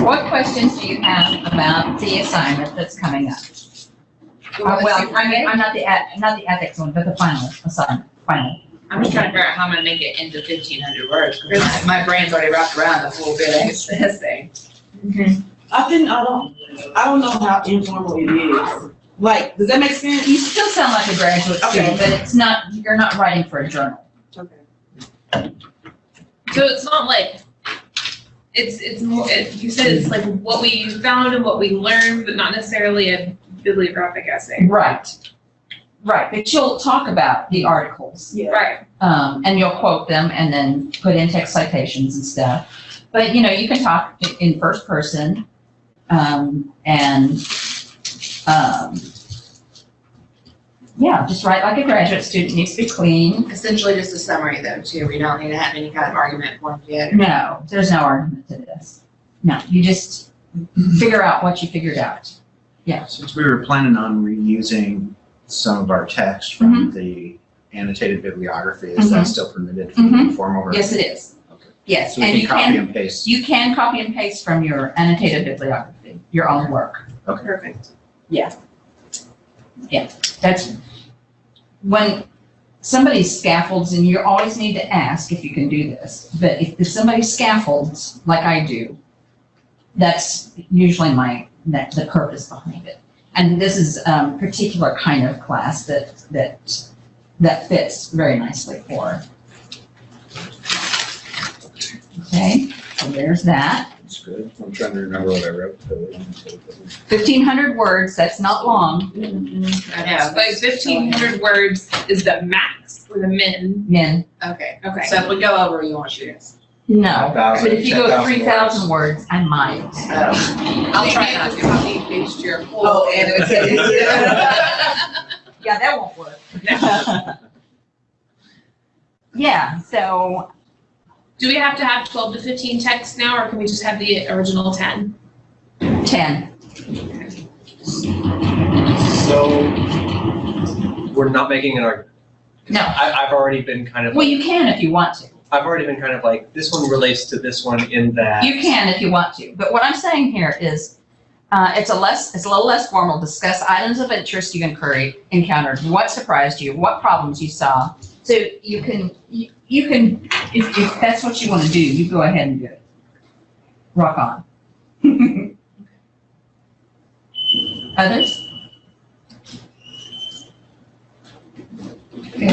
What questions do you have about the assignment that's coming up? Well, I mean, I'm not the ethics one, but the final assignment, final. I'm just trying to figure out how I'm gonna make it into 1,500 words. My brain's already wrapped around the full bit essay. I don't know how informal it is. Like, does that make sense? You still sound like a graduate student, but it's not, you're not writing for a journal. Okay. So it's not like, it's more, you said it's like what we found and what we learned, but not necessarily a bibliographic essay. Right. Right, but you'll talk about the articles. Yeah. Right. And you'll quote them and then put in text citations and stuff. But, you know, you can talk in first person, yeah, just write like a graduate student. It needs to be clean. Essentially just a summary though too. We don't need to have any kind of argument formed yet. No, there's no argument to this. No, you just figure out what you figured out. Yeah. Since we were planning on reusing some of our text from the annotated bibliography, is that still permitted for the formal version? Yes, it is. Okay. Yes, So we and can you copy can, and paste. you can copy and paste from your annotated bibliography, your own work. Perfect. That's when somebody scaffolds, and you always need to ask if you can do this, but if somebody scaffolds like I do, that's usually the purpose behind it. And this is a particular kind of class that fits very nicely for. Okay, so there's that. That's good. I'm trying to remember what I wrote. 1,500 words, that's not long. Yeah. Like 1,500 words is the max for the min. Men, Okay. Okay. So if we go over, you want shooters? no. 5,000, But if you go 10,000 3,000 words, I might. I'll try not to copy and paste your full. Oh, and it's- Yeah, that won't work. Yeah, so, Do we have to have 12 to 15 texts now, or can we just have the original 10? 10. So we're not making an argument. No. I've already been kind of, Well, you can if you want to. I've already been kind of like, this one relates to this one in that. You can if you want to. But what I'm saying here is, it's a little less formal. Discuss items of interest you encountered, what surprised you, what problems you saw. So you can, if that's what you want to do, you go ahead and do it. Rock on. Others? Okay.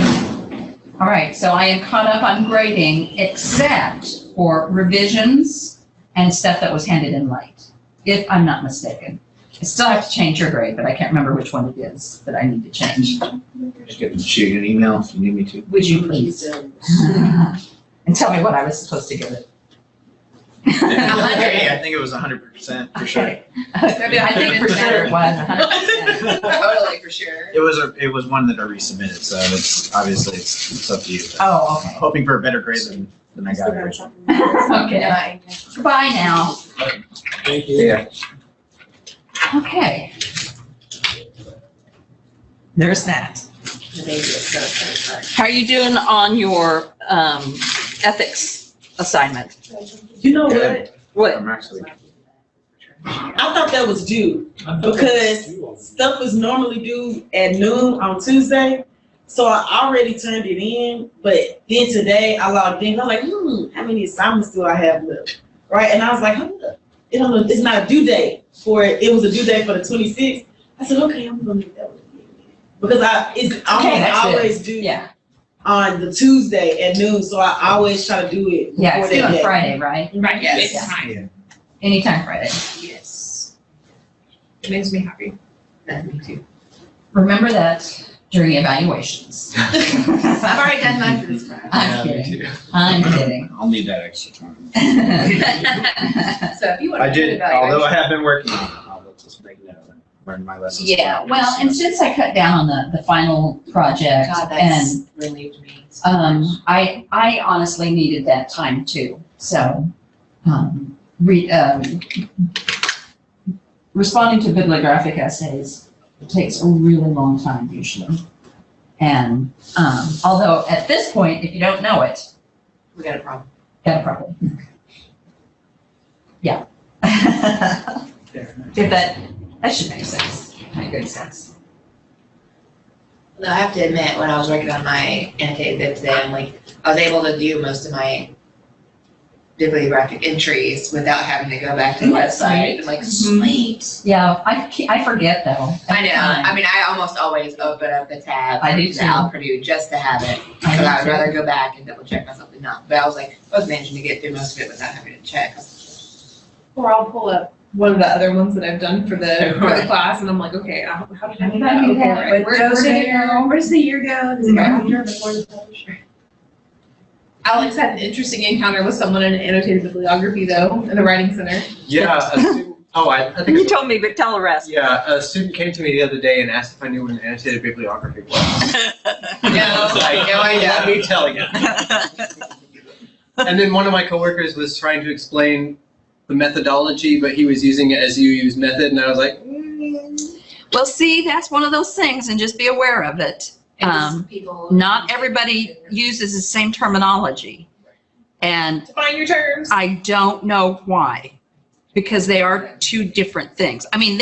All right, so I am caught up on grading except for revisions and stuff that was handed in late, if I'm not mistaken. I still have to change your grade, but I can't remember which one it is that I need to change. Just get shoot you an email if you need me to. Would you please? And tell me what I was supposed to give it. I think it was 100% for sure. Okay. I think for sure it was 100%. Totally for sure. It was one that I resubmitted, so it's obviously it's up to you. Oh, I'm hoping for a better grade than I got. okay. Okay. Goodbye now. Thank you. Yeah. Okay. There's that. How are you doing on your ethics assignment? You know what? Good. What? I'm actually. I thought that was due because stuff was normally due at noon on Tuesday. So I already turned it in, but then today I logged in. I'm like, how many assignments do I have left? Right? And I was like, it's not a due date for it. It was a due date for the 26th. I said, okay, I'm gonna make that one. Because it's always due Yeah. on the Tuesday at noon, so I always try to do it Yeah, before it's due that on day. Friday, right? Right, Yes. it's time. Yeah. Anytime Friday. Yes. It makes me happy. Me too. Remember that during evaluations. I've already done mine for this round. I'm kidding. I'm kidding. I'll need that extra time. So if you want I to do did, although I have been working on it, I'll just make note and learn my lessons. Yeah, well, and since I cut down on the final project, God, and that's relieved me. so much. I honestly needed that time too. So, responding to bibliographic essays takes a really long time usually. And although at this point, if you don't know it, We got a problem. got a problem. Yeah. If that should make sense, make good sense. No, I have to admit, when I was working on my annotated bib today, I was able to do most of my bibliographic entries without having to go back to the website. Sweet. Yeah, I forget though. I know. I mean, I almost always open up the tab I do to too. Outproduce just to have it. But I would rather go back and double check myself than not. But I was managing to get through most of it without having to check. Or I'll pull up one of the other ones that I've done for the class, and I'm like, okay, how did I do that? do Okay, that? right. Where did it go? Where does the year go? Does it go after before the publisher? Alex had an interesting encounter with someone in annotated bibliography, though, in the Writing Center. Yeah, a student, I think You it's, told me, but tell the rest. yeah, a student came to me the other day and asked if I knew what an annotated bibliography was. No, Like, no, I let don't. me tell you. And then one of my coworkers was trying to explain the methodology, but he was using it as you use method, and I was like, Well, see, that's one of those things, and just be aware of it. People. Not everybody uses the same terminology. And Define your terms. I don't know why, because they are two different things. I mean,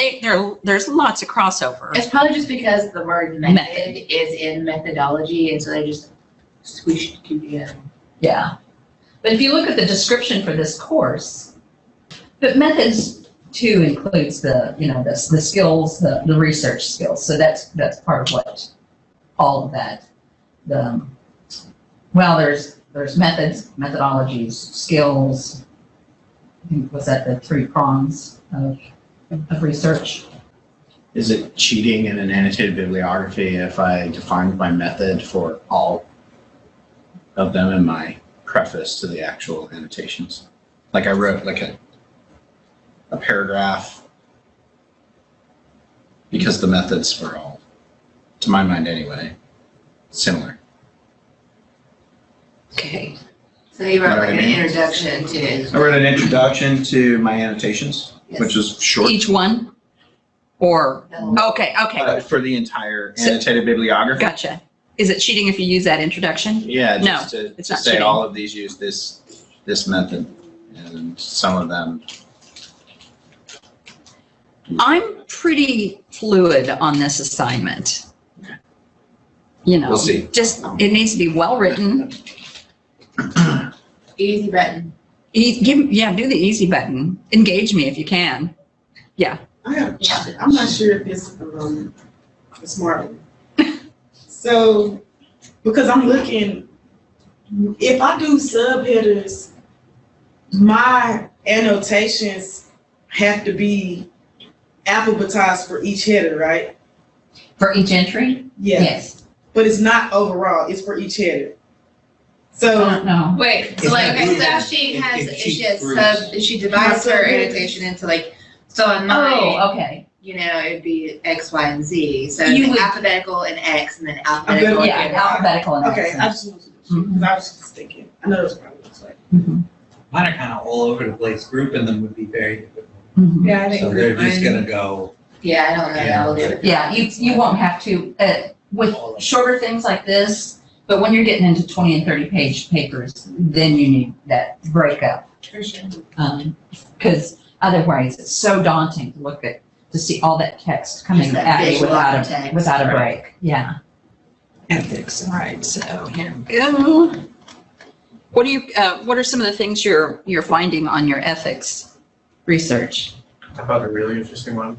there's lots of crossover. It's probably just because the word method Method. is in methodology, and so they just squished it together. Yeah. But if you look at the description for this course, but methods too includes the skills, the research skills. So that's part of what all of that. There's methods, methodologies, skills. I think was that the 3 prongs of research? Is it cheating in an annotated bibliography if I defined my method for all of them in my preface to the actual annotations? Like I wrote like a paragraph because the methods were all, to my mind anyway, similar. Okay. So you wrote Know like what an I mean? introduction to. I wrote an introduction to my annotations, which was short Each one? Or, okay, for the entire annotated bibliography. gotcha. Is it cheating if you use that introduction? Yeah, No, just to it's not say cheating. all of these use this method, and some of them. I'm pretty fluid on this assignment. You know, We'll see. just, it needs to be well-written. Easy button. Do the easy button. Engage me if you can. I'm not sure if it's a smart one. So, because I'm looking, if I do subheaders, my annotations have to be alphabetized for each header, right? For each entry? Yeah. Yes. But it's not overall, it's for each header. I So, don't know. Wait, so It's like, not okay, so grouping. if she It- has, it if she cheats has groups. if she divides her annotation into so on mine, Oh, okay. it'd be X, Y, and Z. So You it's would- alphabetical and X, and then alphabetical good. Yeah, and alphabetical and okay, I accent. just wanted to, because I was just thinking, I know that's probably looks like. Mhm. Mine are kind of all over the place. Grouping them would be very difficult. Mhm. Yeah, I think. So they're just mine- gonna go. Yeah, I don't know that will do it. Yeah, you won't have to, with shorter things like this, but when you're getting into 20 and 30 page papers, then you need that breakup. For sure. Because otherwise it's so daunting to see all that text coming Just that at big you block of text, without a right. break. Yeah. Ethics, all right, so here we go. What are some of the things you're finding on your ethics research? I found a really interesting one.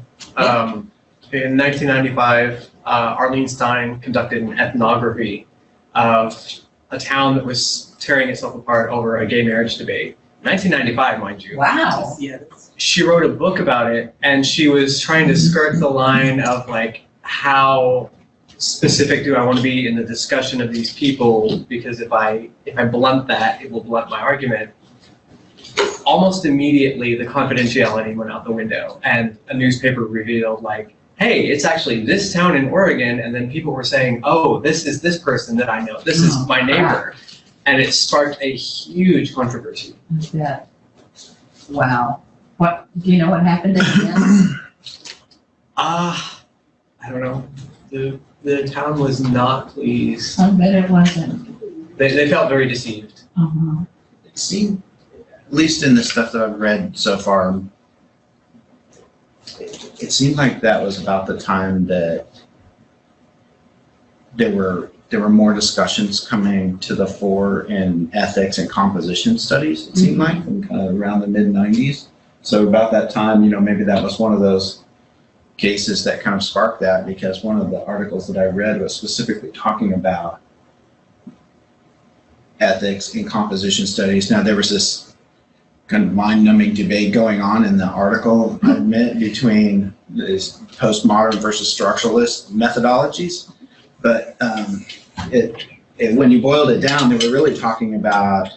In 1995, Arlene Stein conducted an ethnography of a town that was tearing itself apart over a gay marriage debate. 1995, mind you. Wow. Yeah. She wrote a book about it, and she was trying to skirt the line of how specific do I want to be in the discussion of these people, because if I blunt that, it will blunt my argument. Almost immediately, the confidentiality went out the window, and a newspaper revealed hey, it's actually this town in Oregon, and then people were saying, oh, this is this person that I know, this is my neighbor, and it sparked a huge controversy. Yeah. Wow. What, do you know what happened in the end? I don't know. The town was not pleased. I bet it wasn't. They felt very deceived. Uh-huh. It seemed, at least in the stuff that I've read so far, it seemed like that was about the time that there were more discussions coming to the fore in ethics and composition studies, it seemed like, around the mid-90s. So about that time, maybe that was one of those cases that kind of sparked that, because one of the articles that I read was specifically talking about ethics in composition studies. Now, there was this kind of mind-numbing debate going on in the article, I admit, between these postmodern versus structuralist methodologies. But when you boiled it down, they were really talking about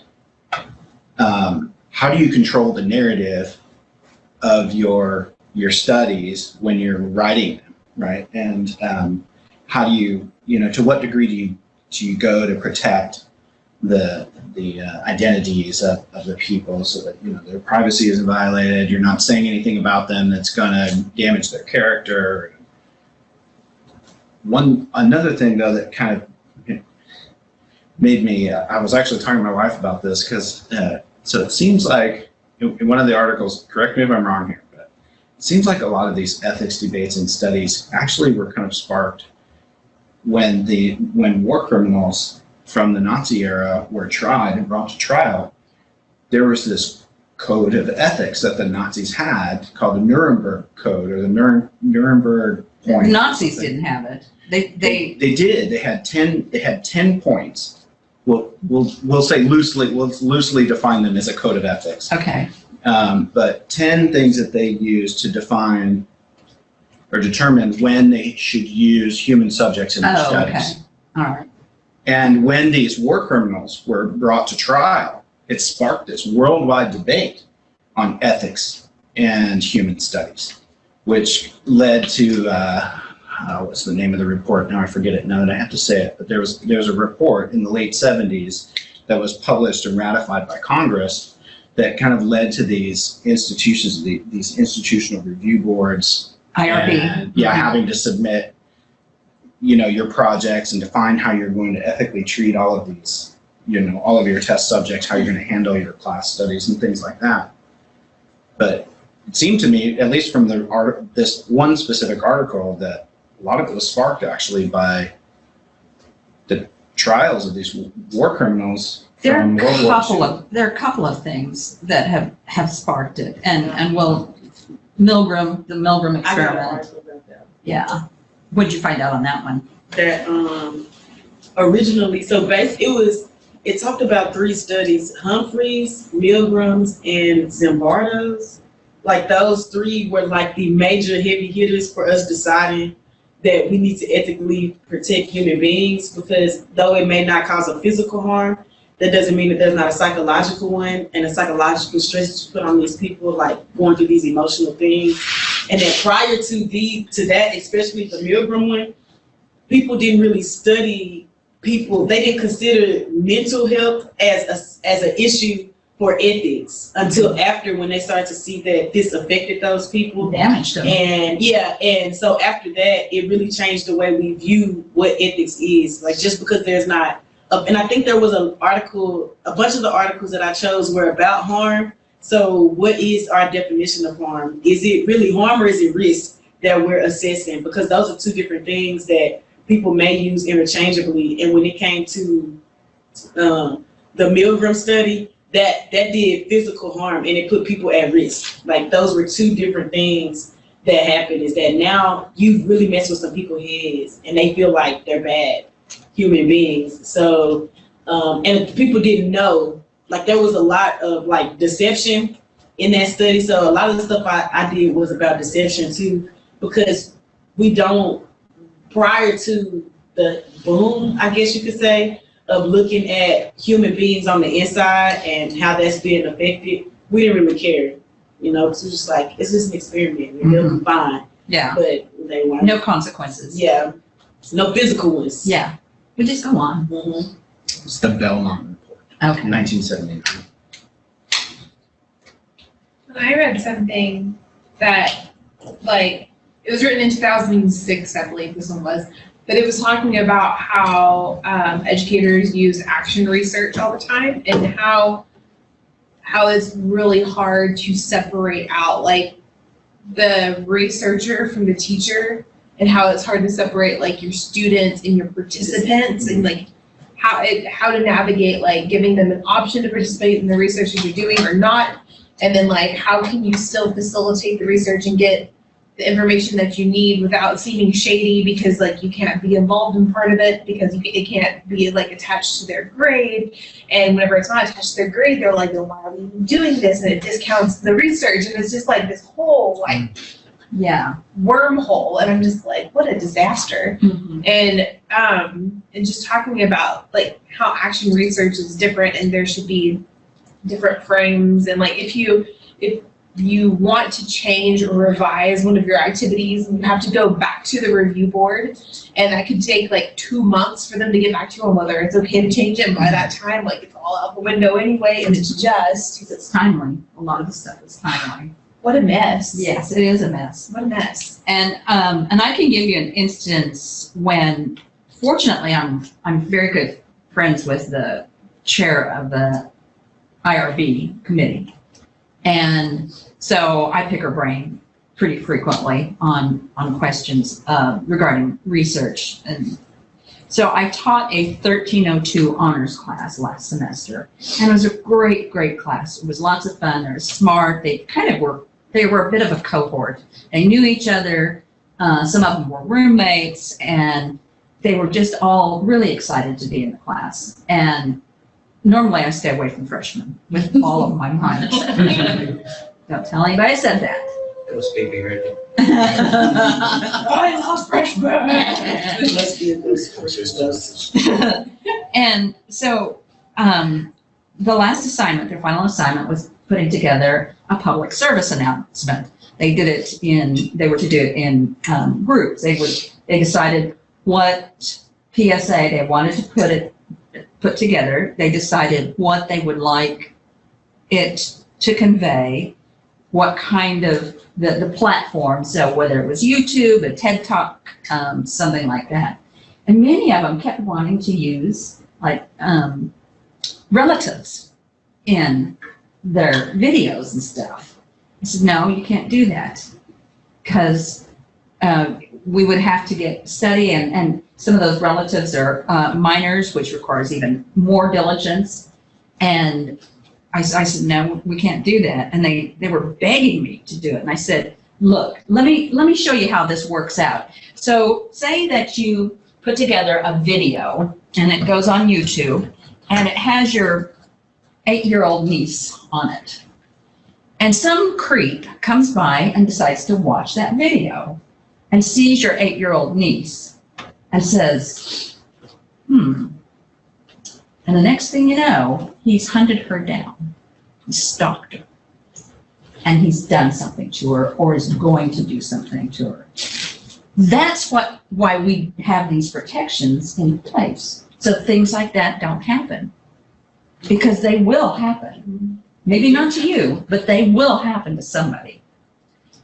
how do you control the narrative of your studies when you're writing them, right? And how do you, to what degree do you go to protect the identities of the people, so that their privacy isn't violated, you're not saying anything about them that's going to damage their character. Another thing though that kind of made me, I was actually talking to my wife about this, because so it seems like in one of the articles, correct me if I'm wrong here, but it seems like a lot of these ethics debates and studies actually were kind of sparked when war criminals from the Nazi era were tried and brought to trial. There was this code of ethics that the Nazis had called the Nuremberg Code, or the Nuremberg Point. Nazis didn't have it. They did. They had 10 points. We'll say loosely. We'll loosely define them as a code of ethics. Okay. But 10 things that they used to define or determine when they should use human subjects in their studies. Okay. All right. And when these war criminals were brought to trial, it sparked this worldwide debate on ethics and human studies, which led to, what's the name of the report? Now I forget it, now that I have to say it, but there was a report in the late 70s that was published and ratified by Congress that kind of led to these institutions, these institutional review boards. IRB. And, having to submit your projects and define how you're going to ethically treat all of these, all of your test subjects, how you're going to handle your class studies and things like that. But it seemed to me, at least from this one specific article, that a lot of it was sparked actually by the trials of these war criminals from World War II. There are a couple of things that have sparked it, and the Milgram experiment. Yeah. What did you find out on that one? That originally, so it talked about 3 studies: Humphreys, Milgram's, and Zimbardo's. Like those 3 were like the major heavy hitters for us deciding that we need to ethically protect human beings, because though it may not cause a physical harm, that doesn't mean that there's not a psychological one, and a psychological stress to put on these people, like going through these emotional things. And then prior to that, especially the Milgram one, people didn't really study people. They didn't consider mental health as an issue for ethics until after, when they started to see that this affected those people. Damaged them. And so after that, it really changed the way we view what ethics is. Like, just because there's not, and I think there was a bunch of the articles that I chose were about harm. So what is our definition of harm? Is it really harm, or is it risk that we're assessing? Because those are 2 different things that people may use interchangeably. And when it came to the Milgram study, that did physical harm, and it put people at risk. Like, those were 2 different things that happened, is that now you really mess with some people's heads and they feel like they're bad human beings. So, and people didn't know. Like, there was a lot of like deception in that study. So a lot of the stuff I did was about deception too, because prior to the boom, I guess you could say, of looking at human beings on the inside and how that's being affected, we didn't really care. It was just like, it's just an experiment. They'll be fine. Yeah. But they weren't. No consequences. Yeah. No physical ones. Yeah. We just go on. Mm-hmm. It's the Belmont Report, Okay. 1979. I read something that, like, it was written in 2006, I believe this one was, but it was talking about how educators use action research all the time, and how it's really hard to separate out, like, the researcher from the teacher and how it's hard to separate like your students and your participants and like how to navigate like giving them an option to participate in the research that you're doing or not, and then like how can you still facilitate the research and get the information that you need without seeming shady because like you can't be involved in part of it because it can't be like attached to their grade, and whenever it's not attached to their grade they're like, well, why are we even doing this, and it discounts the research, and it's just like this whole like wormhole, and I'm just like, what a disaster. And just talking about like how action research is different and there should be different frames, and like if you want to change or revise one of your activities, you have to go back to the review board, and that could take like 2 months for them to get back to you on whether it's okay to change it. And by that time, like it's all out the window anyway, and it's just It's timely. A lot of the stuff is timely. what a mess. Yes, it is a mess. What a mess. And I can give you an instance when, fortunately, I'm very good friends with the chair of the IRB committee. And so I pick her brain pretty frequently on questions regarding research. And so I taught a 1302 honors class last semester, and it was a great, great class. It was lots of fun. They were smart. They were a bit of a cohort. They knew each other. Some of them were roommates, and they were just all really excited to be in the class. And normally I stay away from freshmen with all of my mind. Don't tell anybody I said that. It was baby ready. I love freshmen. Must be a good And so the last assignment, their final assignment, was putting together a public service announcement. They were to do it in groups. They decided what PSA they wanted to put together. They decided what they would like it to convey, what kind of the platform, so whether it was YouTube, a TED Talk, something like that. And many of them kept wanting to use like relatives in their videos and stuff. I said, no, you can't do that, because we would have to get study, and some of those relatives are minors, which requires even more diligence. And I said, no, we can't do that. And they were begging me to do it. And I said, look, let me show you how this works out. So say that you put together a video and it goes on YouTube and it has your 8-year-old niece on it. And some creep comes by and decides to watch that video and sees your 8-year-old niece and says, And the next thing you know, he's hunted her down, he's stalked her, and he's done something to her or is going to do something to her. That's why we have these protections in place, so things like that don't happen, because they will happen. Maybe not to you, but they will happen to somebody.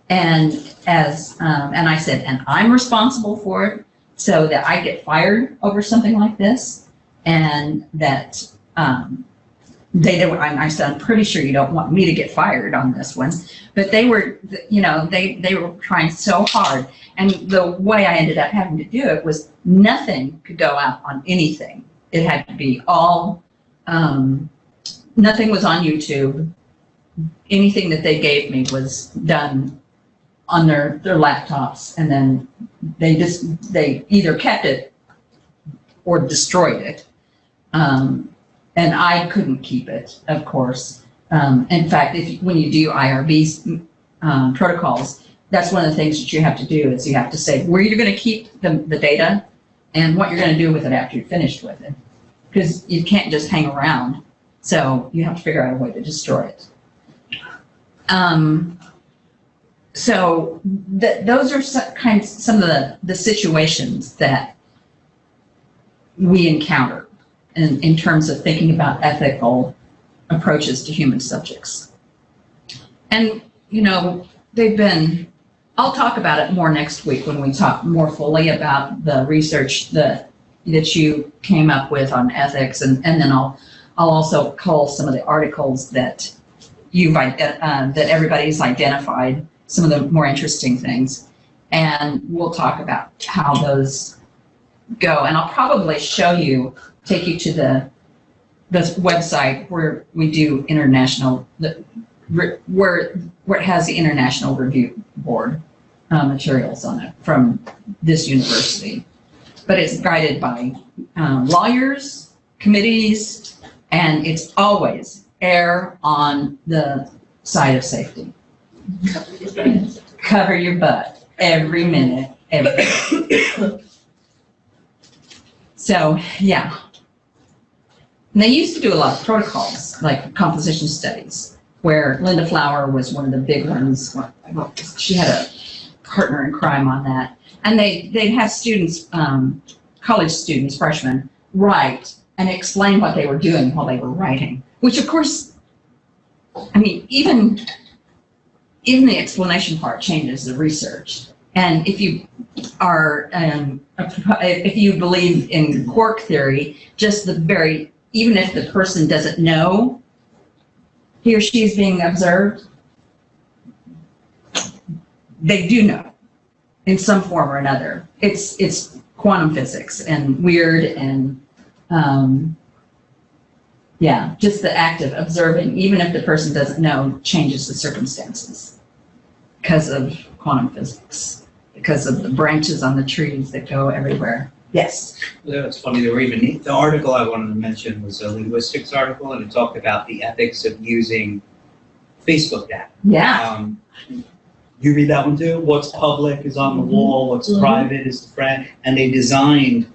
And and I said, and I'm responsible for it, so that I get fired over something like this, and that I said, I'm pretty sure you don't want me to get fired on this one. But they were, they were trying so hard. And the way I ended up having to do it was nothing could go out on anything. It had to be all, nothing was on YouTube. Anything that they gave me was done on their laptops, and then they either kept it or destroyed it. And I couldn't keep it, of course. In fact, when you do IRB's protocols, that's one of the things that you have to do, is you have to say where you're going to keep the data and what you're going to do with it after you're finished with it. Because you can't just hang around. So you have to figure out a way to destroy it. So those are some of the situations that we encounter in terms of thinking about ethical approaches to human subjects. And, I'll talk about it more next week when we talk more fully about the research that you came up with on ethics, and then I'll also cull some of the articles that that everybody's identified some of the more interesting things. And we'll talk about how those go. And I'll probably take you to the website where we do international, where it has the International Review Board materials on it from this university. But it's guided by lawyers, committees, and it's always err on the side of safety. Cover your butt every minute, every minute. So, yeah. And they used to do a lot of protocols, like composition studies, where Linda Flower was one of the big ones. Well, she had a partner in crime on that. And they'd have students, college students, freshmen, write and explain what they were doing while they were writing, which of course, I mean, even the explanation part changes the research. And if you are, if you believe in quark theory, even if the person doesn't know he or she is being observed, they do know in some form or another. It's quantum physics and weird and, yeah, just the act of observing, even if the person doesn't know, changes the circumstances because of quantum physics, because of the branches on the trees that go everywhere. Yes. Yeah, it's funny, there were even, the article I wanted to mention was a linguistics article, and it talked about the ethics of using Facebook data. Yeah. You read that one too? What's public is on the wall, what's Mhm. private is the friend, and they designed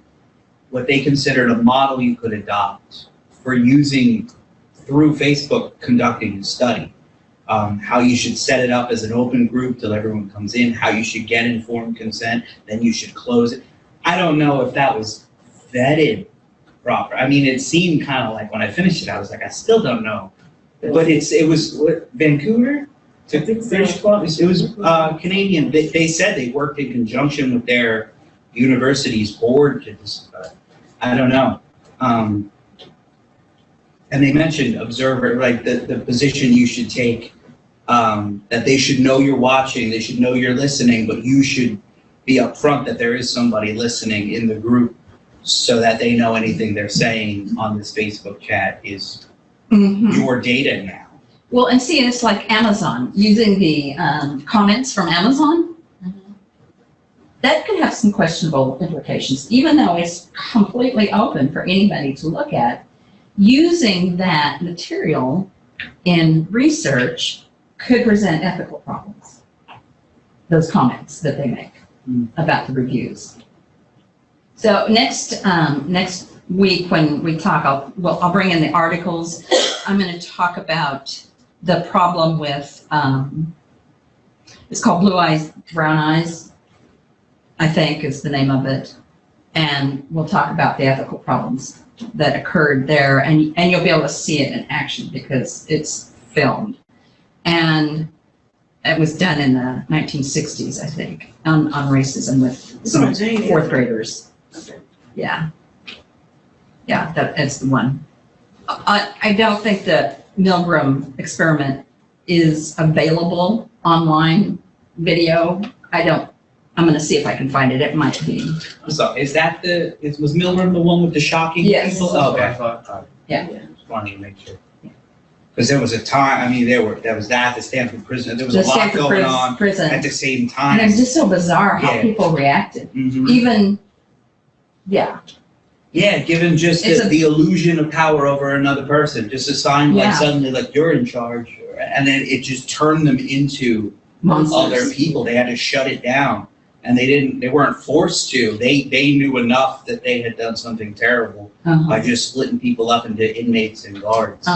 what they considered a model you could adopt for using through Facebook conducting a study. How you should set it up as an open group till everyone comes in, how you should get informed consent, then you should close it. I don't know if that was vetted proper. I mean, it seemed kind of like when I finished it, I was like, I still don't know. But it was what, Vancouver? I think so. British Columbia? It was Canadian. They said they worked in conjunction with their university's board to this. I don't know. And they mentioned observer, like the position you should take, that they should know you're watching, they should know you're listening, but you should be upfront that there is somebody listening in the group so that they know anything they're saying on this Facebook chat is your data now. Well, and see, it's like Amazon, using the comments from Amazon. That could have some questionable implications, even though it's completely open for anybody to look at. Using that material in research could present ethical problems. Those comments that they make about the reviews. So next week when we talk, I'll bring in the articles. I'm going to talk about the problem with, it's called Blue Eyes, Brown Eyes, I think is the name of it. And we'll talk about the ethical problems that occurred there, and you'll be able to see it in action because it's filmed. And it was done in the 1960s, I think, on racism with some fourth graders. Yeah. Yeah, that's the one. I don't think the Milgram experiment is available online video. I'm going to see if I can find it. It might be. I'm sorry, was Milgram the one with the shocking Yes. people? Oh, okay. Yeah. Just wanted to make sure. Because there was a time, I mean, there was that, the Stanford prison, there was a lot going on prison. at the same And time. it's just so bizarre how Yeah. people reacted. Mhm. Even, yeah. Yeah, given just the illusion of power over another person, just a sign like Yeah. suddenly like you're in charge, and then it just turned them into Monsters. other people. They had to shut it down, and they weren't forced to. They knew enough that they had done something terrible by just splitting people up into inmates and guards.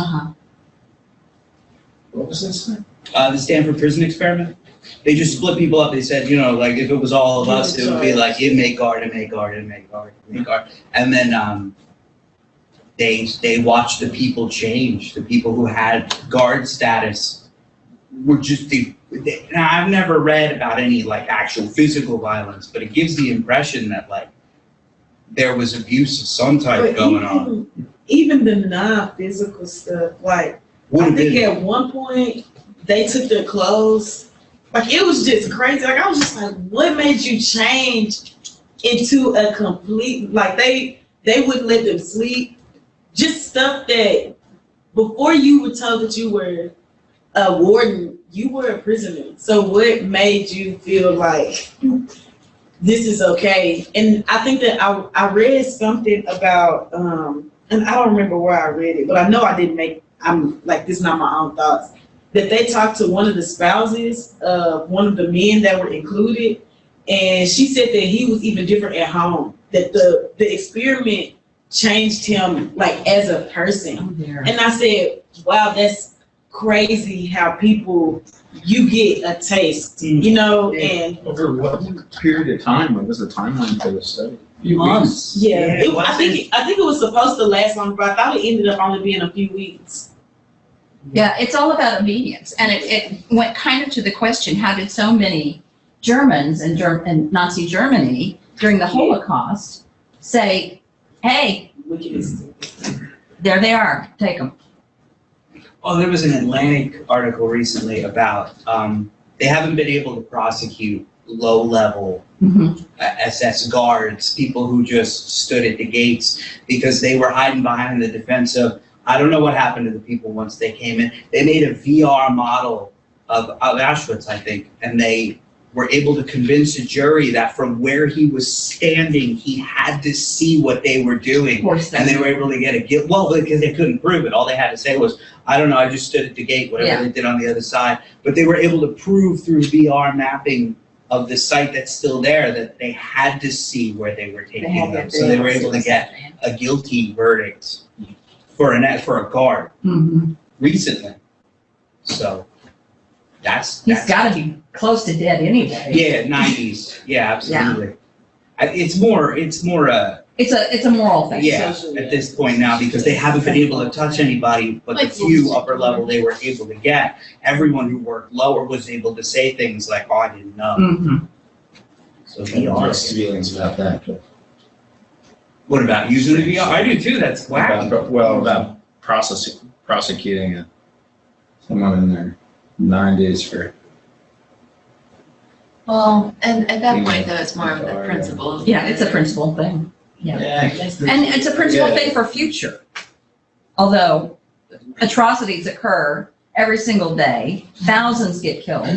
What was this thing? The Stanford prison experiment. They just split people up. They said, like if it was all of us, it would be like inmate guard, inmate guard, inmate guard, inmate guard. And then they watched the people change. The people who had guard status were just now I've never read about any like actual physical violence, but it gives the impression that like there was abuse of some type going on. Even the non-physical stuff, like I think at one point they took their clothes Like, it was just crazy. Like, I was just like, what made you change into a complete, like, they wouldn't let them sleep. Just stuff that before you were told that you were a warden, you were a prisoner. So what made you feel like this is okay? And I think that I read something about, and I don't remember where I read it, but I know I didn't make, I'm like, this is not my own thoughts, that they talked to one of the spouses of one of the men that were included, and she said that he was even different at home, that the experiment changed him like as a person. And I said, wow, that's crazy how people, you get a taste, you know, and Over what period of time? What was the timeline for the study? Months. yeah, I think it was supposed to last longer, but I thought it ended up only being a few weeks. Yeah, it's all about obedience. And it went kind of to the question, how did so many Germans in Nazi Germany during the Holocaust say, hey, there they are, take them. Oh, there was an Atlantic article recently about, they haven't been able to prosecute low-level SS guards, people who just stood at the gates because they were hiding behind the defense of, I don't know what happened to the people once they came in. They made a VR model of Auschwitz, I think, and they were able to convince a jury that from where he was standing, he had to see what they were doing. And they were able to get a guilt, well, because they couldn't prove it. All they had to say was, I don't know, I just stood at the gate, whatever they did on the other side. But they were able to prove through VR mapping of the site that's still there that they had to see where they were taking them. So they were able to get a guilty verdict for a guard recently. So He's got to be close to dead anyway. yeah, 90s. Yeah, absolutely. It's more It's a moral thing. yeah, at this point now, because they haven't been able to touch anybody, but the few upper level they were able to get, everyone who worked lower was able to say things like, oh, I didn't know. So VR. Mixed feelings about that. But What about using the VR? I do too, that's wacky. about prosecuting someone in their 90s for. Well, and at that point though, it's more of the principle. Yeah, it's a principle thing. Yeah. And it's a principle thing for future. Although atrocities occur every single day, thousands get killed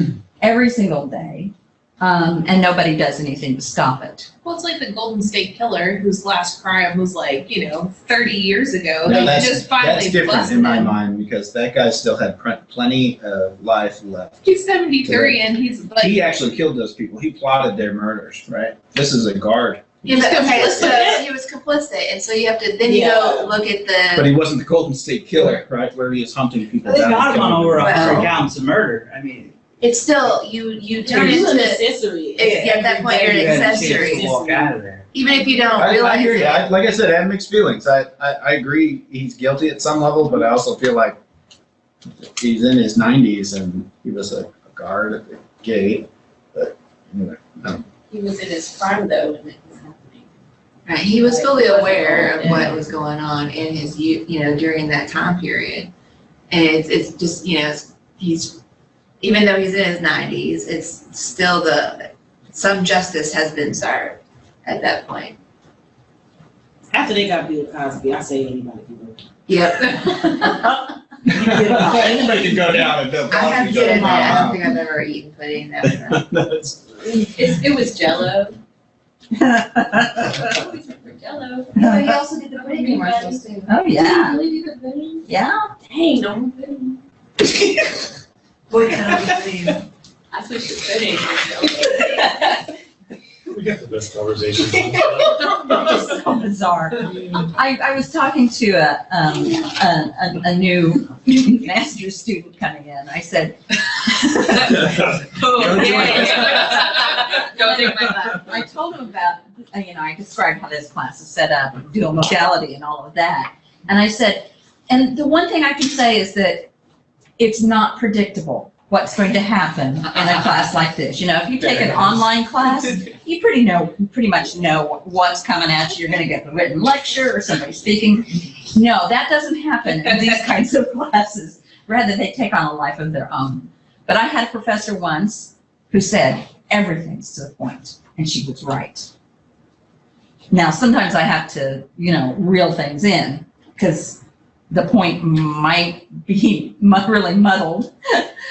every single day, and nobody does anything to stop it. Well, it's like the Golden State Killer, whose last crime was like, 30 years ago. No, They that's just finally that's different busted in my him. mind because that guy still had plenty of life left. He's 73 and he's like, He actually killed those people. He plotted their murders, right? This is a guard. Yeah, but, okay, complicit. so he was complicit, and so you have to, then you go look at But the, he wasn't the Golden State Killer, right? Where he was hunting people They down. got him on over Well- 100 counts of murder. I mean, it's still, you turn You're an into, accessory. at that point, you're an you had a chance accessory. to walk out of there. Even if you don't I realize hear you. it. Like I said, I have mixed feelings. I agree he's guilty at some level, but I also feel like he's in his 90s and he was a guard at the gate. But anyway, no. He was in his prime though when it was happening. Right, he was fully aware of what was going on in his youth, during that time period. And it's just, he's, even though he's in his 90s, it's still some justice has been served at that point. After they got Bill Cosby, I say anybody can go. Yep. Anybody can go down and I have to get in there, I don't think I've ever eaten pudding, that's It was Jell-O. For Jell-O. So he also did the pudding commercials too. Oh, yeah. Really do the pudding? Yeah. Dang, no more pudding. What kind of pudding? I switched to pudding for Jell-O. We got the best conversation. It's so bizarre. I was talking to a new master's student coming in. I said, I told him about, I described how this class is set up, dual modality and all of that. And I said, and the one thing I can say is that it's not predictable what's going to happen in a class like this. If you take an online class, you pretty much know what's coming at you. You're going to get a written lecture or somebody speaking. No, that doesn't happen in these kinds of classes. Rather, they take on a life of their own. But I had a professor once who said, everything's to the point, and she was right. Now, sometimes I have to, reel things in, because the point might be really muddled.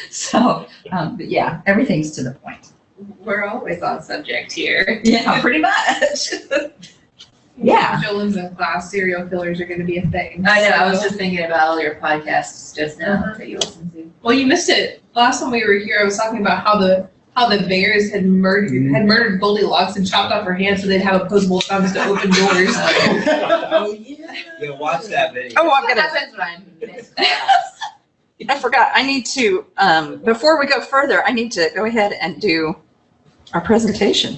So, but yeah, everything's to the point. We're always on subject here. Yeah, pretty much. Yeah. Jolene's in class, serial killers are gonna be a thing. I know, I was So- just thinking about all your podcasts just now that you listen to. Well, you missed it. Last time we were here, I was talking about how the bears had murdered Goldilocks and chopped off her hand so they'd have opposable thumbs to open doors. Oh, yeah. Yeah, watch that video. Oh, I'm What gonna, happens when I'm missed class? I forgot, I need to, before we go further, I need to go ahead and do our presentation.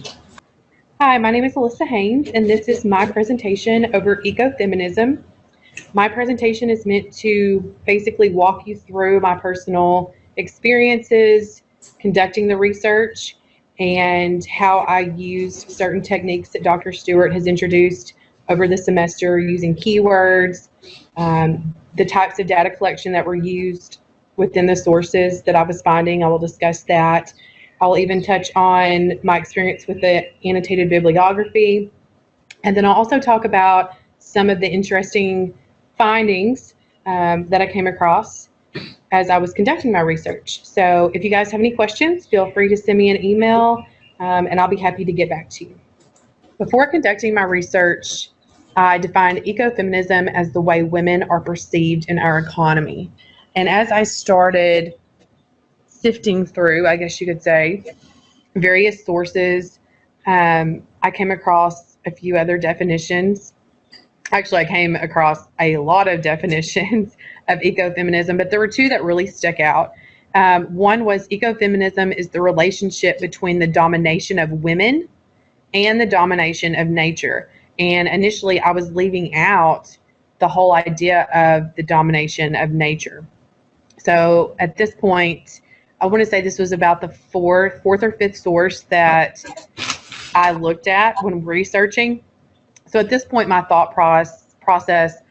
Hi, my name is Alyssa Haynes, and this is my presentation over ecofeminism. My presentation is meant to basically walk you through my personal experiences conducting the research and how I used certain techniques that Dr. Stewart has introduced over the semester using keywords, the types of data collection that were used within the sources that I was finding. I will discuss that. I'll even touch on my experience with the annotated bibliography. And then I'll also talk about some of the interesting findings that I came across as I was conducting my research. So if you guys have any questions, feel free to send me an email and I'll be happy to get back to you. Before conducting my research, I defined ecofeminism as the way women are perceived in our economy. And as I started sifting through, I guess you could say, various sources, I came across a few other definitions. Actually, I came across a lot of definitions of ecofeminism, but there were two that really stuck out. One was ecofeminism is the relationship between the domination of women and the domination of nature. And initially, I was leaving out the whole idea of the domination of nature. So at this point, I want to say this was about the fourth or fifth source that I looked at when researching. So at this point, my thought process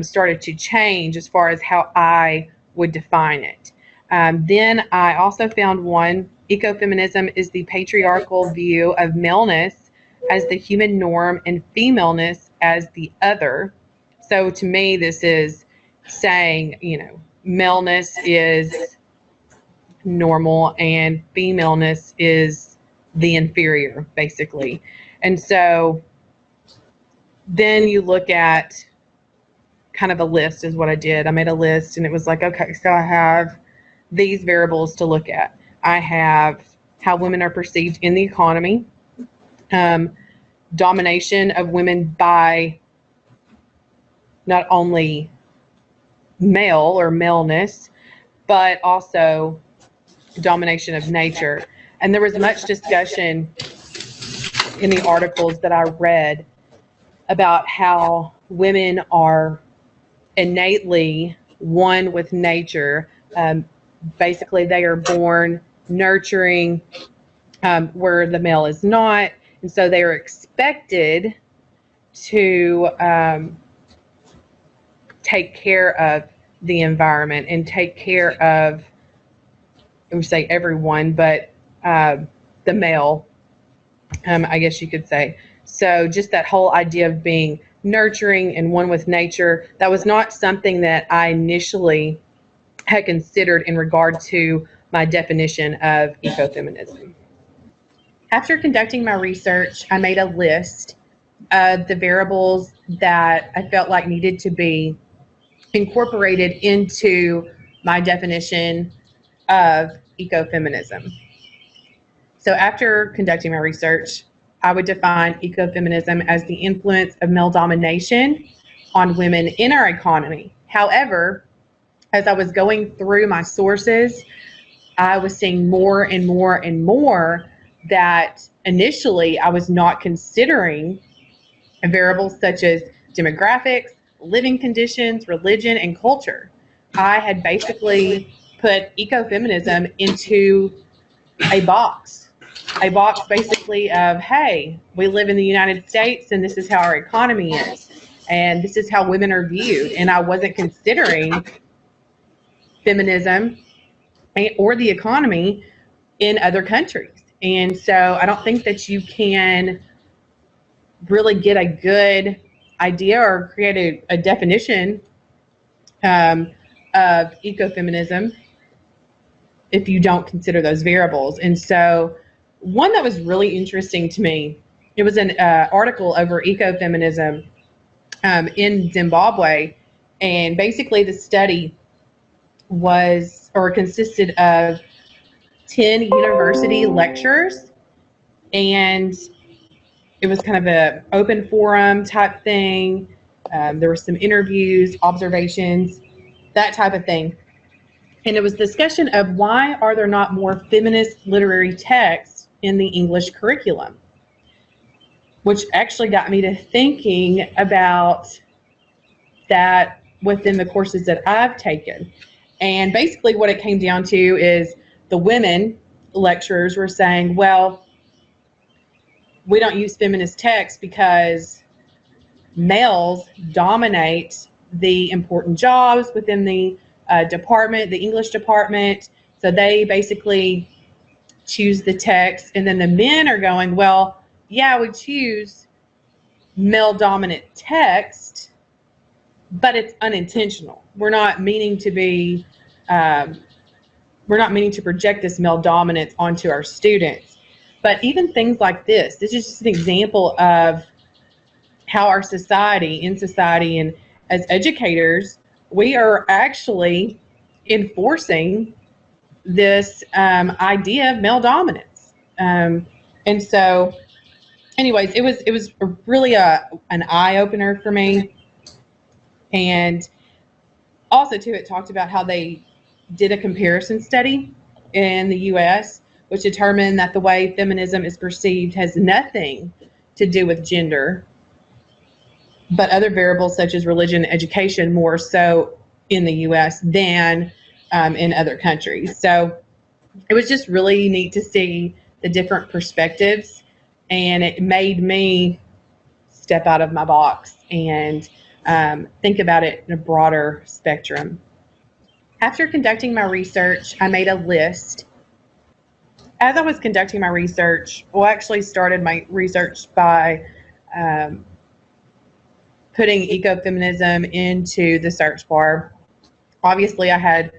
started to change as far as how I would define it. Then I also found one, ecofeminism is the patriarchal view of maleness as the human norm and femaleness as the other. So to me, this is saying, maleness is normal and femaleness is the inferior, basically. And so then you look at kind of a list is what I did. I made a list and it was like, okay, so I have these variables to look at. I have how women are perceived in the economy, domination of women by not only male or maleness, but also domination of nature. And there was much discussion in the articles that I read about how women are innately one with nature. Basically, they are born nurturing where the male is not. And so they are expected to take care of the environment and take care of, I would say everyone, but the male, I guess you could say. So just that whole idea of being nurturing and one with nature, that was not something that I initially had considered in regard to my definition of ecofeminism. After conducting my research, I made a list of the variables that I felt like needed to be incorporated into my definition of ecofeminism. So after conducting my research, I would define ecofeminism as the influence of male domination on women in our economy. However, as I was going through my sources, I was seeing more and more and more that initially I was not considering variables such as demographics, living conditions, religion, and culture. I had basically put ecofeminism into a box basically of, hey, we live in the United States and this is how our economy is and this is how women are viewed. And I wasn't considering feminism or the economy in other countries. And so I don't think that you can really get a good idea or create a definition of ecofeminism if you don't consider those variables. And so one that was really interesting to me, it was an article over ecofeminism in Zimbabwe. And basically the study was, or consisted of 10 university lecturers, and it was kind of a open forum type thing. There were some interviews, observations, that type of thing. And it was discussion of why are there not more feminist literary texts in the English curriculum, which actually got me to thinking about that within the courses that I've taken. And basically what it came down to is the women lecturers were saying, well, we don't use feminist texts because males dominate the important jobs within the department, the English department. So they basically choose the text, and then the men are going, well, yeah, we choose male dominant text, but it's unintentional. We're not meaning to be, we're not meaning to project this male dominance onto our students. But even things like this is just an example of how our society, and as educators, we are actually enforcing this idea of male dominance. And so anyways, it was really an eye-opener for me. And also too, it talked about how they did a comparison study in the US, which determined that the way feminism is perceived has nothing to do with gender, but other variables such as religion and education more so in the US than in other countries. So it was just really neat to see the different perspectives, and it made me step out of my box and think about it in a broader spectrum. After conducting my research, I made a list. As I was conducting my research, well, I actually started my research by putting ecofeminism into the search bar. Obviously, I had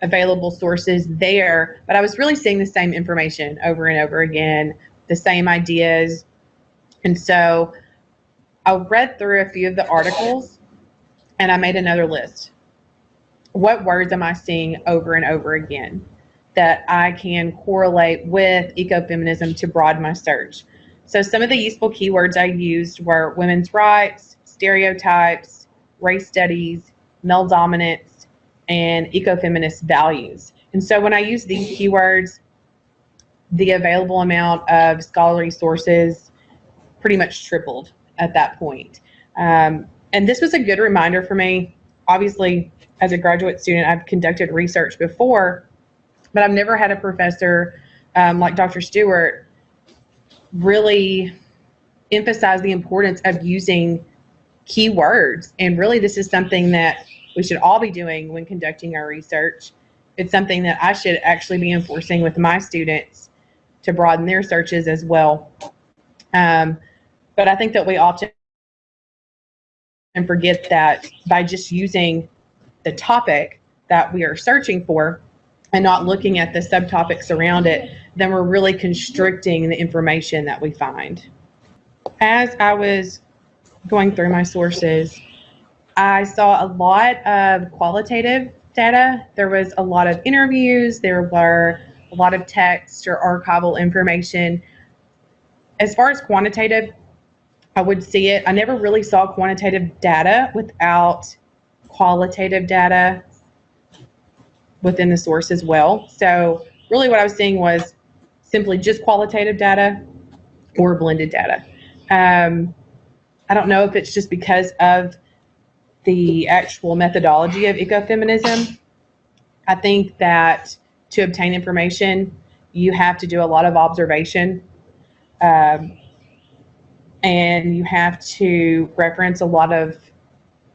available sources there, but I was really seeing the same information over and over again, the same ideas. And so I read through a few of the articles and I made another list. What words am I seeing over and over again that I can correlate with ecofeminism to broaden my search? So some of the useful keywords I used were women's rights, stereotypes, race studies, male dominance, and ecofeminist values. And so when I used these keywords, the available amount of scholarly sources pretty much tripled at that point. And this was a good reminder for me. Obviously, as a graduate student, I've conducted research before, but I've never had a professor like Dr. Stewart really emphasize the importance of using keywords. And really, this is something that we should all be doing when conducting our research. It's something that I should actually be enforcing with my students to broaden their searches as well. But I think that we often forget that by just using the topic that we are searching for and not looking at the subtopics around it, then we're really constricting the information that we find. As I was going through my sources, I saw a lot of qualitative data. There was a lot of interviews. There were a lot of text or archival information. As far as quantitative, I would see it. I never really saw quantitative data without qualitative data within the source as well. So really what I was seeing was simply just qualitative data or blended data. I don't know if it's just because of the actual methodology of ecofeminism. I think that to obtain information, you have to do a lot of observation, and you have to reference a lot of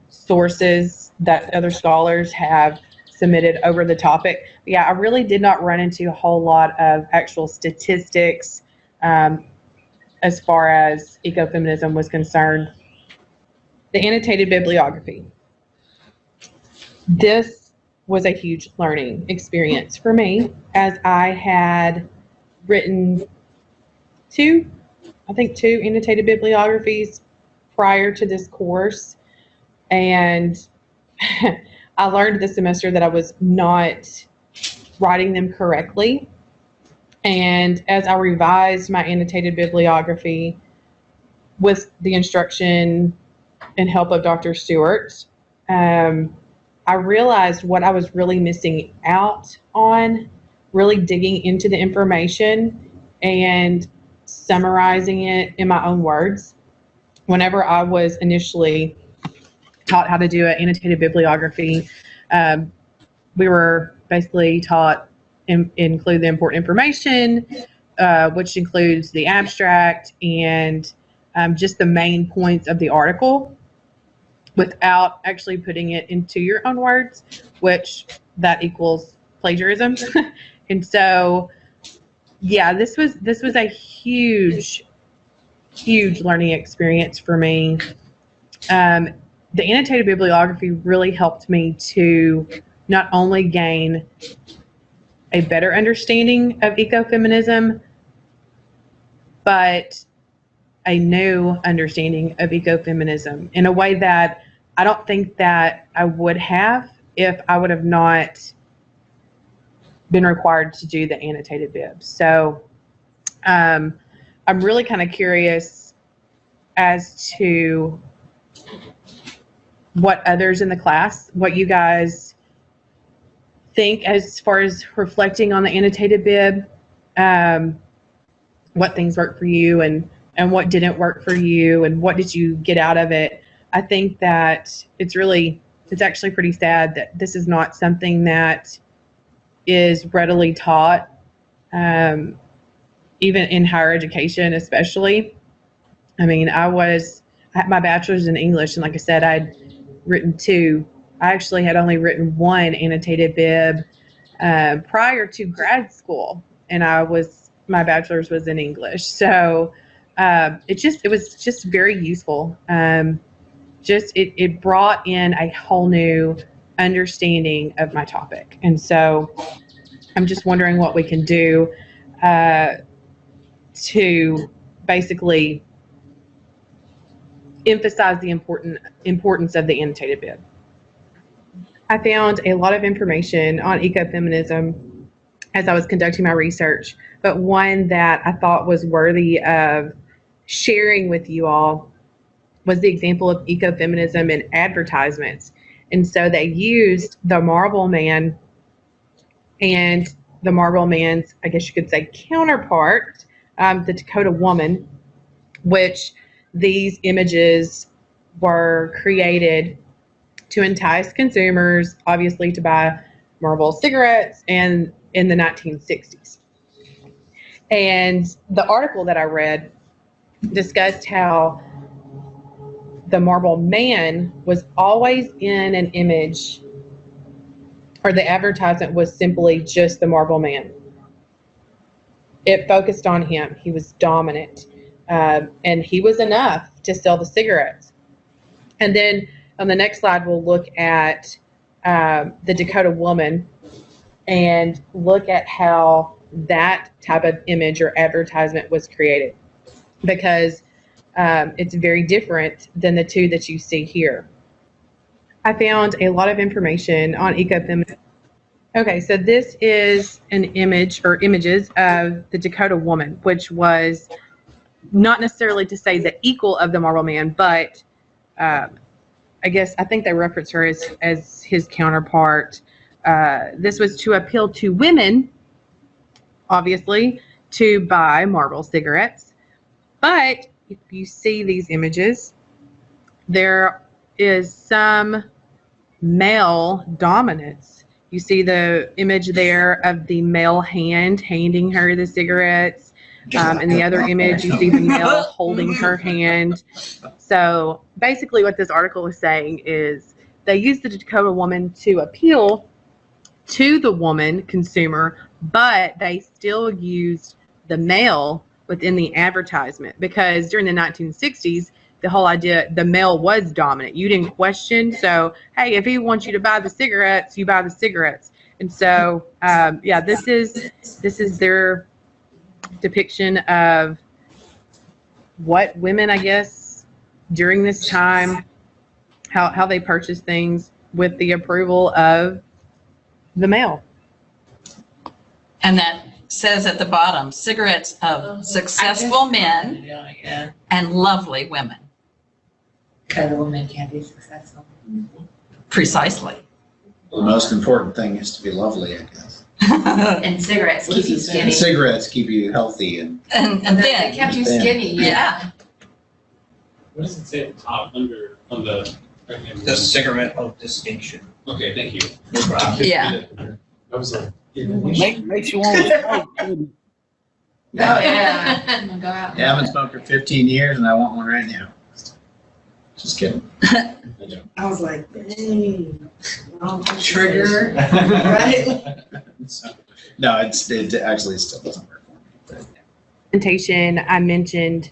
sources that other scholars have submitted over the topic. But yeah, I really did not run into a whole lot of actual statistics as far as ecofeminism was concerned. The annotated bibliography. This was a huge learning experience for me, as I had written two annotated bibliographies prior to this course, and I learned this semester that I was not writing them correctly. And as I revised my annotated bibliography with the instruction and help of Dr. Stewart, I realized what I was really missing out on, really digging into the information and summarizing it in my own words. Whenever I was initially taught how to do an annotated bibliography, we were basically taught include the important information, which includes the abstract and just the main points of the article, without actually putting it into your own words, which that equals plagiarism. And so, yeah, this was a huge learning experience for me. The annotated bibliography really helped me to not only gain a better understanding of ecofeminism, but a new understanding of ecofeminism in a way that I don't think that I would have if I would have not been required to do the annotated bib. So I'm really kind of curious as to what others in the class, what you guys think as far as reflecting on the annotated bib, what things worked for you and what didn't work for you and what did you get out of it. I think that it's actually pretty sad that this is not something that is readily taught, even in higher education especially. I mean, I had my bachelor's in English, and like I said, I'd written two. I actually had only written one annotated bib prior to grad school, and my bachelor's was in English. So it was just very useful. It brought in a whole new understanding of my topic. And so I'm just wondering what we can do to basically emphasize the importance of the annotated bib. I found a lot of information on ecofeminism as I was conducting my research, but one that I thought was worthy of sharing with you all was the example of ecofeminism in advertisements. And so they used the Marble Man and the Marble Man's, I guess you could say, counterpart, the Dakota Woman, which these images were created to entice consumers, obviously, to buy Marlboro cigarettes, and in the 1960s. And the article that I read discussed how the Marble Man was always in an image, or the advertisement was simply just the Marble Man. It focused on him. He was dominant, and he was enough to sell the cigarettes. And then on the next slide, we'll look at the Dakota Woman and look at how that type of image or advertisement was created, because it's very different than the two that you see here. I found a lot of information on ecofeminism. Okay, so this is an image or images of the Dakota Woman, which was not necessarily to say the equal of the Marble Man, but I think they reference her as his counterpart. This was to appeal to women, obviously, to buy Marlboro cigarettes. But if you see these images, there is some male dominance. You see the image there of the male hand handing her the cigarettes. In the other image, you see the male holding her hand. So basically what this article is saying is they used the Dakota Woman to appeal to the woman consumer, but they still used the male within the advertisement, because during the 1960s, the whole idea, the male was dominant. You didn't question. So, hey, if he wants you to buy the cigarettes, you buy the cigarettes. And so, yeah, this is their depiction of what women, I guess, during this time, how they purchase things with the approval of the male. And that says at the bottom, cigarettes of successful men Yeah, and lovely women. because a woman can't be successful. Precisely. The most important thing is to be lovely, I guess. And cigarettes keep you skinny. And cigarettes keep you healthy and And They then, kept you Thin. skinny, yeah. yeah, What does it say at the top under, on the? The cigarette of distinction. Okay, thank you. No problem. yeah. I was like. Makes you want to smoke, doesn't it? Oh, yeah. I'm gonna go out. I haven't smoked for 15 years and I want one right now. Just kidding. I was like, dang, wrong trigger, right? No, it actually still doesn't work for me. Presentation, I mentioned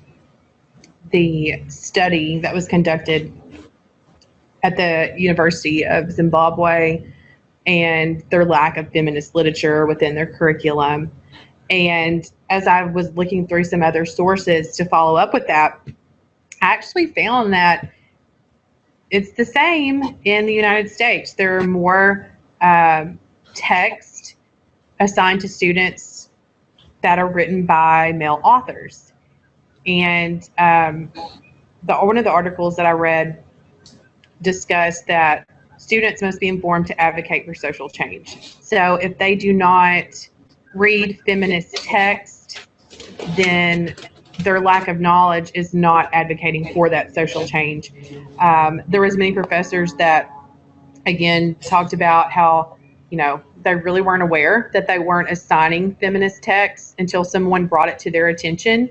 the study that was conducted at the University of Zimbabwe and their lack of feminist literature within their curriculum. And as I was looking through some other sources to follow up with that, I actually found that it's the same in the United States. There are more text assigned to students that are written by male authors. And one of the articles that I read discussed that students must be informed to advocate for social change. So if they do not read feminist text, then their lack of knowledge is not advocating for that social change. There was many professors that, again, talked about how, they really weren't aware that they weren't assigning feminist texts until someone brought it to their attention.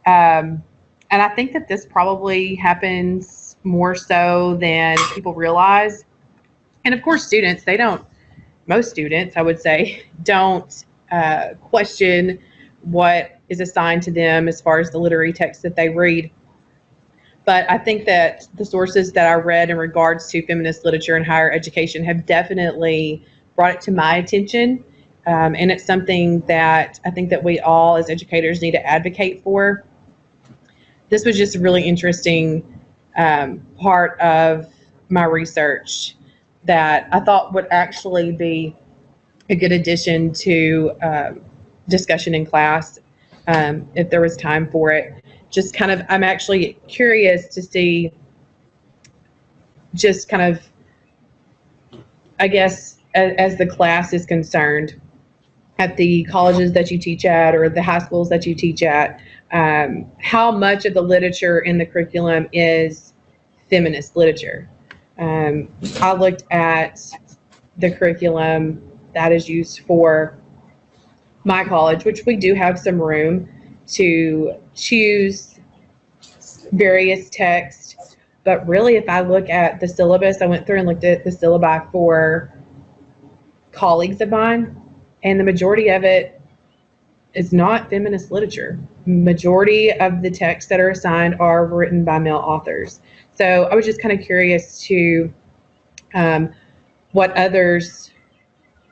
And I think that this probably happens more so than people realize. And of course, most students, I would say, don't question what is assigned to them as far as the literary text that they read. But I think that the sources that I read in regards to feminist literature in higher education have definitely brought it to my attention. And it's something that I think that we all as educators need to advocate for. This was just a really interesting part of my research that I thought would actually be a good addition to discussion in class if there was time for it. Just kind of, I'm actually curious to see just kind of, I guess, as the class is concerned, at the colleges that you teach at or the high schools that you teach at, how much of the literature in the curriculum is feminist literature. I looked at the curriculum that is used for my college, which we do have some room to choose various texts. But really, if I look at the syllabus, I went through and looked at the syllabi for colleagues of mine, and the majority of it is not feminist literature. Majority of the texts that are assigned are written by male authors. So I was just kind of curious to what others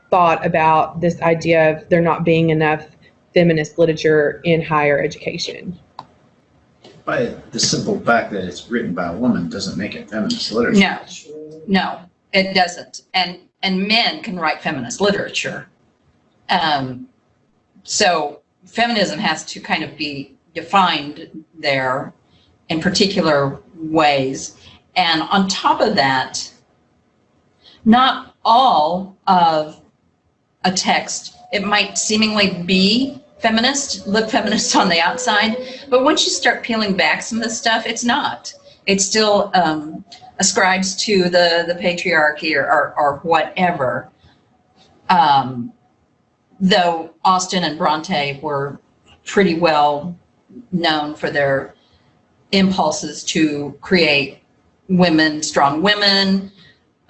thought about this idea of there not being enough feminist literature in higher education. By the simple fact that it's written by a woman doesn't make it feminist literature. No, it doesn't. And men can write feminist literature. So feminism has to kind of be defined there in particular ways. And on top of that, not all of a text, it might seemingly be feminist, look feminist on the outside, but once you start peeling back some of the stuff, it's not. It still ascribes to the patriarchy or whatever. Though Austen and Bronte were pretty well known for their impulses to create women, strong women,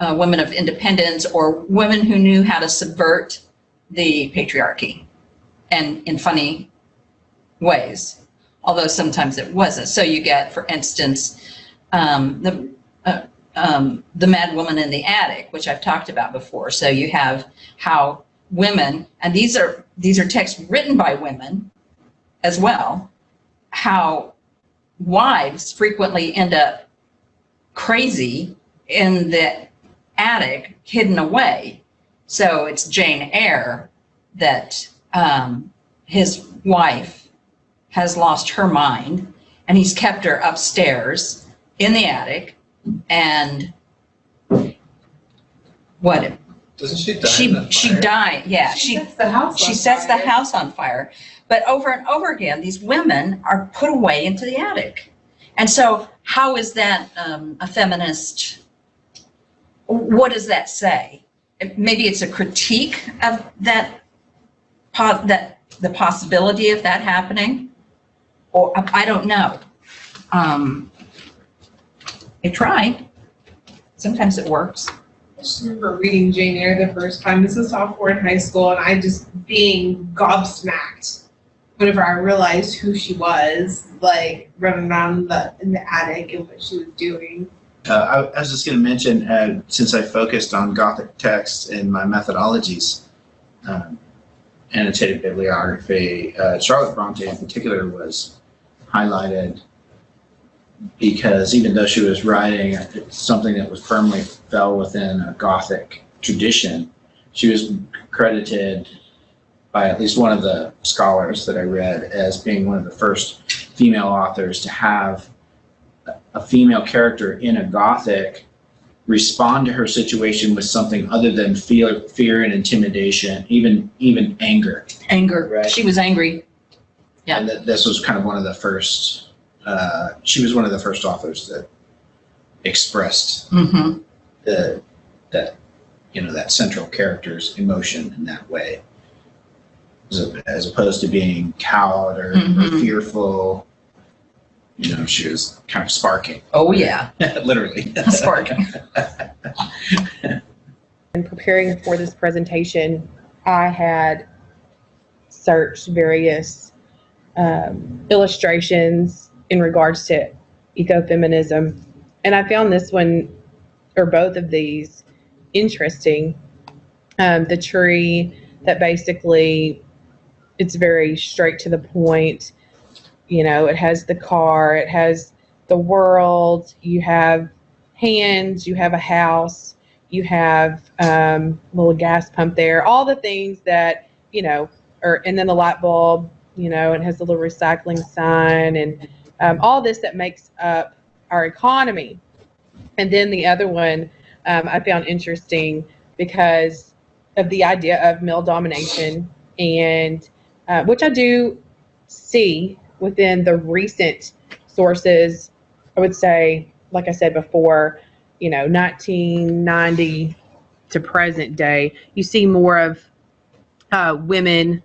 women of independence or women who knew how to subvert the patriarchy and in funny ways, although sometimes it wasn't. So you get, for instance, the mad woman in the attic, which I've talked about before. So you have how women, and these are texts written by women as well, how wives frequently end up crazy in the attic, hidden away. So it's Jane Eyre that his wife has lost her mind, and he's kept her upstairs in the attic, and what? Doesn't she die? She died. Yeah, She sets the house she on sets the fire. house on fire. But over and over again, these women are put away into the attic. And so how is that a feminist? What does that say? Maybe it's a critique of that the possibility of that happening, or I don't know. They tried. Sometimes it works. I just remember reading Jane Eyre the first time. This was sophomore in high school, and I just being gobsmacked whenever I realized who she was, like running around in the attic and what she was doing. I was just going to mention, since I focused on Gothic texts in my methodologies, annotated bibliography, Charlotte Bronte in particular was highlighted because even though she was writing something that was firmly fell within a Gothic tradition, she was credited by at least one of the scholars that I read as being one of the first female authors to have a female character in a Gothic respond to her situation with something other than fear and intimidation, even anger. Anger. Right. She was angry. Yeah. And this was kind of one of the first, she was one of the first authors that expressed Mm-hmm. that central character's emotion in that way, as opposed to being cowed or fearful. She was kind of sparking. Oh yeah. Literally. Sparking. In preparing for this presentation, I had searched various illustrations in regards to ecofeminism, and I found this one, or both of these, interesting. The tree that basically, it's very straight to the point. It has the car, it has the world, you have hands, you have a house, you have a little gas pump there, all the things that, and then the light bulb, it has the little recycling sign, and all this that makes up our economy. And then the other one I found interesting because of the idea of male domination, and which I do see within the recent sources. I would say, like I said before, 1990 to present day, you see more of women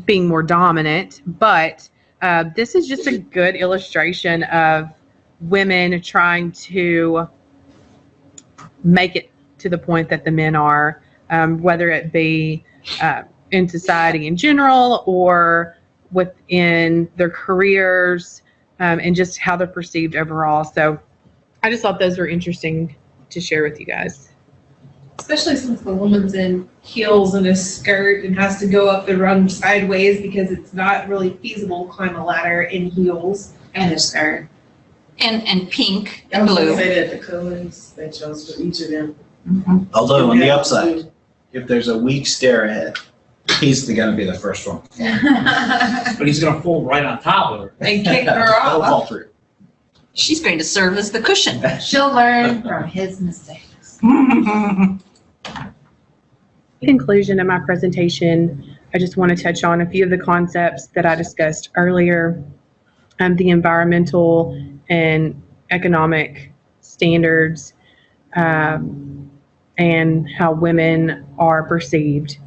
being more dominant, but this is just a good illustration of women trying to make it to the point that the men are, whether it be in society in general or within their careers, and just how they're perceived overall. So I just thought those were interesting to share with you guys. Especially since the woman's in heels and a skirt and has to go up the rung sideways because it's not really feasible to climb a ladder in heels. And a skirt. And pink I and was gonna blue. say that the colors they chose for each of them. Although on the upside, if there's a weak stare ahead, he's going to be the first one. But he's gonna fall right on top of her. And kick her He'll off. fall through. She's going to serve as the cushion. She'll learn from his mistakes. In conclusion of my presentation, I just want to touch on a few of the concepts that I discussed earlier, the environmental and economic standards, and how women are perceived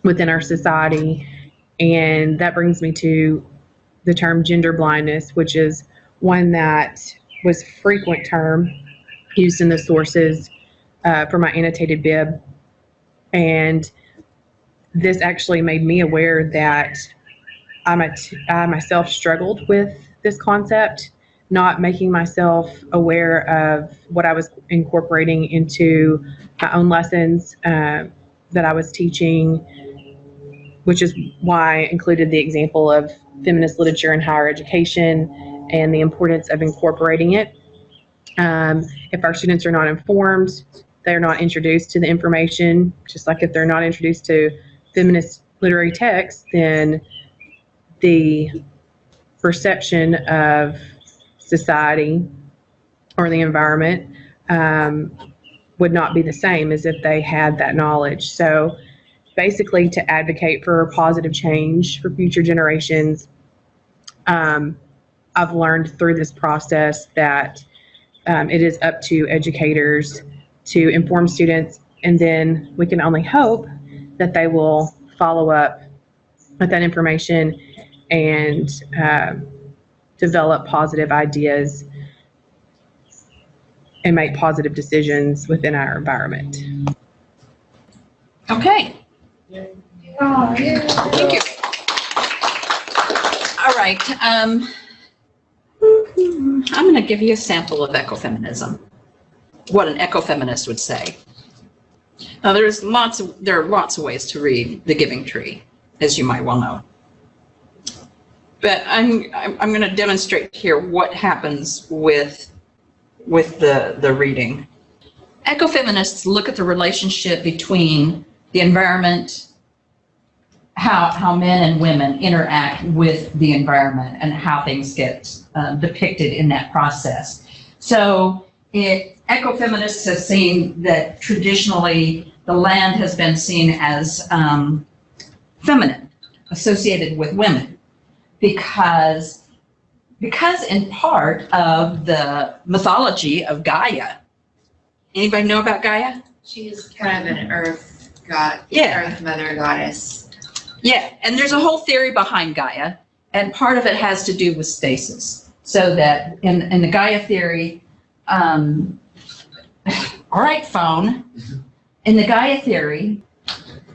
within our society. And that brings me to the term gender blindness, which is one that was a frequent term used in the sources for my annotated bib. And this actually made me aware that I myself struggled with this concept, not making myself aware of what I was incorporating into my own lessons that I was teaching, which is why I included the example of feminist literature in higher education and the importance of incorporating it. If our students are not informed, they're not introduced to the information, just like if they're not introduced to feminist literary texts, then the perception of society or the environment would not be the same as if they had that knowledge. So basically, to advocate for positive change for future generations, I've learned through this process that it is up to educators to inform students, and then we can only hope that they will follow up with that information and develop positive ideas and make positive decisions within our environment. Okay. Oh, yeah. Thank you. All right. I'm going to give you a sample of ecofeminism, what an ecofeminist would say. Now, there are lots of ways to read The Giving Tree, as you might well know. But I'm going to demonstrate here what happens with the reading. Ecofeminists look at the relationship between the environment, how men and women interact with the environment, and how things get depicted in that process. So ecofeminists have seen that traditionally the land has been seen as feminine, associated with women, because in part of the mythology of Gaia. Anybody know about Gaia? She's kind of an earth god, Yeah. earth mother goddess. Yeah, and there's a whole theory behind Gaia, and part of it has to do with stasis. So that in the Gaia theory, all right, phone. In the Gaia theory,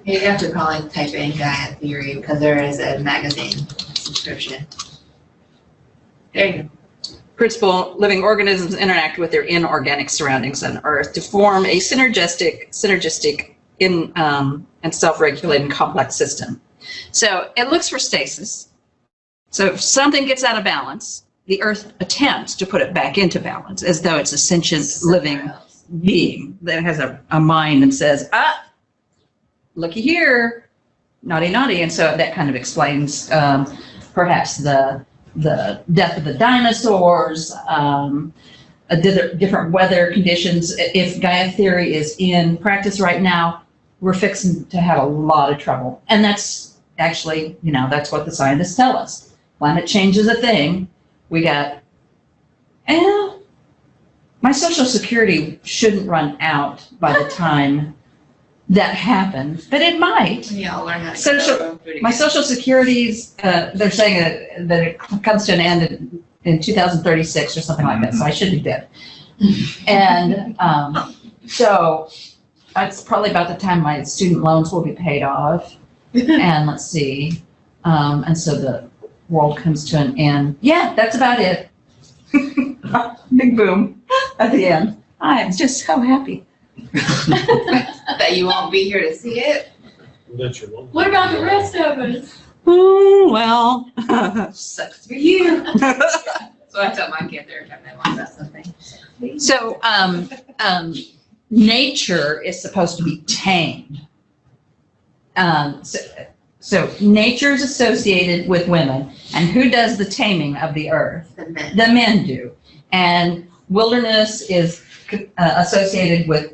You have to probably type in Gaia theory because there is a magazine subscription. There you go. principle, living organisms interact with their inorganic surroundings on Earth to form a synergistic and self-regulating complex system. So it looks for stasis. So if something gets out of balance, the Earth attempts to put it back into balance, as though it's a sentient living being that has a mind and says, looky here, naughty, naughty. And so that kind of explains perhaps the death of the dinosaurs, different weather conditions. If Gaia theory is in practice right now, we're fixing to have a lot of trouble. And that's actually, that's what the scientists tell us. Climate change is a thing. We got, my Social Security shouldn't run out by the time that happens, but it might. Yeah, I'll learn how to grow food My again. Social Security's, they're saying that it comes to an end in 2036 or something like that, so I should be dead. And so it's probably about the time my student loans will be paid off. And let's see, and so the world comes to an end. Yeah, that's about it. Big boom at the end. I'm just so happy. That you won't be here to see it. That's your one. What about the rest of us? Ooh, well. Sucks for you. So I tell my kids every time they want about something. So, nature is supposed to be tamed. So nature is associated with women, and who does the taming of the earth? The men. The men do. And wilderness is associated with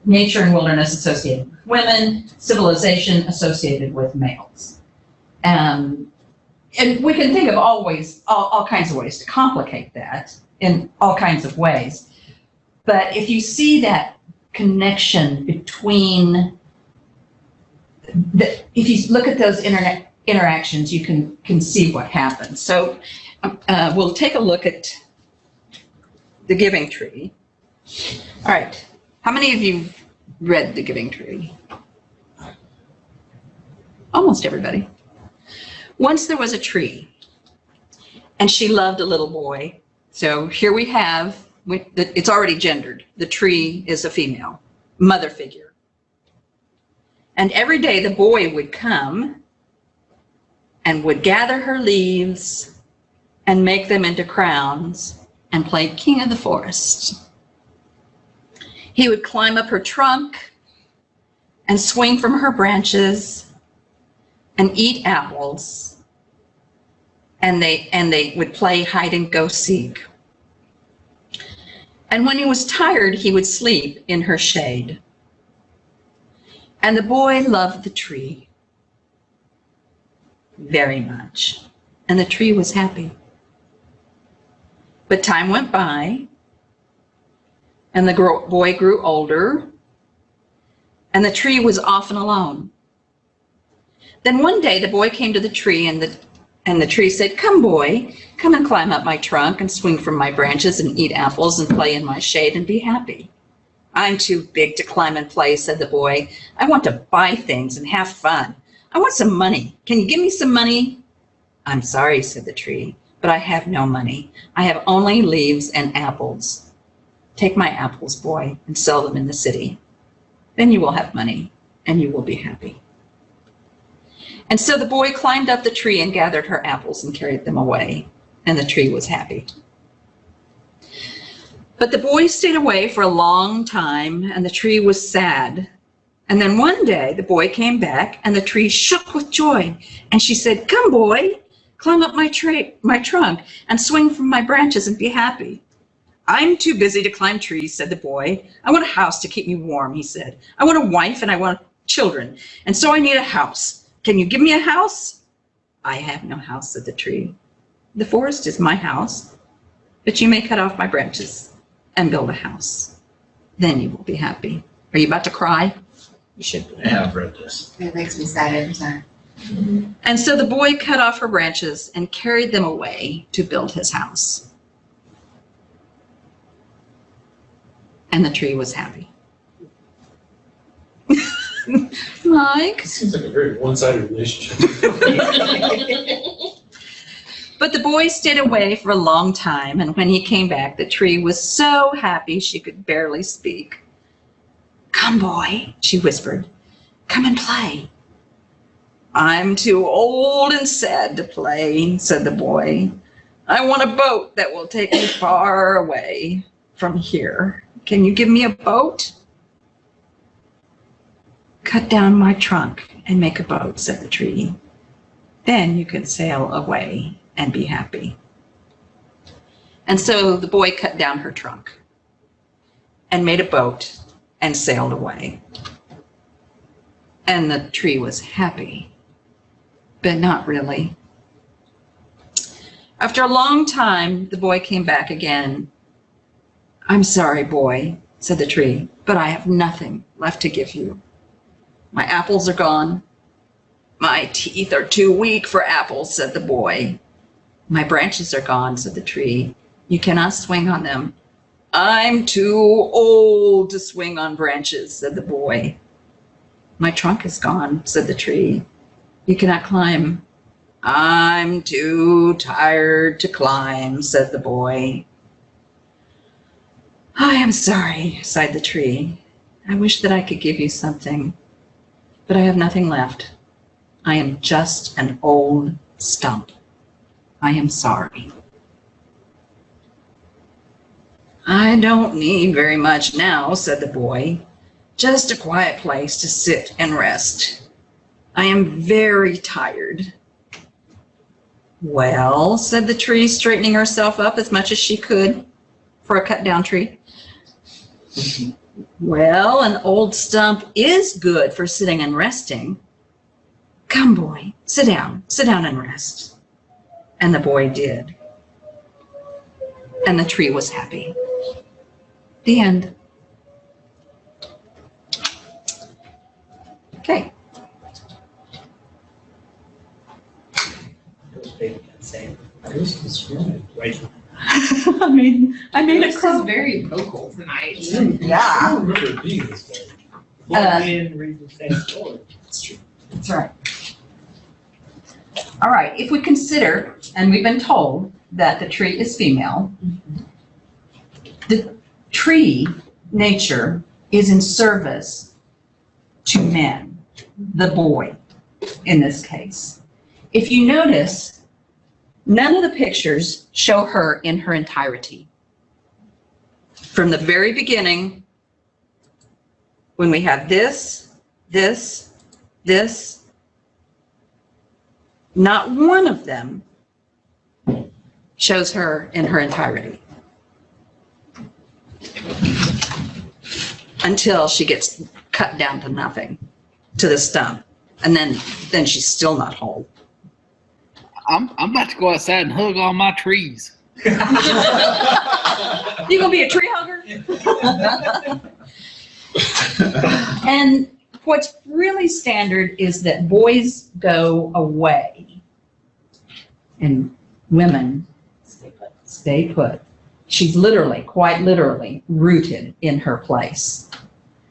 nature, and wilderness associated with women, civilization associated with males. And we can think of all kinds of ways to complicate that in all kinds of ways. But if you see that connection between if you look at those interactions, you can see what happens. So we'll take a look at the giving tree. All right. How many of you read The Giving Tree? Almost everybody. Once there was a tree, and she loved a little boy. So here we have, it's already gendered. The tree is a female, mother figure. And every day the boy would come and would gather her leaves and make them into crowns and play king of the forest. He would climb up her trunk and swing from her branches and eat apples, and they would play hide and go seek. And when he was tired, he would sleep in her shade. And the boy loved the tree very much, and the tree was happy. But time went by, and the boy grew older, and the tree was often alone. Then one day the boy came to the tree, and the tree said, "Come, boy, come and climb up my trunk and swing from my branches and eat apples and play in my shade and be happy." "I'm too big to climb and play," said the boy. "I want to buy things and have fun. I want some money. Can you give me some money?" "I'm sorry," said the tree, "but I have no money. I have only leaves and apples. Take my apples, boy, and sell them in the city. Then you will have money and you will be happy." And so the boy climbed up the tree and gathered her apples and carried them away, and the tree was happy. But the boy stayed away for a long time, and the tree was sad. And then one day the boy came back, and the tree shook with joy, and she said, "Come, boy, climb up my trunk and swing from my branches and be happy." "I'm too busy to climb trees," said the boy. "I want a house to keep me warm," he said. "I want a wife and I want children, and so I need a house. Can you give me a house?" "I have no house," said the tree. "The forest is my house, but you may cut off my branches and build a house. Then you will be happy." Are you about to cry? You should be. Yeah, I've read this. It makes me sad every time. And so the boy cut off her branches and carried them away to build his house. And the tree was happy. Mike? It seems like a very one-sided relationship. But the boy stayed away for a long time, and when he came back, the tree was so happy she could barely speak. "Come, boy," she whispered. "Come and play." "I'm too old and sad to play," said the boy. "I want a boat that will take me far away from here. Can you give me a boat?" "Cut down my trunk and make a boat," said the tree. "Then you can sail away and be happy." And so the boy cut down her trunk and made a boat and sailed away. And the tree was happy, but not really. After a long time, the boy came back again. "I'm sorry, boy," said the tree, "but I have nothing left to give you. My apples are gone. My teeth are too weak for apples," said the boy. "My branches are gone," said the tree. "You cannot swing on them." "I'm too old to swing on branches," said the boy. "My trunk is gone," said the tree. "You cannot climb." "I'm too tired to climb," said the boy. "I am sorry," sighed the tree. "I wish that I could give you something, but I have nothing left. I am just an old stump. I am sorry." "I don't need very much now," said the boy. "Just a quiet place to sit and rest. I am very tired." "Well," said the tree, straightening herself up as much as she could for a cut down tree. "Well, an old stump is good for sitting and resting. Come, boy, sit down and rest." And the boy did. And the tree was happy. The end. Okay. David can say it. This is really Right. I made a This is crow. very vocal tonight. Yeah. I don't remember it being this way. Uh, Then read the same story. That's true. That's right. All right, if we consider, and we've been told that the tree is female, the tree nature is in service to men, the boy in this case. If you notice, none of the pictures show her in her entirety. From the very beginning, when we have this, not one of them shows her in her entirety. Until she gets cut down to nothing, to the stump. And then she's still not whole. I'm about to go outside and hug all my trees. You gonna be a tree hugger? And what's really standard is that boys go away and women stay put. She's literally, quite literally, rooted in her place.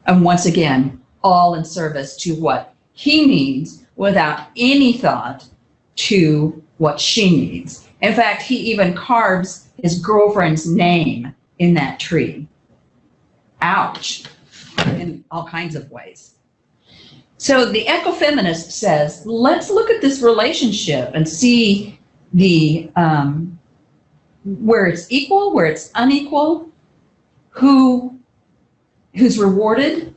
And once again, all in service to what he needs without any thought to what she needs. In fact, he even carves his girlfriend's name in that tree. Ouch. In all kinds of ways. So the ecofeminist says, let's look at this relationship and see the where it's equal, where it's unequal, who's rewarded,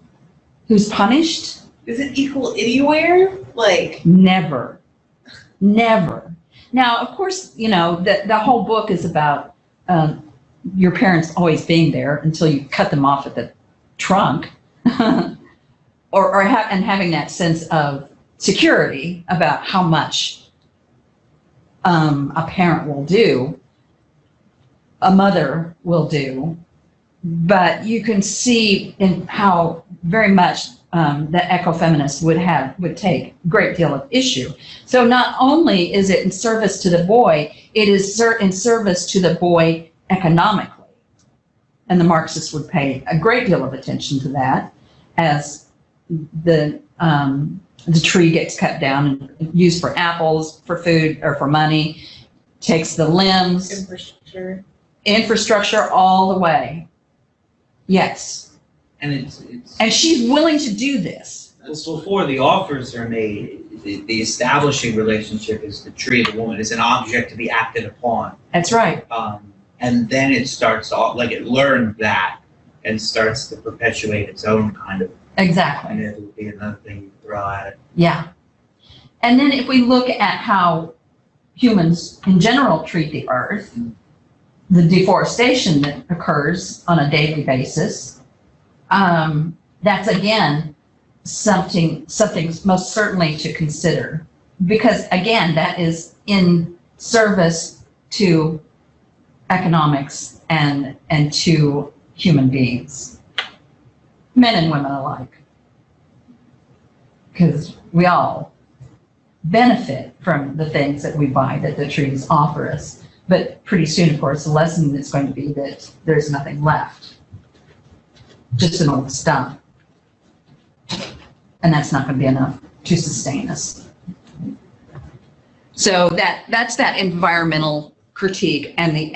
who's punished. Is it equal anywhere? Like, Never. Never. Now, of course, you know, the whole book is about your parents always being there until you cut them off at the trunk, and having that sense of security about how much a parent will do, a mother will do. But you can see in how very much the ecofeminist would take a great deal of issue. So not only is it in service to the boy, it is in service to the boy economically. And the Marxists would pay a great deal of attention to that as the tree gets cut down and used for apples, for food, or for money, takes the limbs, infrastructure all the way. Yes. And it's And she's willing to do this. before the offers are made, the establishing relationship is the tree of the woman. It's an object to be acted upon. That's right. And then it starts off, like it learned that and starts to perpetuate its own kind of, Exactly. and it would be another thing you throw at it. Yeah. And then if we look at how humans in general treat the earth, the deforestation that occurs on a daily basis, that's again something most certainly to consider, because again, that is in service to economics and to human beings, men and women alike, because we all benefit from the things that we buy that the trees offer us. But pretty soon, of course, the lesson is going to be that there's nothing left, just an old stump. And that's not going to be enough to sustain us. So that's that environmental critique and the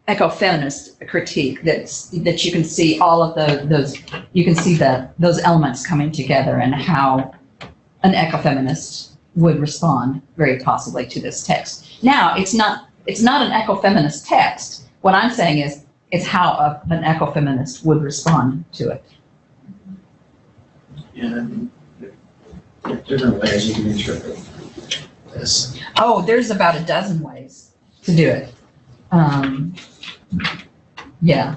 ecofeminist critique that you can see all of those elements coming together, and how an ecofeminist would respond very possibly to this text. Now, it's not an ecofeminist text. What I'm saying is it's how an ecofeminist would respond to it. Yeah, there are different ways you can interpret this. Oh, there's about a dozen ways to do it. Yeah.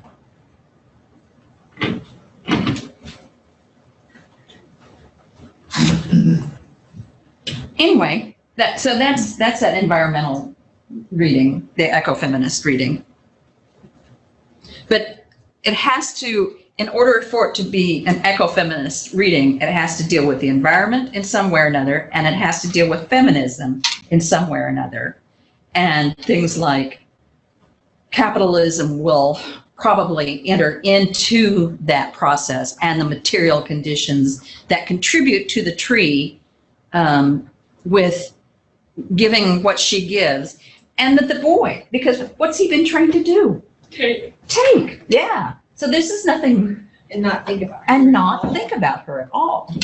Anyway, that's that environmental reading, the ecofeminist reading. But it has to, in order for it to be an ecofeminist reading, it has to deal with the environment in some way or another, and it has to deal with feminism in some way or another. And things like capitalism will probably enter into that process and the material conditions that contribute to the tree with giving what she gives. And that the boy, because what's he been trained to do? Take, yeah. So this is nothing. And not think about it. And not think about her at all.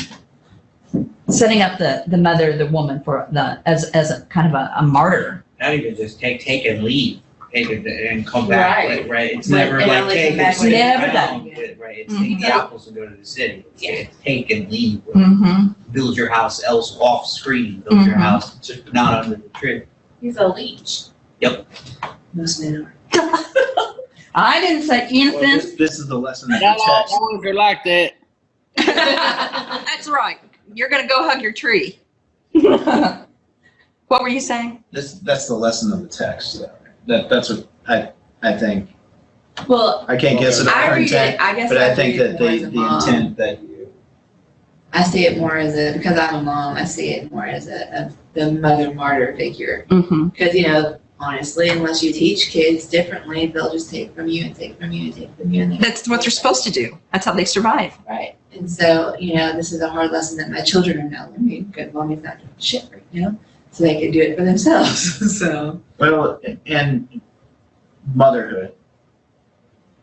Setting up the mother, the woman for as a kind of a martyr. Not even just take and leave, take it and come back, Right. right? It's Right, never and like only take come back and when sit it's never down, done. right? It's Mhm. take the apples and go to the city. It's take and leave. Mm-hmm. Build your house else off screen. Build your Mhm. house not under the tree. He's a leech. Most men are. I didn't say anything. This is the lesson of Not the all text. boys are like that. That's right. You're gonna go hug your tree. What were you saying? That's the lesson of the text. That's what I think. Well, I can't guess it I her read intent, it, I guess but I I think read it that more as a the mom. intent that you. I see it more as because I'm a mom, I see it more as the mother martyr figure. Mm-hmm. Because, honestly, unless you teach kids differently, they'll just take from you and take from you and take from you. And That's what they're supposed to do. That's how they survive. Right. And so, this is a hard lesson that my children are now learning. Good mommy's not doing shit right now. So they can do it for themselves. So. Well, and motherhood,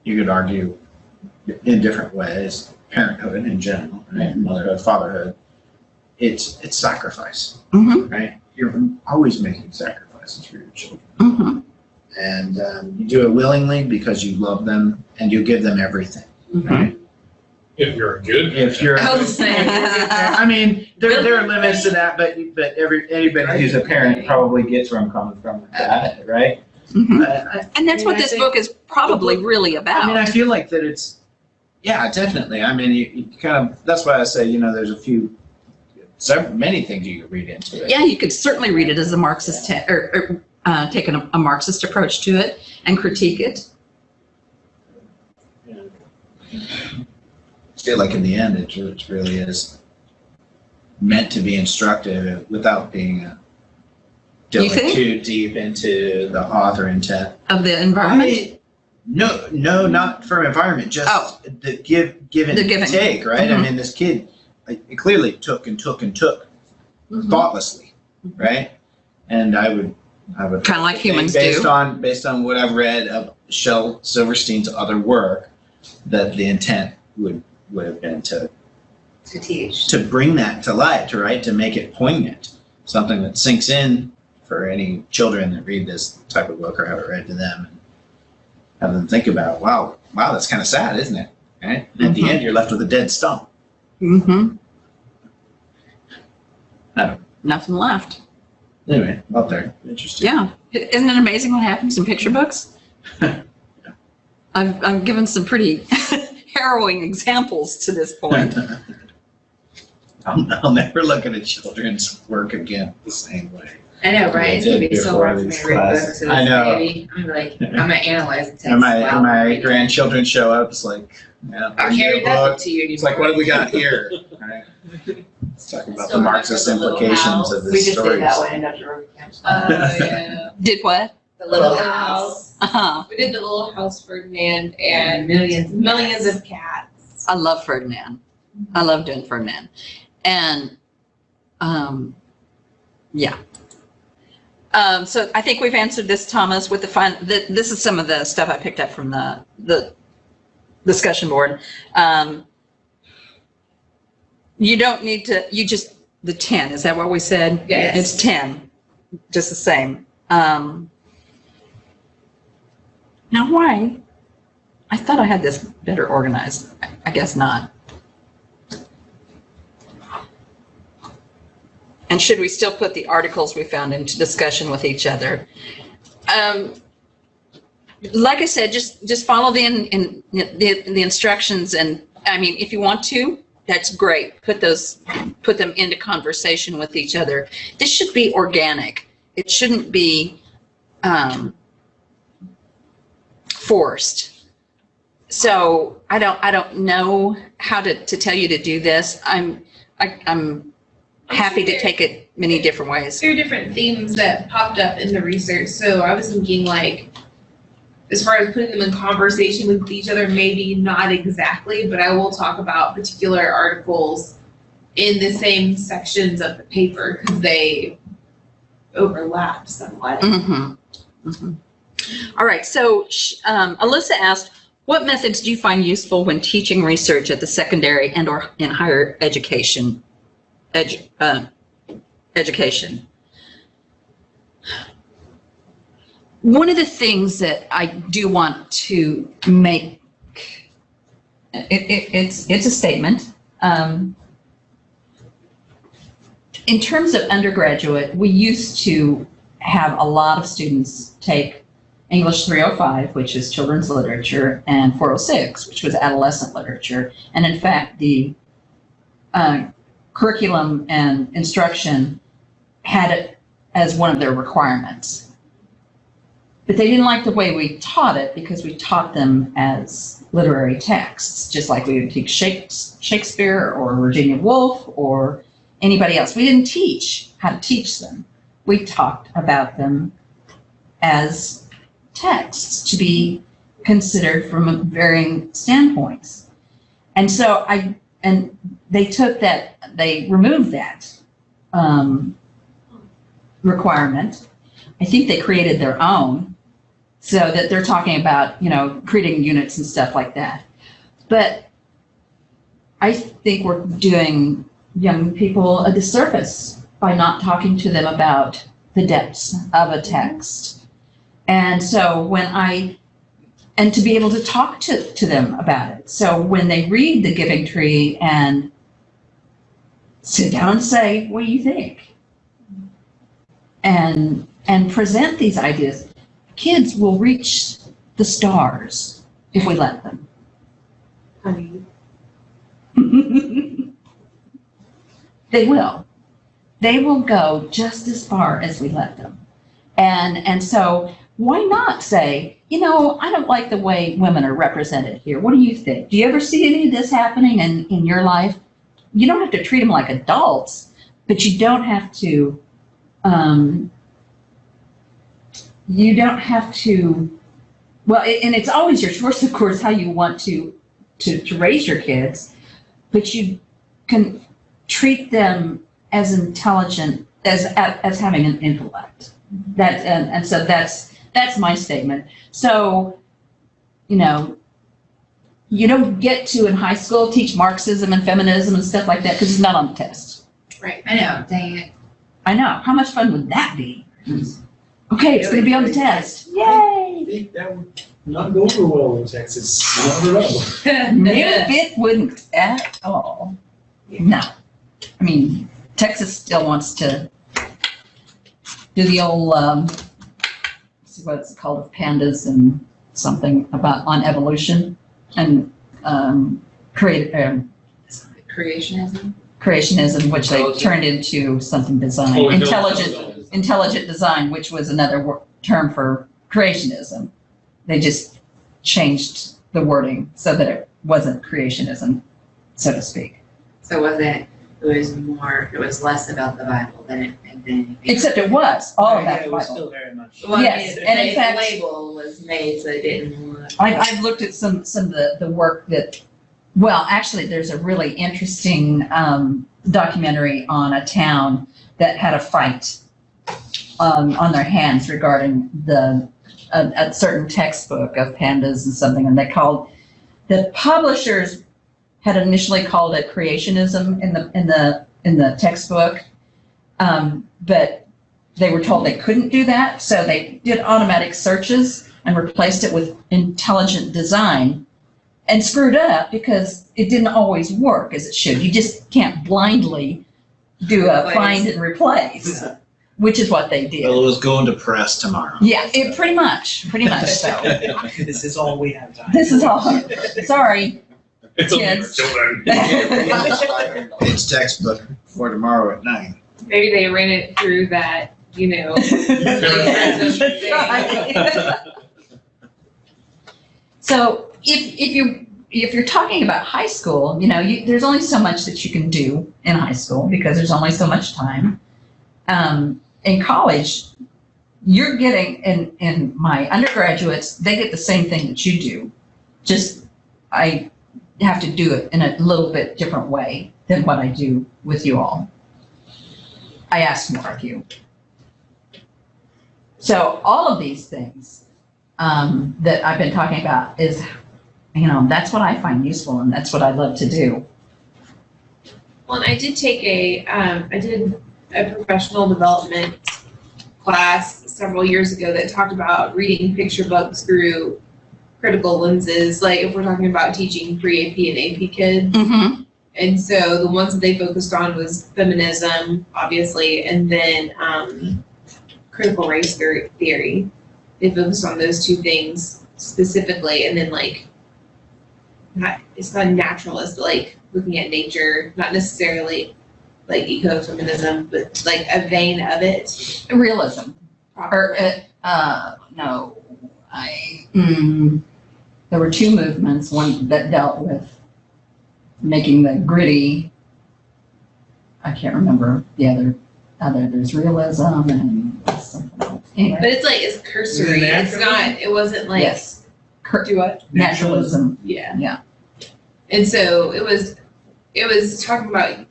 you could argue in different ways, parenthood in general, right? Motherhood, fatherhood, it's sacrifice, Mm-hmm. right? You're always making sacrifices for your children. Mm-hmm. And you do it willingly because you love them and you give them everything, right? If you're a good. If you're, I was saying. I mean, there are limits to that, but anybody who's a parent probably gets where I'm coming from with that, right? Mm-hmm. And that's what this book is probably really I about. mean, I feel like that it's, yeah, definitely. I mean, you kind of, that's why I say, there's many things you could read into it. Yeah, you could certainly read it as a Marxist, take a Marxist approach to it and critique it. I feel like in the end, it really is meant to be instructive without being delving think? too deep into the author intent. Of the environment? No, not for environment, just the give and The giving. take, right? Mhm. I mean, this kid clearly took and took and took Mhm. thoughtlessly, right? And I would Kind of like think humans based do. on what I've read of Shel Silverstein's other work, that the intent would have been to teach. to bring that to light, right? To make it poignant, something that sinks in for any children that read this type of book or have it read to them, and have them think about, wow, that's kind of sad, isn't it? Right? And at the end, you're left with a dead stump. Mm-hmm. I don't know. Nothing left. Anyway, out there, interesting. Yeah. Isn't it amazing what happens in picture books? I've given some pretty harrowing examples to this point. I'll never look at a children's work again the same way. I know, right? It's gonna be so hard for me to read Class. books of I this know. baby. I'm gonna analyze the text. And my while my reading. grandchildren show up, it's like, yeah, I bring me can't a read that book. book to you anymore. It's like, what do we got here? Right? Let's talk about the Still Marxist remember the little implications of We this just story. did that one in Dr. Rosenkamp's. Yeah. Did what? The Little Little House. Uh-huh. We did the Little House Ferdinand and Millions of cats. I love Ferdinand. I love doing Ferdinand. And, yeah. So I think we've answered this, Thomas, with this is some of the stuff I picked up from the discussion board. You don't need to, the 10, is that what we said? Yes. It's 10, just the same. Now why? I thought I had this better organized. I guess not. And should we still put the articles we found into discussion with each other? Like I said, just follow the instructions, and I mean, if you want to, that's great. Put them into conversation with each other. This should be organic. It shouldn't be forced. So I don't know how to tell you to do this. I'm happy to take it many different ways. There are different themes that popped up in the research. So I was thinking like as far as putting them in conversation with each other, maybe not exactly, but I will talk about particular articles in the same sections of the paper because they overlap somewhat. All right, so Alyssa asked, what methods do you find useful when teaching research at the secondary and or in higher education? One of the things that I do want to make, it's a statement. In terms of undergraduate, we used to have a lot of students take English 305, which is children's literature, and 406, which was adolescent literature. And in fact, the curriculum and instruction had it as one of their requirements. But they didn't like the way we taught it because we taught them as literary texts, just like we would teach Shakespeare or Virginia Woolf or anybody else. We didn't teach how to teach them. We talked about them as texts to be considered from varying standpoints. And so they took that, they removed that requirement. I think they created their own so that they're talking about, creating units and stuff like that. But I think we're doing young people a disservice by not talking to them about the depths of a text. And so and to be able to talk to them about it. So when they read The Giving Tree and sit down and say, what do you think? And present these ideas, kids will reach the stars if we let them. They will. They will go just as far as we let them. And so why not say, I don't like the way women are represented here. What do you think? Do you ever see any of this happening in your life? You don't have to treat them like adults, but you don't have to, and it's always your choice, of course, how you want to raise your kids, but you can treat them as intelligent, as having an intellect. So that's my statement. So, you don't get to in high school teach Marxism and feminism and stuff like that because it's not on the test. Right, I know, dang it. I know. How much fun would that be? Okay, it's going to be on the test. Yay! I think that would not go over well in Texas. No, it wouldn't at all. No. I mean, Texas still wants to do the old, see what it's called, pandas and something on evolution and creationism, which they turned into something design. Intelligent design, which was another term for creationism. They just changed the wording so that it wasn't creationism, so to speak. So it was less about the Bible than anything. Except it was all about the It was Bible. still very much. Well, Yes, and in fact, the label was made so it didn't look. I've looked at some of the work that, well, actually, there's a really interesting documentary on a town that had a fight on their hands regarding a certain textbook of pandas and something, and the publishers had initially called it creationism in the textbook, but they were told they couldn't do that, so they did automatic searches and replaced it with intelligent design, and screwed up because it didn't always work as it should. You just can't blindly do a find and replace, which is what they did. Well, it was going to press tomorrow. Yeah, pretty much so. This is all we have time. This is all. Sorry. It's only for Kids. children. It's textbook for tomorrow at 9. Maybe they ran it through that, So if you're talking about high school, there's only so much that you can do in high school because there's only so much time. In college, you're getting, in my undergraduates, they get the same thing that you do. Just, I have to do it in a little bit different way than what I do with you all. I ask more of you. So all of these things that I've been talking about is, that's what I find useful and that's what I love to do. Well, and I did take I did a professional development class several years ago that talked about reading picture books through critical lenses, like if we're talking about teaching pre-AP and AP kids. Mm-hmm. And so the ones that they focused on was feminism, obviously, and then critical race theory. They focused on those two things specifically, and then it's not naturalist, like looking at nature, not necessarily like ecofeminism, but like a vein of it. Realism. Or, there were two movements, one that dealt with making the gritty, I can't remember the other, there's realism and something else. Anyway. But it's cursory. It's not, it wasn't like. Yes. Do what? Naturalism. Yeah. Yeah. And so it was talking about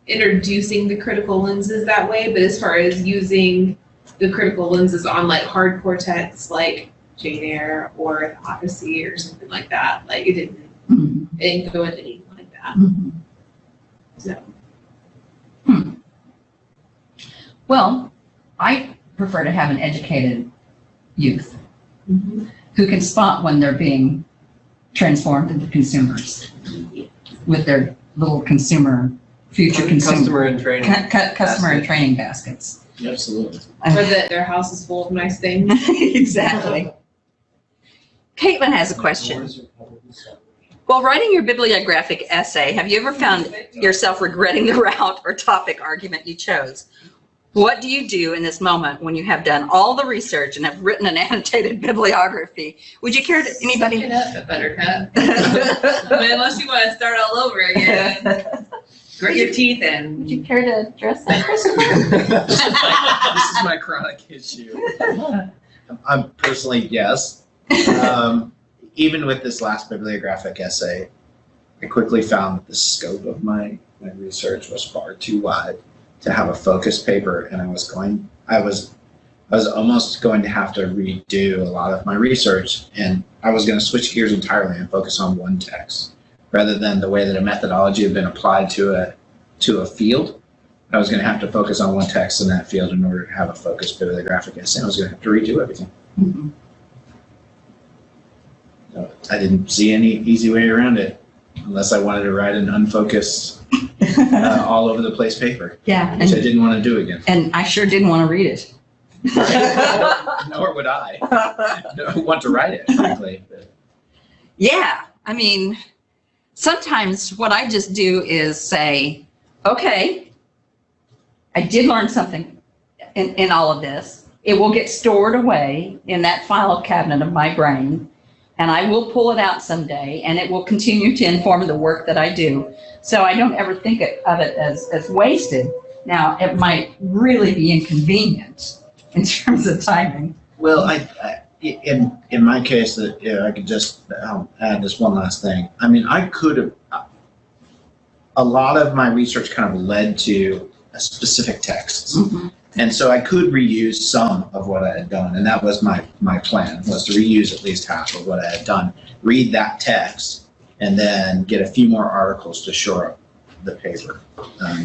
introducing the critical lenses that way, but as far as using the critical lenses on like hardcore texts like Jane Eyre or the Odyssey or something like that, like it didn't go into anything like that. Mm-hmm. So. Well, I prefer to have an educated youth who can spot when they're being transformed into consumers with their little future Customer and training. customer and training baskets. Absolutely. Or that their house is full of nice things. Exactly. Caitlin has a question. While writing your bibliographic essay, have you ever found yourself regretting the route or topic argument you chose? What do you do in this moment when you have done all the research and have written an annotated bibliography? Would you care to, anybody? Suck it up, Buttercup. I mean, unless you want to start all over again. Grit your teeth in. Would you care to address that, Christopher? This is my chronic issue. I'm personally, yes. Even with this last bibliographic essay, I quickly found that the scope of my research was far too wide to have a focus paper, and I was almost going to have to redo a lot of my research, and I was going to switch gears entirely and focus on one text rather than the way that a methodology had been applied to a field. I was going to have to focus on one text in that field in order to have a focused bibliographic essay. I was going to have to redo everything. Mm-hmm. So I didn't see any easy way around it unless I wanted to write an unfocused all over the place paper, Yeah. which I didn't want to do again. And I sure didn't want to read it. Nor would I. Don't want to write it, frankly. But. Yeah, I mean, sometimes what I just do is say, okay, I did learn something in all of this. It will get stored away in that file cabinet of my brain, and I will pull it out someday, and it will continue to inform the work that I do. So I don't ever think of it as wasted. Now, it might really be inconvenient in terms of timing. Well, in my case, I could just add this one last thing. I mean, I could have. A lot of my research kind of led to a specific texts. Mm-hmm. And so I could reuse some of what I had done, and that was my plan, was to reuse at least half of what I had done, read that text, and then get a few more articles to shore up the paper.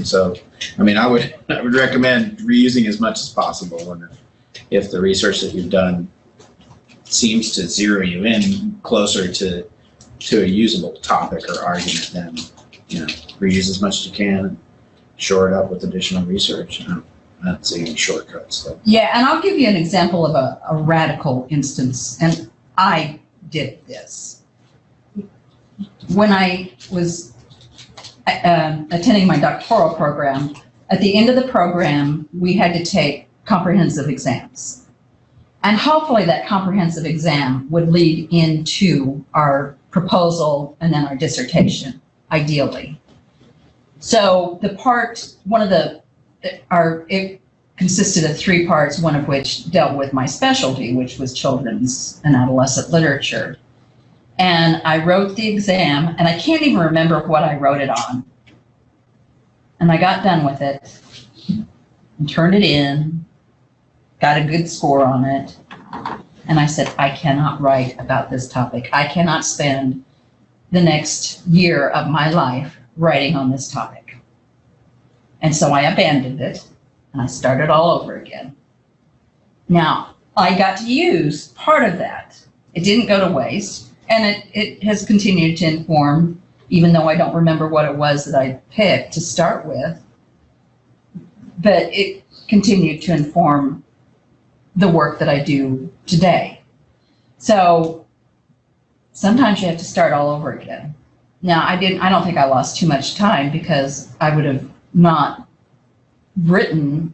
So, I mean, I would recommend reusing as much as possible, and if the research that you've done seems to zero you in closer to a usable topic or argument, then reuse as much as you can, and shore it up with additional research. I'm not seeing any shortcuts. So. Yeah, and I'll give you an example of a radical instance, and I did this. When I was attending my doctoral program, at the end of the program, we had to take comprehensive exams. And hopefully that comprehensive exam would lead into our proposal and then our dissertation, ideally. So consisted of 3 parts, one of which dealt with my specialty, which was children's and adolescent literature. And I wrote the exam, and I can't even remember what I wrote it on. And I got done with it and turned it in, got a good score on it. And I said, I cannot write about this topic. I cannot spend the next year of my life writing on this topic. And so I abandoned it, and I started all over again. Now, I got to use part of that. It didn't go to waste, and it has continued to inform, even though I don't remember what it was that I picked to start with, but it continued to inform the work that I do today. So sometimes you have to start all over again. Now, I don't think I lost too much time, because I would have not written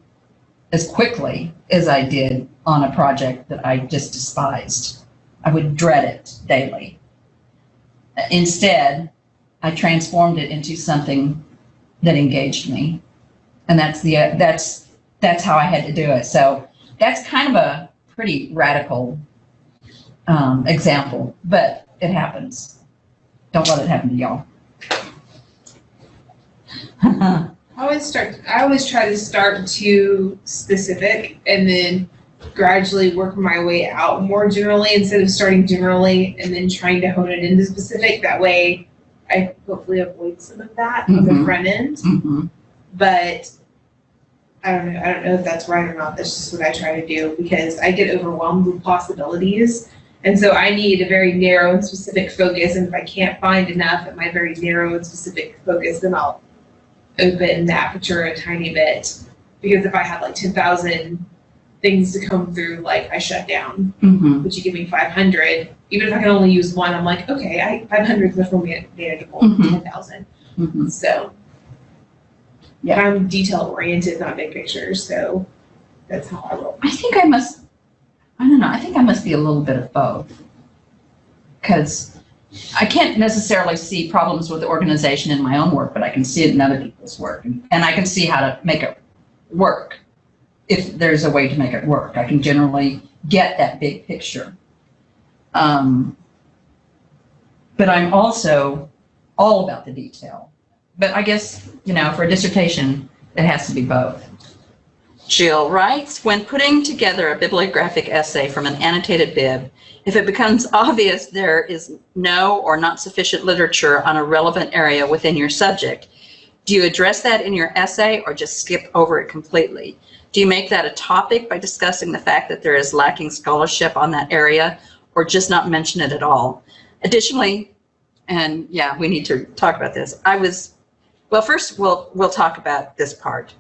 as quickly as I did on a project that I just despised. I would dread it daily. Instead, I transformed it into something that engaged me. And that's how I had to do it. So that's kind of a pretty radical example, but it happens. Don't let it happen to y'all. I always try to start too specific and then gradually work my way out more generally instead of starting generally and then trying to hone it into specific. That way I hopefully avoid some of that on the front end. Mm-hmm. But I don't know if that's right or not. That's just what I try to do, because I get overwhelmed with possibilities. And so I need a very narrow and specific focus. And if I can't find enough at my very narrow and specific focus, then I'll open the aperture a tiny bit. Because if I have like 10,000 things to come through, like I shut down. Mm-hmm. But you give me 500, even if I can only use one, I'm like, okay, 500 is much more manageable than 10,000. Mm-hmm. So yeah, I'm detail oriented, not big picture. So that's how I roll. I think I must be a little bit of both, because I can't necessarily see problems with the organization in my own work, but I can see it in other people's work, and I can see how to make it work. If there's a way to make it work, I can generally get that big picture. But I'm also all about the detail. But I guess, for a dissertation, it has to be both. Jill writes, when putting together a bibliographic essay from an annotated bib, if it becomes obvious there is no or not sufficient literature on a relevant area within your subject, do you address that in your essay or just skip over it completely? Do you make that a topic by discussing the fact that there is lacking scholarship on that area, or just not mention it at all? Additionally, and yeah, we need to talk about this. First we'll talk about this part.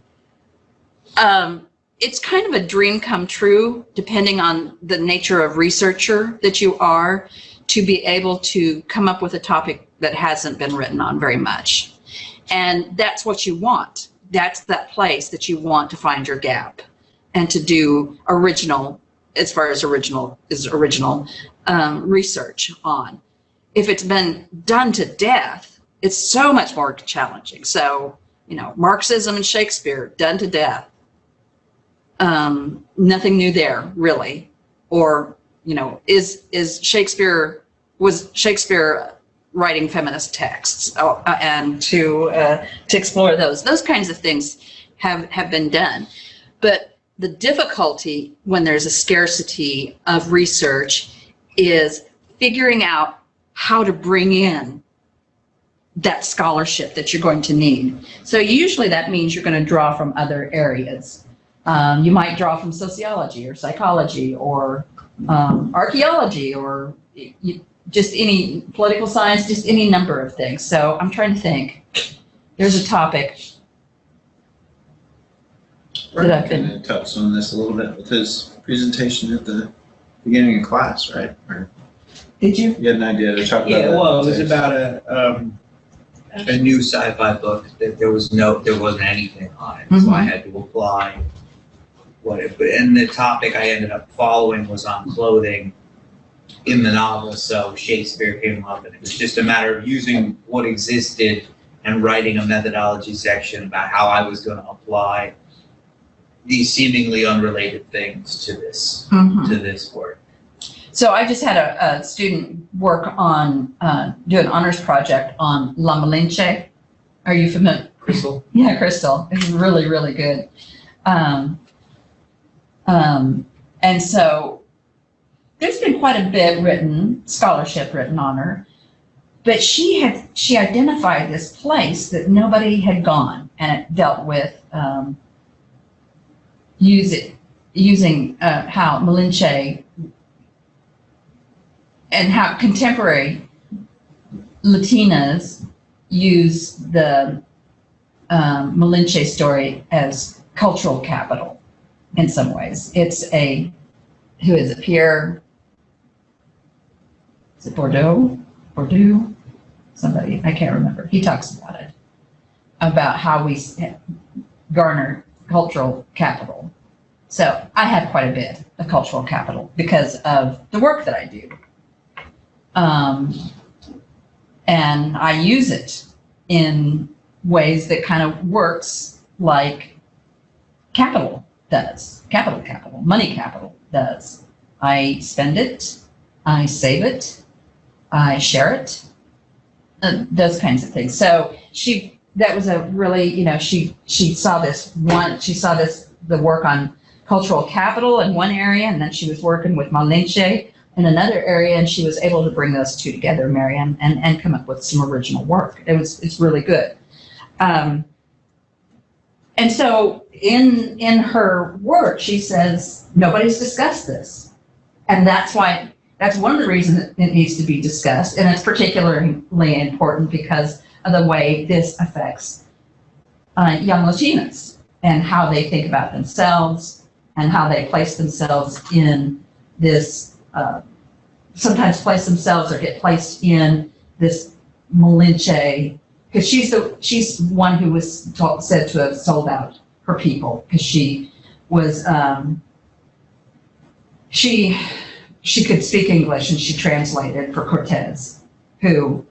It's kind of a dream come true, depending on the nature of researcher that you are, to be able to come up with a topic that hasn't been written on very much. And that's what you want. That's that place that you want to find your gap and to do original, as far as original research on. If it's been done to death, it's so much more challenging. So, Marxism and Shakespeare, done to death. Nothing new there, really. Or, was Shakespeare writing feminist texts? And to explore those kinds of things have been done. But the difficulty when there's a scarcity of research is figuring out how to bring in that scholarship that you're going to need. So usually that means you're going to draw from other areas. You might draw from sociology or psychology or archaeology or just any political science, just any number of things. So I'm trying to think. There's a topic that I've been... Kind of touched on this a little bit with his presentation at the beginning of class, right? Or Did you? you had an idea to talk about Yeah, that? well, it was about a new sci-fi book that there wasn't anything on it, so I had to apply and the topic I ended up following was on clothing in the novel, so Shakespeare came up, and it was just a matter of using what existed and writing a methodology section about how I was going to apply these seemingly unrelated things to this work. So I just had a student work on, do an honors project on La Malinche. Are you familiar? Crystal. Yeah, Crystal. It's really, really good. And so there's been quite a bit written, scholarship written on her, but she identified this place that nobody had gone, and it dealt with using how Malinche and how contemporary Latinas use the Malinche story as cultural capital in some ways. It's who is it, Pierre, is it Bordeaux? Somebody, I can't remember. He talks about it, about how we garner cultural capital. So I have quite a bit of cultural capital because of the work that I do. And I use it in ways that kind of works like capital does, capital, money capital does. I spend it, I save it, I share it, those kinds of things. So that was a really, she saw the work on cultural capital in one area, and then she was working with Malinche in another area, and she was able to bring those two together, Miriam, and come up with some original work. It's really good. And so in her work, she says, nobody's discussed this. And that's one of the reasons it needs to be discussed. And it's particularly important because of the way this affects young Latinas and how they think about themselves and how they place themselves in this, sometimes place themselves or get placed in this Malinche, because she's one who was said to have sold out her people, because she was, she could speak English, and she translated for Cortez, who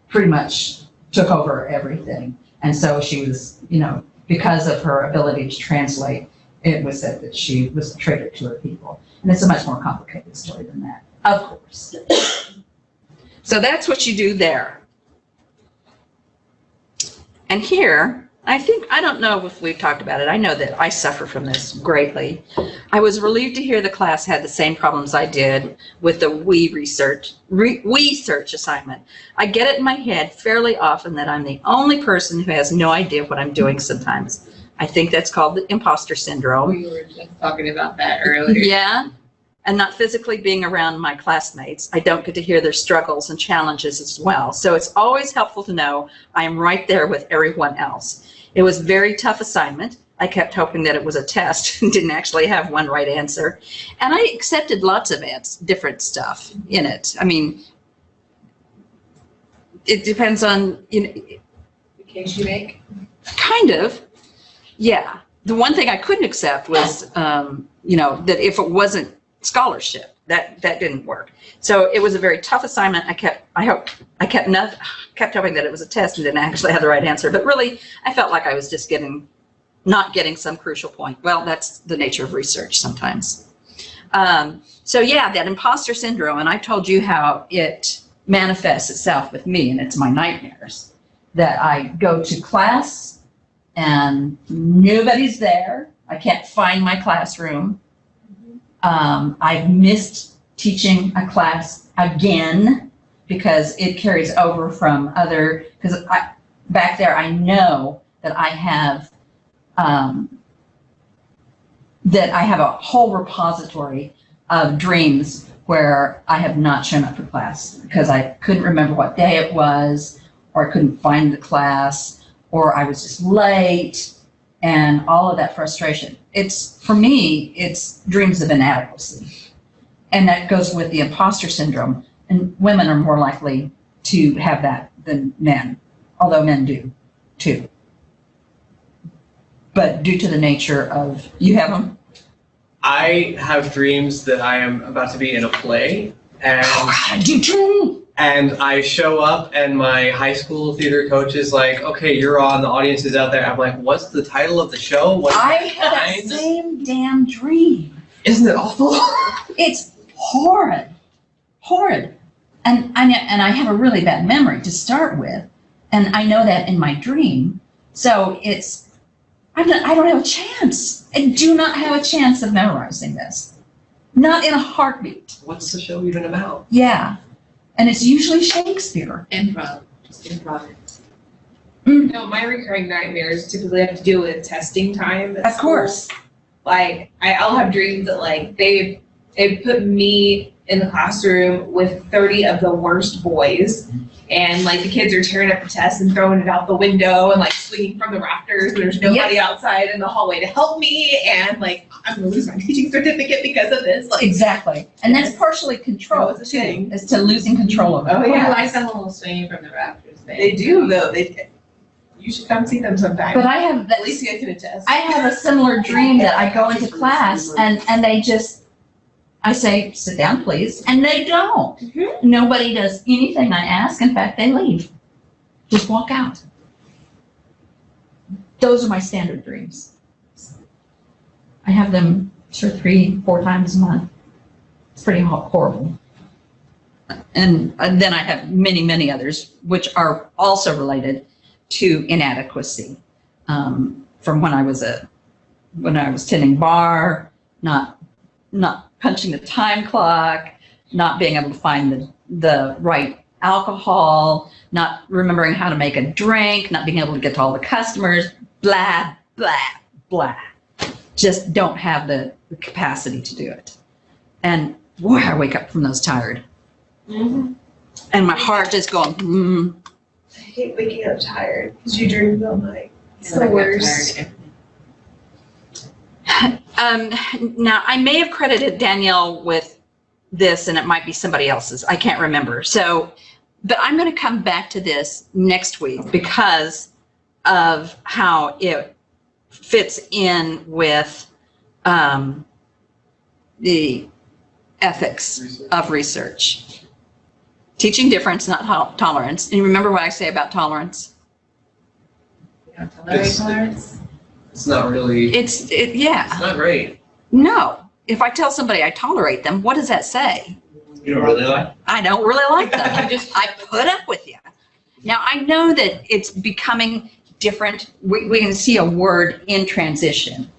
pretty much took over everything. And so she was, because of her ability to translate, it was said that she was a traitor to her people. And it's a much more complicated story than that, of course. So that's what you do there. And here, I don't know if we've talked about it. I know that I suffer from this greatly. I was relieved to hear the class had the same problems I did with the we search assignment. I get it in my head fairly often that I'm the only person who has no idea what I'm doing sometimes. I think that's called the imposter syndrome. We were just talking about that earlier. Yeah. And not physically being around my classmates, I don't get to hear their struggles and challenges as well. So it's always helpful to know I am right there with everyone else. It was a very tough assignment. I kept hoping that it was a test and didn't actually have one right answer. And I accepted lots of different stuff in it. I mean, it depends on, The case you make? kind of, yeah. The one thing I couldn't accept was, that if it wasn't scholarship, that didn't work. So it was a very tough assignment. I kept hoping that it was a test and didn't actually have the right answer. But really, I felt like I was just not getting some crucial point. Well, that's the nature of research sometimes. So yeah, that imposter syndrome, and I told you how it manifests itself with me, and it's my nightmares. That I go to class and nobody's there. I can't find my classroom. I've missed teaching a class again because it carries over from because back there I know that I have a whole repository of dreams where I have not shown up for class because I couldn't remember what day it was, or I couldn't find the class, or I was just late, and all of that frustration. For me, it's dreams of inadequacy. And that goes with the imposter syndrome. And women are more likely to have that than men, although men do too. But due to the nature of, you have them? I have dreams that I am about to be in a play, and I do too. and I show up and my high school theater coach is like, okay, you're on, the audience is out there. I'm like, what's the title of the show? What's I the had that line? same damn dream. Isn't it awful? It's horrid, horrid. And I have a really bad memory to start with. And I know that in my dream. So I don't have a chance. I do not have a chance of memorizing this. Not in a heartbeat. What's the show even about? Yeah. And it's usually Shakespeare. Improv, just improv. No, my recurring nightmares typically have to do with testing time. at Of school. course. Like, I'll have dreams that like they put me in the classroom with 30 of the worst boys, and like the kids are tearing up the test and throwing it out the window and like swinging from the rafters. And there's nobody outside in the hallway to help me, and like I'm gonna lose my teaching certificate because of this. Like, Exactly. And that's partially control That was the thing. too, as to losing control of it. Oh, yeah. I like the whole swinging from the rafters thing. they do though. You should come see them sometime. But I have that. Alicia can attest. I have a similar dream that I go into class and they just, I say, sit down, please, and they don't. Mhm. Nobody does anything I ask. In fact, they leave. Just walk out. Those are my standard dreams. I have them 2 or 3, 4 times a month. It's pretty horrible. And then I have many, many others, which are also related to inadequacy. From when I was tending bar, not punching the time clock, not being able to find the right alcohol, not remembering how to make a drink, not being able to get to all the customers, blah, blah, blah. Just don't have the capacity to do it. And boy, I wake up from those tired. Mhm. And my heart is going, I hate waking up tired because you dream all night. It's And the I got worst. tired. Now, I may have credited Danielle with this, and it might be somebody else's. I can't remember. So, but I'm going to come back to this next week because of how it fits in with the ethics of research. Teaching difference, not tolerance. And you remember what I say about tolerance? You don't tolerate tolerance? It's not really, It's it's not great. No. If I tell somebody I tolerate them, what does that say? You don't really like? I don't really like them. I put up with you. Now, I know that it's becoming different. We can see a word in transition,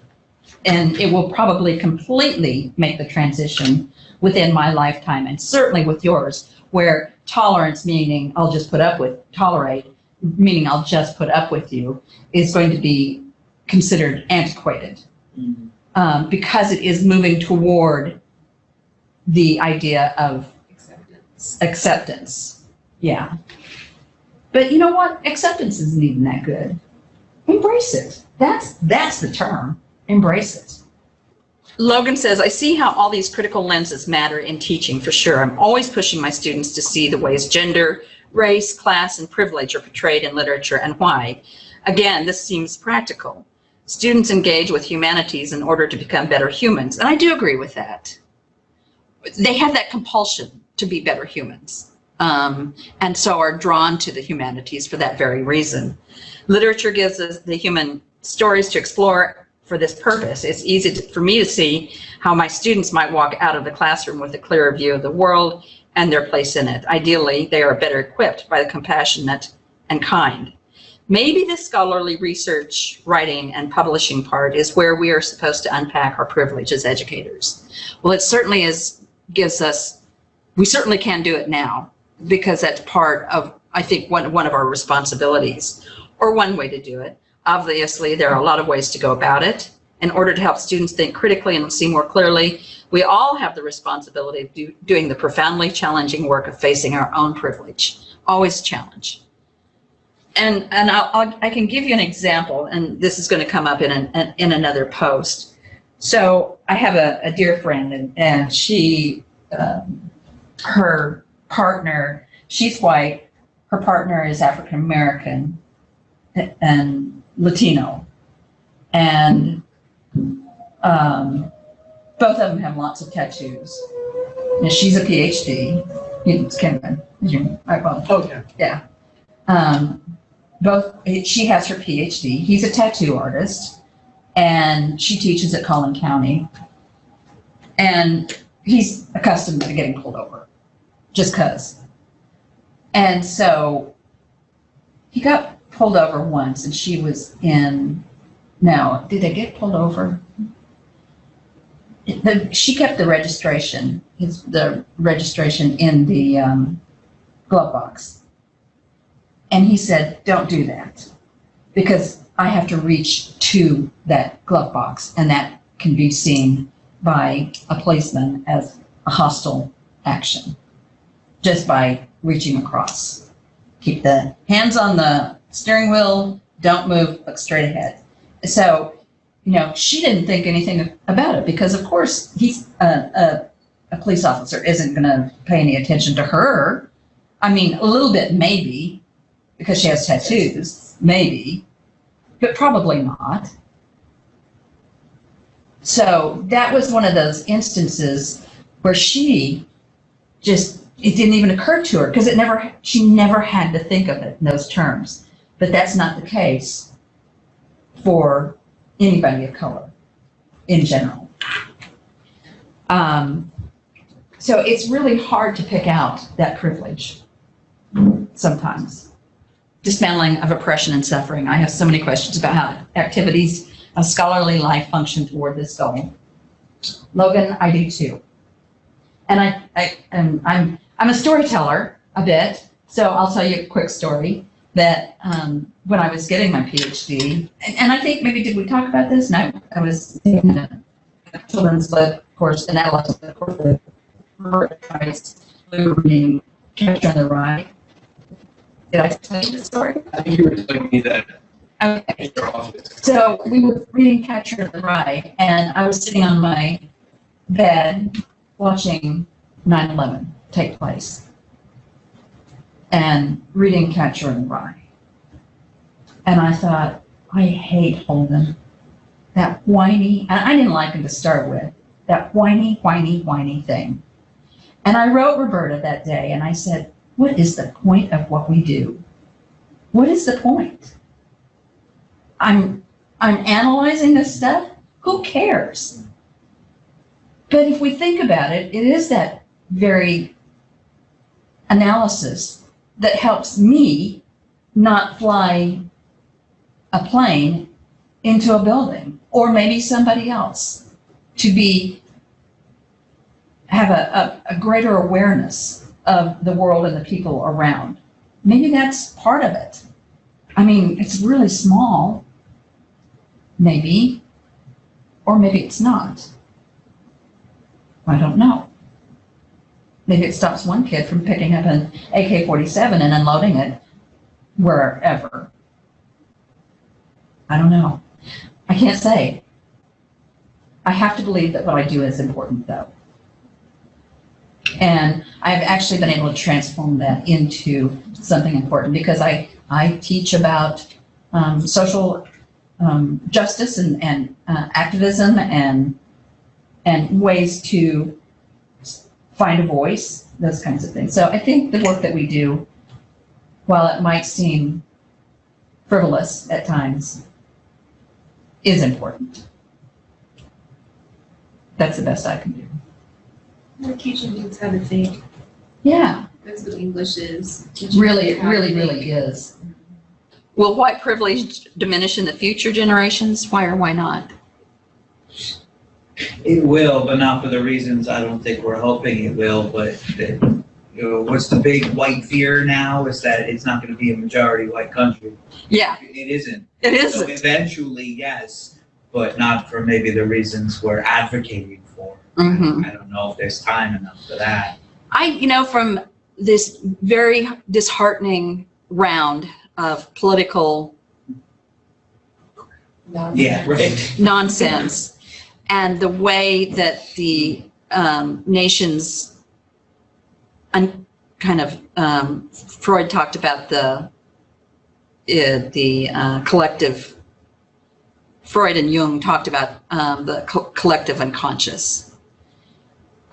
and it will probably completely make the transition within my lifetime, and certainly with yours, where tolerance, meaning I'll just put up with, tolerate, meaning I'll just put up with you, is going to be considered antiquated. Because it is moving toward the idea of acceptance. Yeah. But you know what? Acceptance isn't even that good. Embrace it. That's the term. Embrace it. Logan says, I see how all these critical lenses matter in teaching for sure. I'm always pushing my students to see the ways gender, race, class, and privilege are portrayed in literature and why. Again, this seems practical. Students engage with humanities in order to become better humans. And I do agree with that. They have that compulsion to be better humans. And so are drawn to the humanities for that very reason. Literature gives us the human stories to explore for this purpose. It's easy for me to see how my students might walk out of the classroom with a clearer view of the world and their place in it. Ideally, they are better equipped by the compassionate and kind. Maybe the scholarly research, writing, and publishing part is where we are supposed to unpack our privilege as educators. Well, it certainly gives us, we certainly can do it now because that's part of, I think, one of our responsibilities, or one way to do it. Obviously, there are a lot of ways to go about it. In order to help students think critically and see more clearly, we all have the responsibility of doing the profoundly challenging work of facing our own privilege. Always a challenge. And I can give you an example, and this is going to come up in another post. So I have a dear friend, and she, her partner, she's white, her partner is African American and Latino, and both of them have lots of tattoos. And she's a PhD, It's Kevin. Well, Okay. she has her PhD. He's a tattoo artist, and she teaches at Collin County. And he's accustomed to getting pulled over, just 'cause. And so he got pulled over once, and she was in. Now, did they get pulled over? She kept the registration, the registration in the glove box. And he said, don't do that, because I have to reach to that glove box, and that can be seen by a policeman as a hostile action, just by reaching across. Keep the hands on the steering wheel, don't move, look straight ahead. So, she didn't think anything about it, because of course he's a police officer isn't going to pay any attention to her. I mean, a little bit maybe, because she has tattoos, maybe, but probably not. So that was one of those instances where it didn't even occur to her, because she never had to think of it in those terms. But that's not the case for anybody of color in general. So it's really hard to pick out that privilege sometimes. Dismantling of oppression and suffering. I have so many questions about how activities of scholarly life function toward this goal. Logan, I do too. And I'm a storyteller a bit, so I'll tell you a quick story that when I was getting my PhD, and I think maybe, did we talk about this? No, I was taking a children's lit course, an adolescent lit course, we were reading Catcher in the Rye. Did I tell you the story? I think you were telling me that. Okay. So we were reading Catcher in the Rye, and I was sitting on my bed watching 9/11 take place and reading Catcher in the Rye. And I thought, I hate Holden. That whiny, and I didn't like him to start with, that whiny thing. And I wrote Roberta that day, and I said, what is the point of what we do? What is the point? I'm analyzing this stuff. Who cares? But if we think about it, it is that very analysis that helps me not fly a plane into a building, or maybe somebody else, to have a greater awareness of the world and the people around. Maybe that's part of it. I mean, it's really small, maybe, or maybe it's not. I don't know. Maybe it stops one kid from picking up an AK-47 and unloading it wherever. I don't know. I can't say. I have to believe that what I do is important, though. And I've actually been able to transform that into something important, because I teach about social justice and activism and ways to find a voice, those kinds of things. So I think the work that we do, while it might seem frivolous at times, is important. That's the best I can do. We're teaching kids how to think. Yeah. That's what English is. Really, it really is. Will white privilege diminish in the future generations? Why or why not? It will, but not for the reasons I don't think we're hoping it will, but what's the big white fear now is that it's not going to be a majority white country. Yeah. It isn't. It So isn't. eventually, yes, but not for maybe the reasons we're advocating for. Mm-hmm. I don't know if there's time enough for that. From this very disheartening round of political Yeah, right. nonsense and the way that the nation's Freud talked about the collective, Freud and Jung talked about the collective unconscious.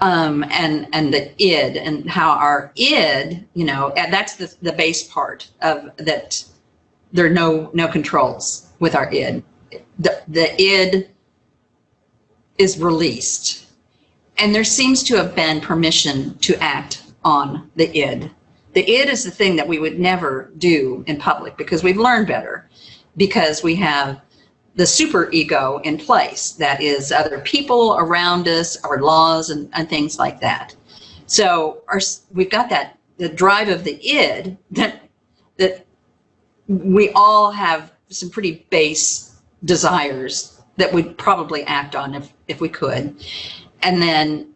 and the id, and how our id, and that's the base part of that. There are no controls with our id. The id is released, and there seems to have been permission to act on the id. The id is the thing that we would never do in public because we've learned better, because we have the super ego in place. That is other people around us, our laws and things like that. So we've got the drive of the id that we all have some pretty base desires that we'd probably act on if we could. And then,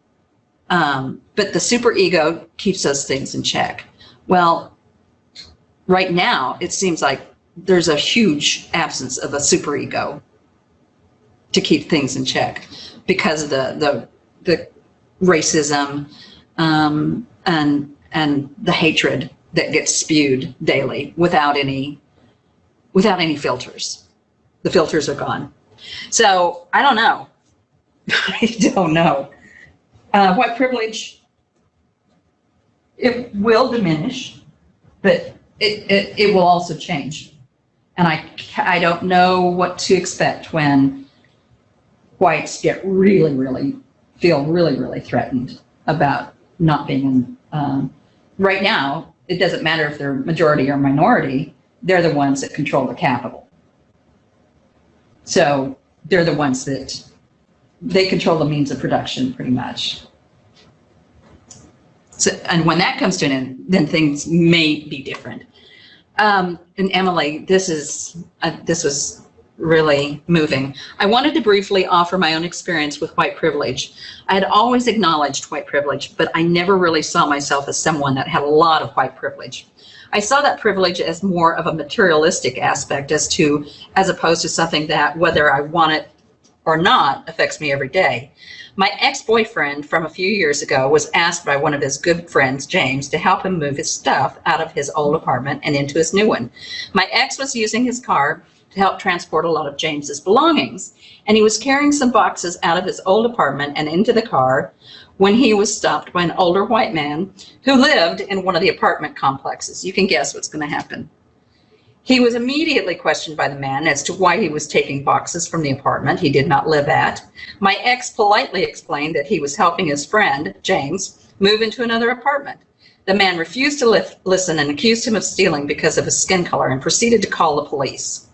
but the super ego keeps those things in check. Well, right now, it seems like there's a huge absence of a super ego to keep things in check because of the racism and the hatred that gets spewed daily without any filters. The filters are gone. So I don't know. I don't know. White privilege, it will diminish, but it will also change. And I don't know what to expect when whites get feel really threatened about not being in. Right now, it doesn't matter if they're majority or minority, they're the ones that control the capital. So they're the ones that they control the means of production pretty much. So, and when that comes to an end, then things may be different. And Emily, this was really moving. I wanted to briefly offer my own experience with white privilege. I had always acknowledged white privilege, but I never really saw myself as someone that had a lot of white privilege. I saw that privilege as more of a materialistic aspect as opposed to something that, whether I want it or not, affects me every day. My ex-boyfriend from a few years ago was asked by one of his good friends, James, to help him move his stuff out of his old apartment and into his new one. My ex was using his car to help transport a lot of James's belongings, and he was carrying some boxes out of his old apartment and into the car when he was stopped by an older white man who lived in one of the apartment complexes. You can guess what's going to happen. He was immediately questioned by the man as to why he was taking boxes from the apartment he did not live at. My ex politely explained that he was helping his friend, James, move into another apartment. The man refused to listen and accused him of stealing because of his skin color and proceeded to call the police.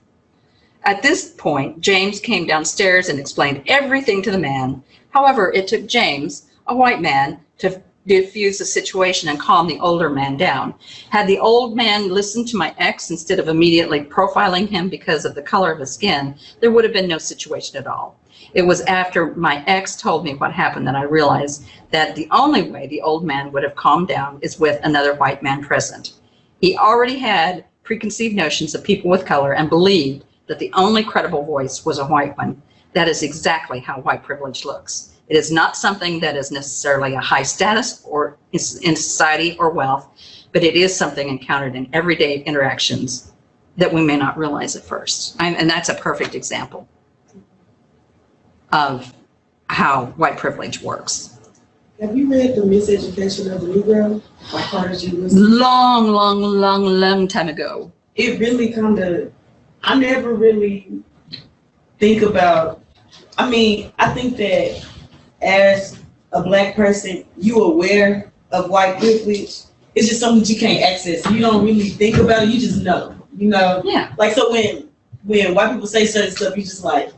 At this point, James came downstairs and explained everything to the man. However, it took James, a white man, to diffuse the situation and calm the older man down. Had the old man listened to my ex instead of immediately profiling him because of the color of his skin, there would have been no situation at all. It was after my ex told me what happened that I realized that the only way the old man would have calmed down is with another white man present. He already had preconceived notions of people with color and believed that the only credible voice was a white one. That is exactly how white privilege looks. It is not something that is necessarily a high status or in society or wealth, but it is something encountered in everyday interactions that we may not realize at first. And that's a perfect example of how white privilege works. Have you read The Miseducation of the Negro by Carter G. Woodson? Long time ago. It really I never really think about, I think that as a Black person, you aware of white privilege. It's just something that you can't access. You don't really think about it, you just know, Yeah. Like, so when white people say certain stuff, you just like,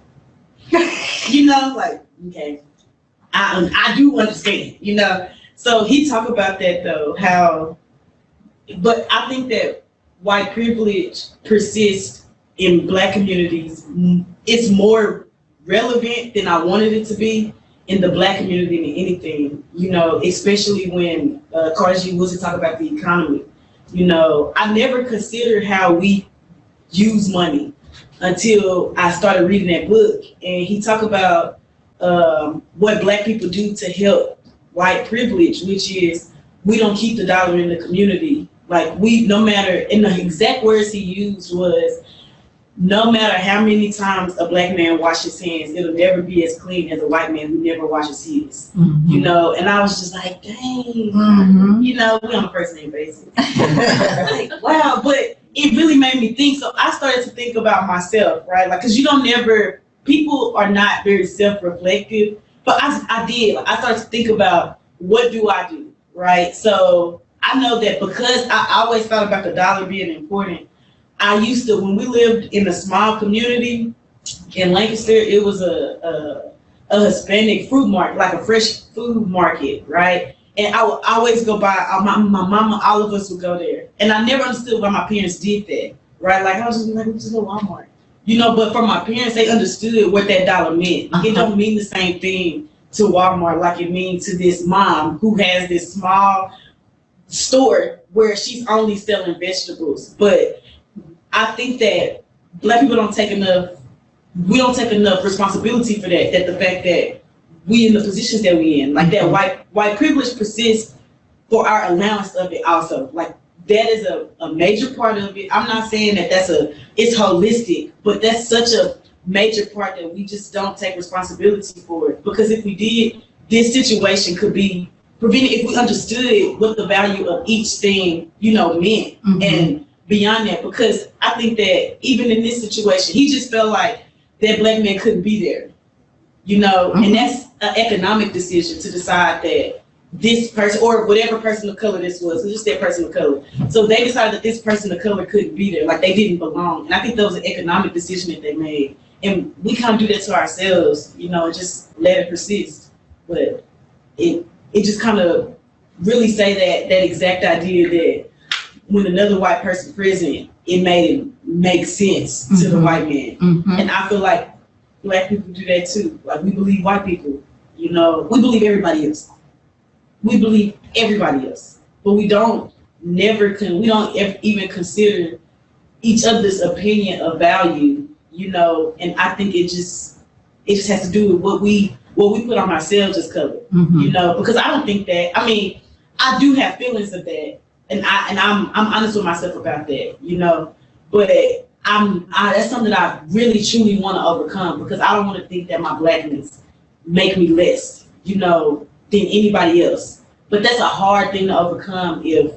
like, okay, I do understand, So he talked about that though, but I think that white privilege persists in Black communities. It's more relevant than I wanted it to be in the Black community than anything, especially when Carter G. Woodson talk about the economy. I never considered how we use money until I started reading that book. And he talked about what Black people do to help white privilege, which is we don't keep the dollar in the community. Like no matter, and the exact words he used was, no matter how many times a black man washes his hands, it'll never be as clean as a white man who never washes his. You know, and I was just like, dang, you know, we on a first name basis. Like, wow, but it really made me think. So I started to think about myself, right? Like, cause you don't never, people are not very self-reflective, but I did. Like, I started to think about, what do I do, right? So I know that because I always thought about the dollar being important, I used to, when we lived in a small community in Lancaster, it was a Hispanic fruit market, like a fresh food market, right? And I would always go by, my mama, all of us would go there. And I never understood why my parents did that, right? Like, I was just like, we just go to Walmart. You know, but for my parents, they understood what that dollar meant. Like, it don't mean the same thing to Walmart like it means to this mom who has this small store where she's only selling vegetables. But I think that black people don't take enough, we don't take enough responsibility for that, that the fact that we in the positions that we in, like that white privilege persists for our allowance of it also. Like, that is a major part of it. I'm not saying that it's holistic, but that's such a major part that we just don't take responsibility for it. Because if we did, this situation could be prevented if we understood what the value of each thing, you know, meant. And beyond that, because I think that even in this situation, he just felt like that black man couldn't be there, you know, and that's an economic decision to decide that this person, or whatever person of color this was, just that person of color. So they decided that this person of color couldn't be there, like they didn't belong. And I think that was an economic decision that they made. And we can't do that to ourselves, you know, and just let it persist. But it just kind of really say that exact idea that when another white person present, it made it make sense to the white man. And I feel like black people do that too. Like, we believe white people, you know, we believe everybody else. We believe everybody else, but we don't even consider each other's opinion of value, you know. And I think it just has to do with what we put on ourselves as color, you know. Because I don't think that. I mean, I do have feelings of that, and I'm honest with myself about that, you know. But that's something that I really truly want to overcome, because I don't want to think that my blackness make me less, you know, than anybody else. But that's a hard thing to overcome if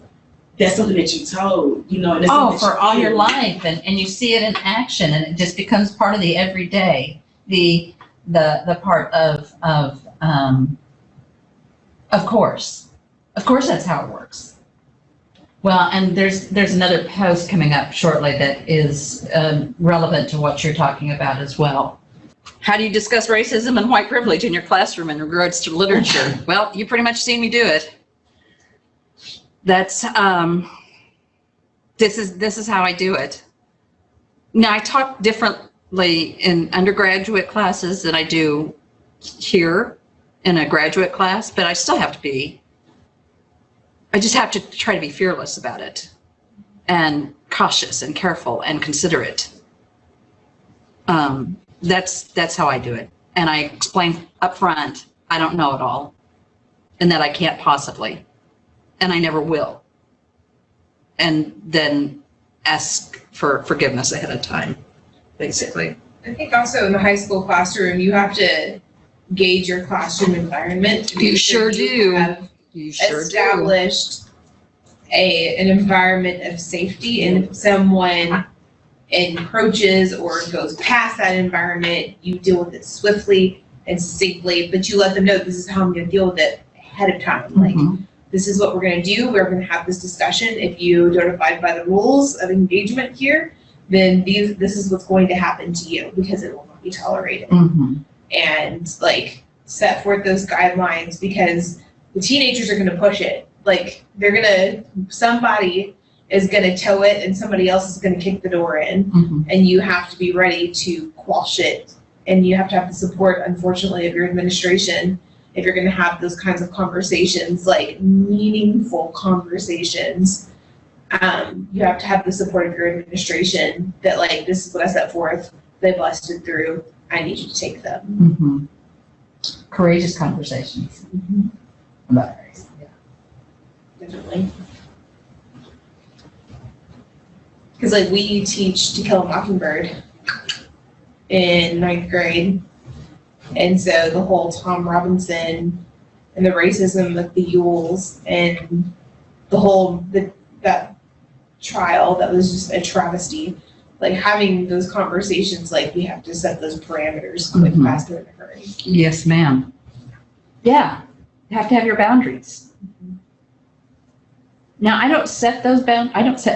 that's something that you're told, you know. And for all your life, and you see it in action, and it just becomes part of the everyday, the part of course that's how it works. Well, and there's another post coming up shortly that is relevant to what you're talking about as well. How do you discuss racism and white privilege in your classroom in regards to literature? Well, you pretty much seen me do it. That's this is how I do it. Now, I talk differently in undergraduate classes than I do here in a graduate class, but I still have to be. I just have to try to be fearless about it, and cautious and careful and considerate. That's how I do it. And I explain up front, I don't know it all, and that I can't possibly, and I never will. And then ask for forgiveness ahead of time, basically. I think also in the high school classroom, you have to gauge your classroom environment. You sure do. You sure established an environment of safety, and if someone encroaches or goes past that environment, you deal with it swiftly and succinctly, but you let them know this is how I'm going to deal with it ahead of time. Like, this is what we're going to do. We're going to have this discussion. If you don't abide by the rules of engagement here, then this is what's going to happen to you, because it will not be tolerated. And like, set forth those guidelines, because the teenagers are going to push it. Like, somebody is going to tow it and somebody else is going to kick the door in, and you have to be ready to quash it. And you have to have the support, unfortunately, of your administration if you're going to have those kinds of conversations, like meaningful conversations. You have to have the support of your administration that, like, this is what I set forth, they busted through, I need you to take them. Courageous conversations about race. Definitely. Cause like we teach To Kill a Mockingbird in 9th grade. And so the whole Tom Robinson and the racism with the Yules and the whole, that trial that was just a travesty. Like having those conversations, like we have to set those parameters quick, Mhm. faster, and in a hurry. Yes, ma'am. Yeah, you have to have your boundaries. Now, I don't set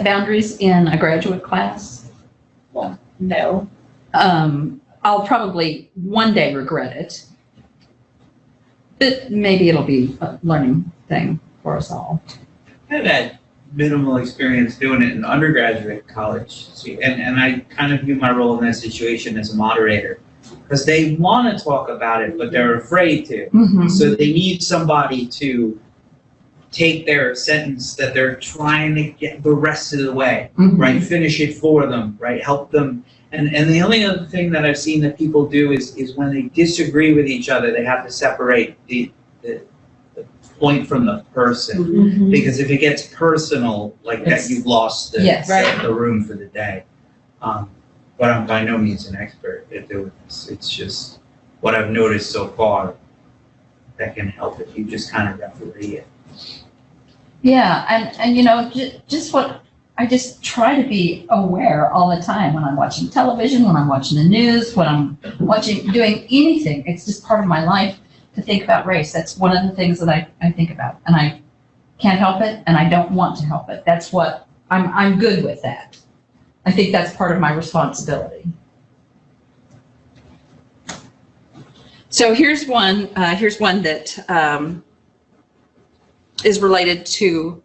boundaries in a graduate class. No. I'll probably one day regret it. But maybe it'll be a learning thing for us all. I had minimal experience doing it in undergraduate college. And I kind of view my role in that situation as a moderator. Because they want to talk about it, but they're afraid to. Mhm. So they need somebody to take their sentence that they're trying to get the rest of the way, Mhm. right? Finish it for them, right? Help them. And the only other thing that I've seen that people do is when they disagree with each other, they have to separate the point from the person. Because if it gets personal like that, It's- you've lost Yes. the room for the day. But I'm by no means an expert at doing this. It's just what I've noticed so far that can help if you just kind of referee it. Yeah, and you know, just what I just try to be aware all the time when I'm watching television, when I'm watching the news, when I'm doing anything. It's just part of my life to think about race. That's one of the things that I think about, and I can't help it, and I don't want to help it. That's what I'm good with that. I think that's part of my responsibility. So here's one that is related to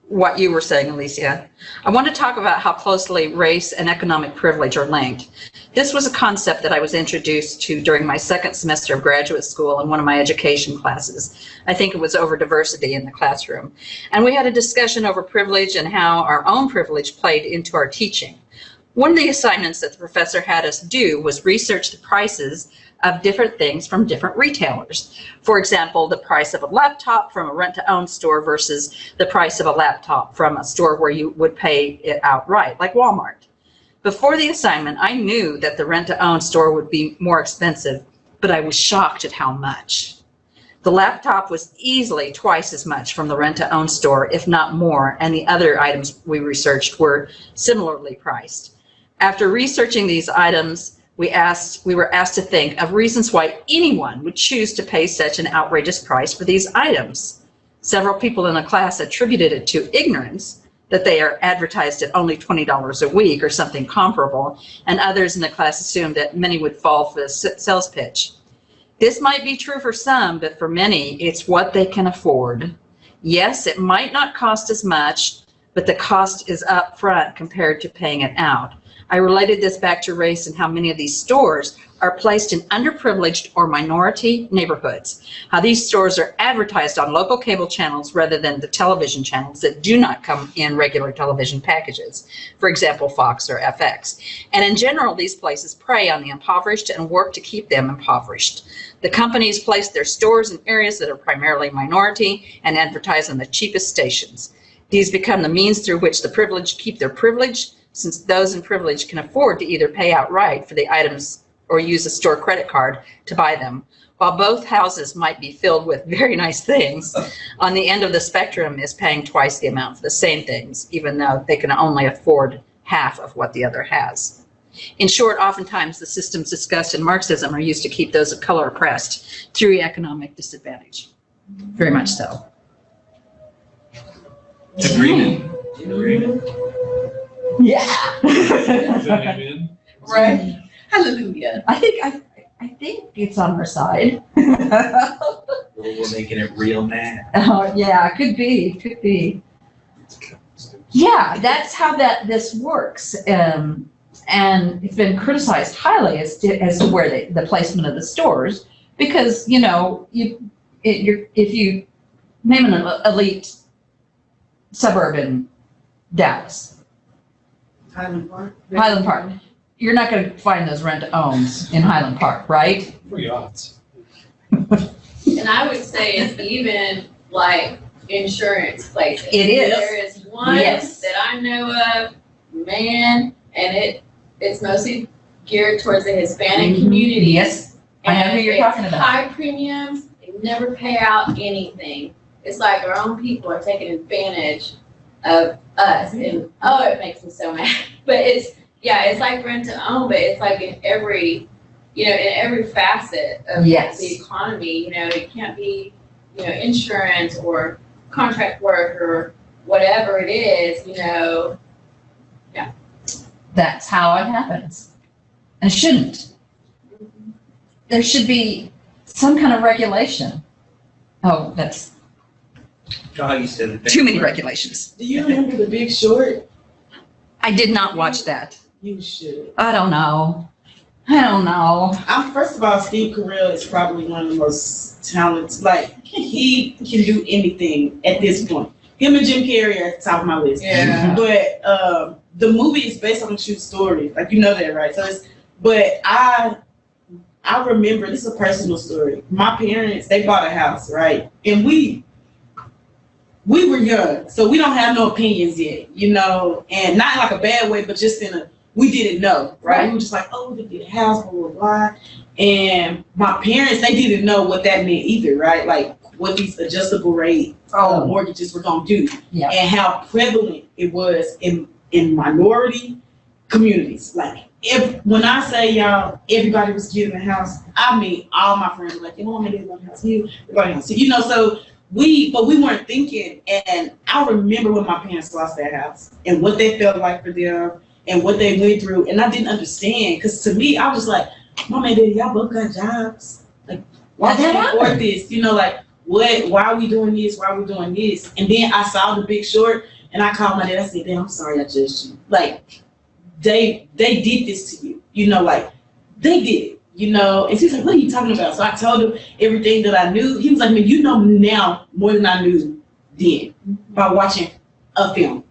what you were saying, Alicia. I want to talk about how closely race and economic privilege are linked. This was a concept that I was introduced to during my second semester of graduate school in one of my education classes. I think it was over diversity in the classroom. And we had a discussion over privilege and how our own privilege played into our teaching. One of the assignments that the professor had us do was research the prices of different things from different retailers. For example, the price of a laptop from a rent-to-own store versus the price of a laptop from a store where you would pay it outright, like Walmart. Before the assignment, I knew that the rent-to-own store would be more expensive, but I was shocked at how much. The laptop was easily twice as much from the rent-to-own store, if not more, and the other items we researched were similarly priced. After researching these items, we were asked to think of reasons why anyone would choose to pay such an outrageous price for these items. Several people in the class attributed it to ignorance, that they are advertised at only $20 a week or something comparable, and others in the class assumed that many would fall for the sales pitch. This might be true for some, but for many, it's what they can afford. Yes, it might not cost as much, but the cost is up front compared to paying it out. I related this back to race and how many of these stores are placed in underprivileged or minority neighborhoods. How these stores are advertised on local cable channels rather than the television channels that do not come in regular television packages. For example, Fox or FX. And in general, these places prey on the impoverished and work to keep them impoverished. The companies place their stores in areas that are primarily minority and advertise on the cheapest stations. These become the means through which the privileged keep their privilege, since those in privilege can afford to either pay outright for the items or use a store credit card to buy them. While both houses might be filled with very nice things, on the end of the spectrum is paying twice the amount for the same things, even though they can only afford half of what the other has. In short, oftentimes the systems discussed in Marxism are used to keep those of color oppressed through economic disadvantage. Very much so. Agreement. Yeah. Amen. Right. Hallelujah. I think it's on our side. We're making it real mad. Oh, yeah, could be. Yeah, that's how this works. And it's been criticized highly as to where the placement of the stores, because, you know, if you name an elite suburb in Dallas, Highland Park, you're not going to find those rent-to-owns in Highland Park, right? For yachts. And I would say it's even like insurance places. It is. There is one Yes. that I know of man, and it's mostly geared towards the Hispanic community. Yes, I know who you're talking about. High premiums, they never pay out anything. It's like our own people are taking advantage of us, and oh, it makes me so mad. But it's like rent to own, but it's like in every facet of the economy. It can't be, insurance or contract work or whatever it is, That's how it happens. And it shouldn't. There should be some kind of regulation. Oh, that's How you said it. Too many regulations. Do you remember The Big Short? I did not watch that. You should. I don't know. First of all, Steve Carell is probably one of the most talented. Like, he can do anything at this point. Him and Jim Carrey are at the top of my list. Yeah. But the movie is based on a true story. Like, that, right? So I remember, this is a personal story. My parents, they bought a house, right? And we were young, so we don't have no opinions yet, and not in like a bad way, but just we didn't know, right? We were just like, oh, we get a house, blah, blah, blah. And my parents, they didn't know what that meant either, right? Like what these adjustable rate mortgages were gonna do, and how prevalent it was in minority communities. Like, when I say y'all, everybody was getting a house, I mean, all my friends were like, I'm gonna get one house here, everybody else. So we weren't thinking. And I remember when my parents lost their house and what they felt like for them and what they went through. And I didn't understand, because to me, I was like, Mom and Daddy, y'all both got jobs. Like, why can't we afford this? Why are we doing this? Why are we doing this? And then I saw The Big Short, and I called my dad. I said, Dad, I'm sorry I judged you. Like, they did this to you. They did it. And she's like, what are you talking about? So I told him everything that I knew. He was like, man, you know now more than I knew then by watching a film.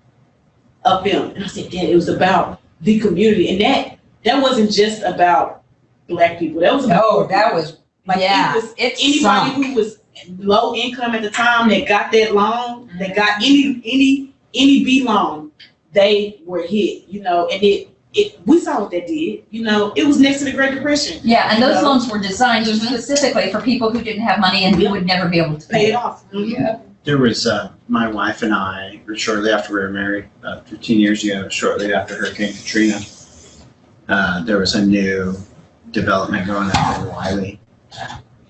And I said, Dad, it was about the community. And that wasn't just about Black people. That was about it was anybody who was low income at the time that got that loan, that got any B loan, they were hit, and we saw what that did. It was next to the Great Depression. Yeah, and those loans were designed specifically for people who didn't have money and who would never be able to pay it off. Yeah. There was, my wife and I, shortly after we were married, about 15 years ago, shortly after Hurricane Katrina, there was a new development going on in Wiley.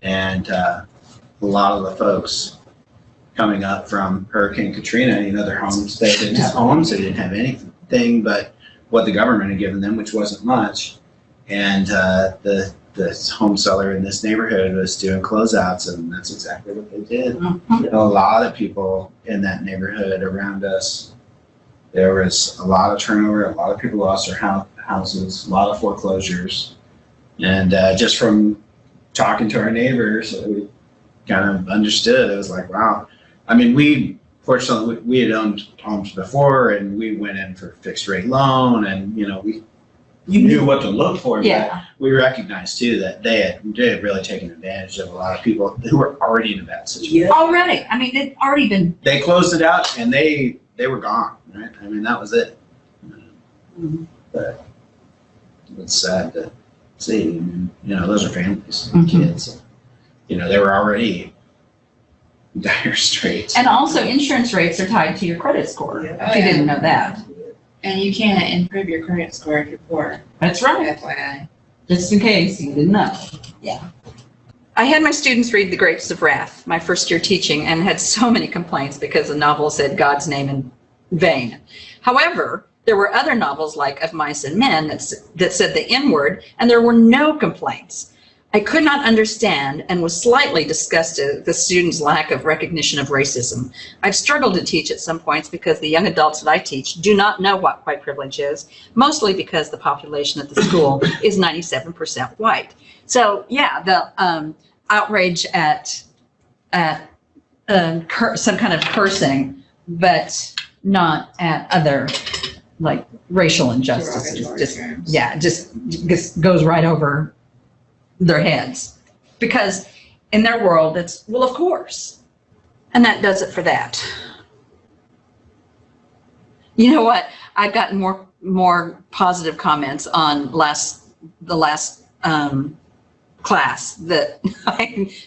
And a lot of the folks coming up from Hurricane Katrina, their homes, they didn't have homes, they didn't have anything but what the government had given them, which wasn't much. And the home seller in this neighborhood was doing closeouts, and that's exactly what they did. A lot of people in that neighborhood around us, there was a lot of turnover, a lot of people lost their houses, a lot of foreclosures. And just from talking to our neighbors, we kind of understood. It was like, wow. I mean, fortunately, we had owned homes before, and we went in for fixed rate loan, and we knew what to look for. Yeah. But we recognized too that they had really taken advantage of a lot of people who were already in a bad situation. Yeah. Already, I mean, they'd already been. They closed it out, and they were gone. Right? I mean, that was it. But it's sad to see. Those are families, kids. They were already in dire straits. And also, insurance rates are tied to your credit score. If you didn't know that. And you can't improve your credit score if you're poor. That's right. FYI. Just in case you didn't know. Yeah. I had my students read The Grapes of Wrath my first year teaching, and had so many complaints because the novel said God's name in vain. However, there were other novels like Of Mice and Men that said the N word, and there were no complaints. I could not understand and was slightly disgusted at the students' lack of recognition of racism. I've struggled to teach at some points because the young adults that I teach do not know what white privilege is, mostly because the population at the school is 97% white. So yeah, the outrage at some kind of cursing, but not at other like racial injustices. Just goes right over their heads, because in their world it's, well, of course. And that does it for that. You know what? I've gotten more positive comments on the last class that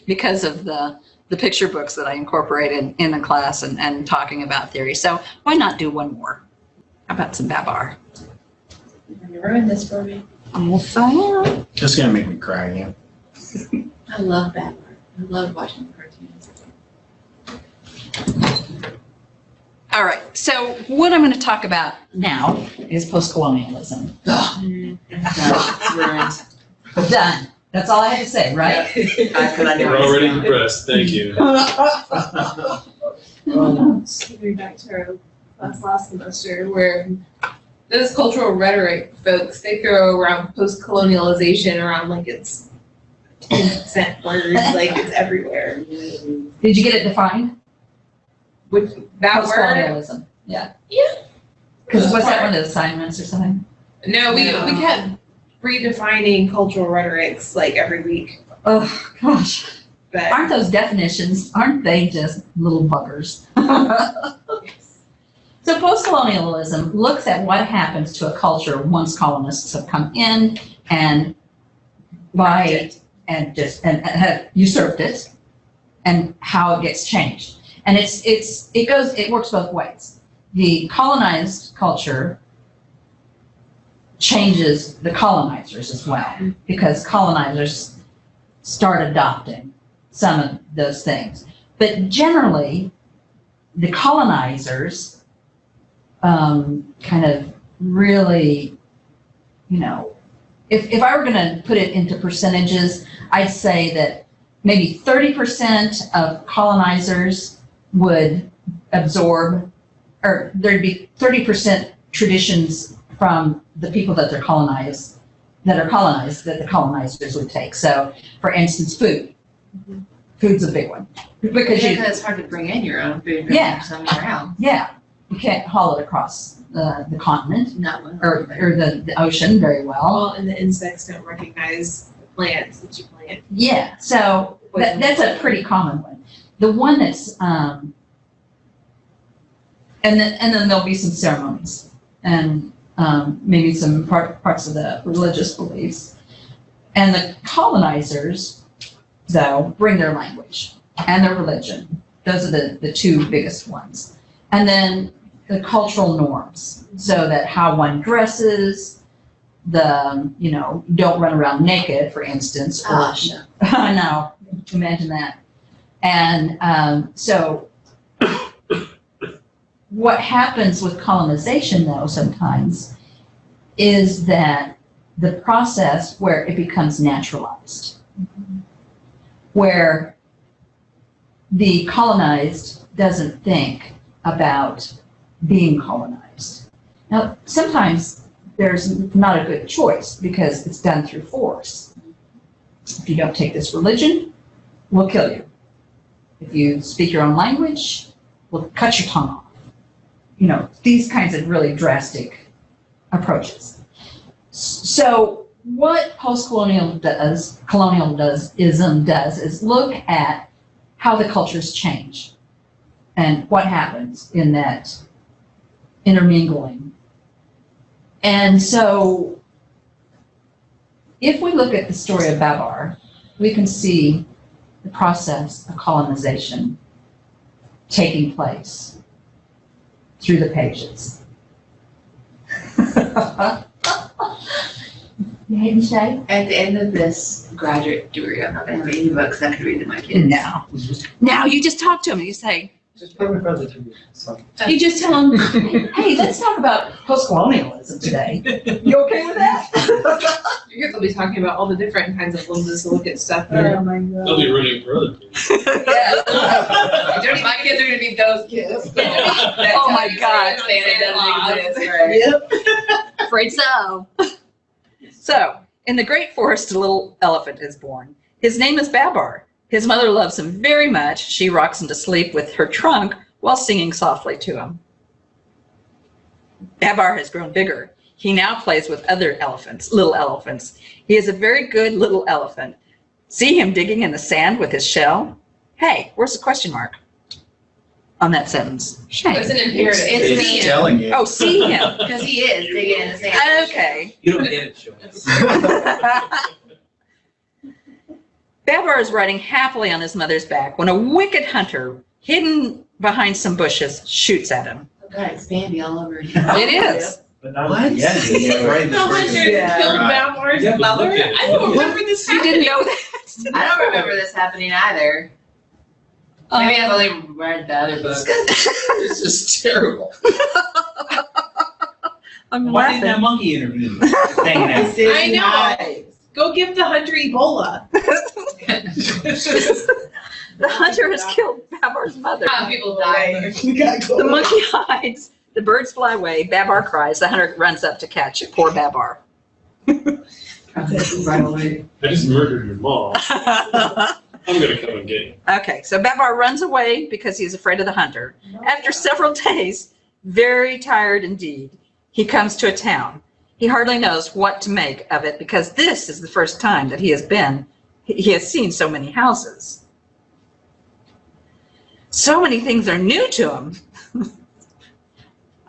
because of the picture books that I incorporated in the class and talking about theory. So why not do one more? How about some Babar? You ruined this for me. Yes, I am. Just gonna make me cry again. I love Batman. I love watching the cartoons. All right, so what I'm going to talk about now is post-colonialism. Ruined. Done. That's all I had to say, right? We're already impressed, thank you. Skipping back to our class last semester where those cultural rhetoric folks, they throw around post-colonialization around like it's 10% words, like it's everywhere. Did you get it defined? Which, that word? Post-colonialism, yeah. Yeah. Because was that one of the assignments or something? No, we kept redefining cultural rhetorics like every week. Oh, gosh. But Aren't those definitions, aren't they just little buggers? So post-colonialism looks at what happens to a culture once colonists have come in and have usurped it, and how it gets changed. And it works both ways. The colonized culture changes the colonizers as well, because colonizers start adopting some of those things. But generally, the colonizers kind of really, if I were going to put it into percentages, I'd say that maybe 30% of colonizers would absorb, or there'd be 30% traditions from the people that are colonized that the colonizers would take. So, for instance, food. Food's a big one. Because it's hard to bring in your own food Yeah. from somewhere else. Yeah, you can't haul it across the continent Not one. or the ocean very well. well, and the insects don't recognize the plants that you plant. Yeah, so that's a pretty common one. The one that's and then there'll be some ceremonies and maybe some parts of the religious beliefs. And the colonizers, though, bring their language and their religion. Those are the two biggest ones. And then the cultural norms, so that how one dresses, don't run around naked, for instance. Or, I know, imagine that. And so what happens with colonization, though, sometimes, is that the process where it becomes naturalized, where the colonized doesn't think about being colonized. Now, sometimes there's not a good choice because it's done through force. If you don't take this religion, we'll kill you. If you speak your own language, we'll cut your tongue off. These kinds of really drastic approaches. So what post-colonialism does is look at how the cultures change and what happens in that intermingling. And so if we look at the story of Babar, we can see the process of colonization taking place through the pages. You hate me say? At the end of this graduate degree, I'm not going to have any books I could read to my kids. No. Now you just talk to them and you say, Just put me in front of the TV. So. you just tell them, hey, let's talk about post-colonialism today. You okay with that? Your kids will be talking about all the different kinds of lenses to look at stuff. Oh my They'll be rooting for other kids. My kids are gonna be those kids. Oh my God. Yep. Afraid so. So, in the Great Forest, a little elephant is born. His name is Babar. His mother loves him very much. She rocks him to sleep with her trunk while singing softly to him. Babar has grown bigger. He now plays with other elephants, little elephants. He is a very good little elephant. See him digging in the sand with his shell? Hey, where's the question mark? on that sentence. Shame. It's an imperative. It's It's me. telling you. Oh, see him. Because he is digging in the sand. Okay. You don't get it, Joyce. Babar is riding happily on his mother's back when a wicked hunter, hidden behind some bushes, shoots at him. Oh God, it's Bambi all over again. It is. But not What? Yeah, yeah, right. The hunter killed Babor's Yeah, but mother. look at- I don't remember this You happening. didn't know that? I don't remember this happening either. Maybe I've only read the other book. This is terrible. I'm Why didn't that laughing. monkey intervene? Just hanging out. I know. Go give the hunter Ebola. The hunter has killed Babar's mother. How people die. The monkey hides. The birds fly away. Babar cries. The hunter runs up to catch poor Babar. Right away. I just murdered your mom. I'm gonna come and get you. Okay, so Babar runs away because he's afraid of the hunter. After several days, very tired indeed, he comes to a town. He hardly knows what to make of it because this is the first time that he has seen so many houses. So many things are new to him.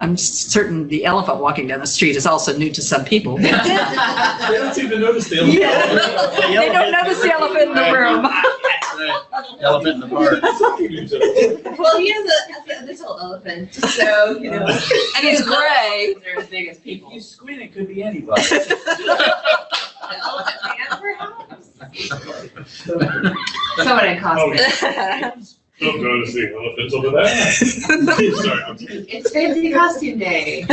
I'm certain the elephant walking down the street is also new to some people. They don't seem to notice the elephant. They don't notice the elephant in the room. Elephant in the park. Well, he has a little elephant, so, you know. And he's gray. They're as big as people. You squint, it could be anybody. The elephant man, perhaps? Someone in costume. Don't notice the elephants over there. Sorry, I'm kidding. It's fancy costume day.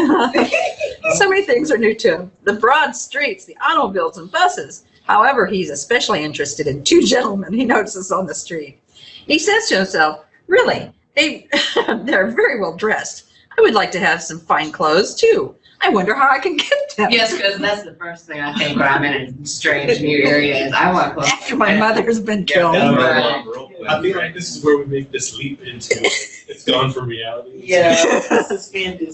So many things are new to him. The broad streets, the automobiles and buses. However, he's especially interested in two gentlemen he notices on the street. He says to himself, really, they're very well dressed. I would like to have some fine clothes too. I wonder how I can get them. Yes, because that's the first thing I think when I'm in a strange new area is I want clothes. After my mother's been killed. I feel like this is where we make this leap into it's gone from reality. Yeah, suspended.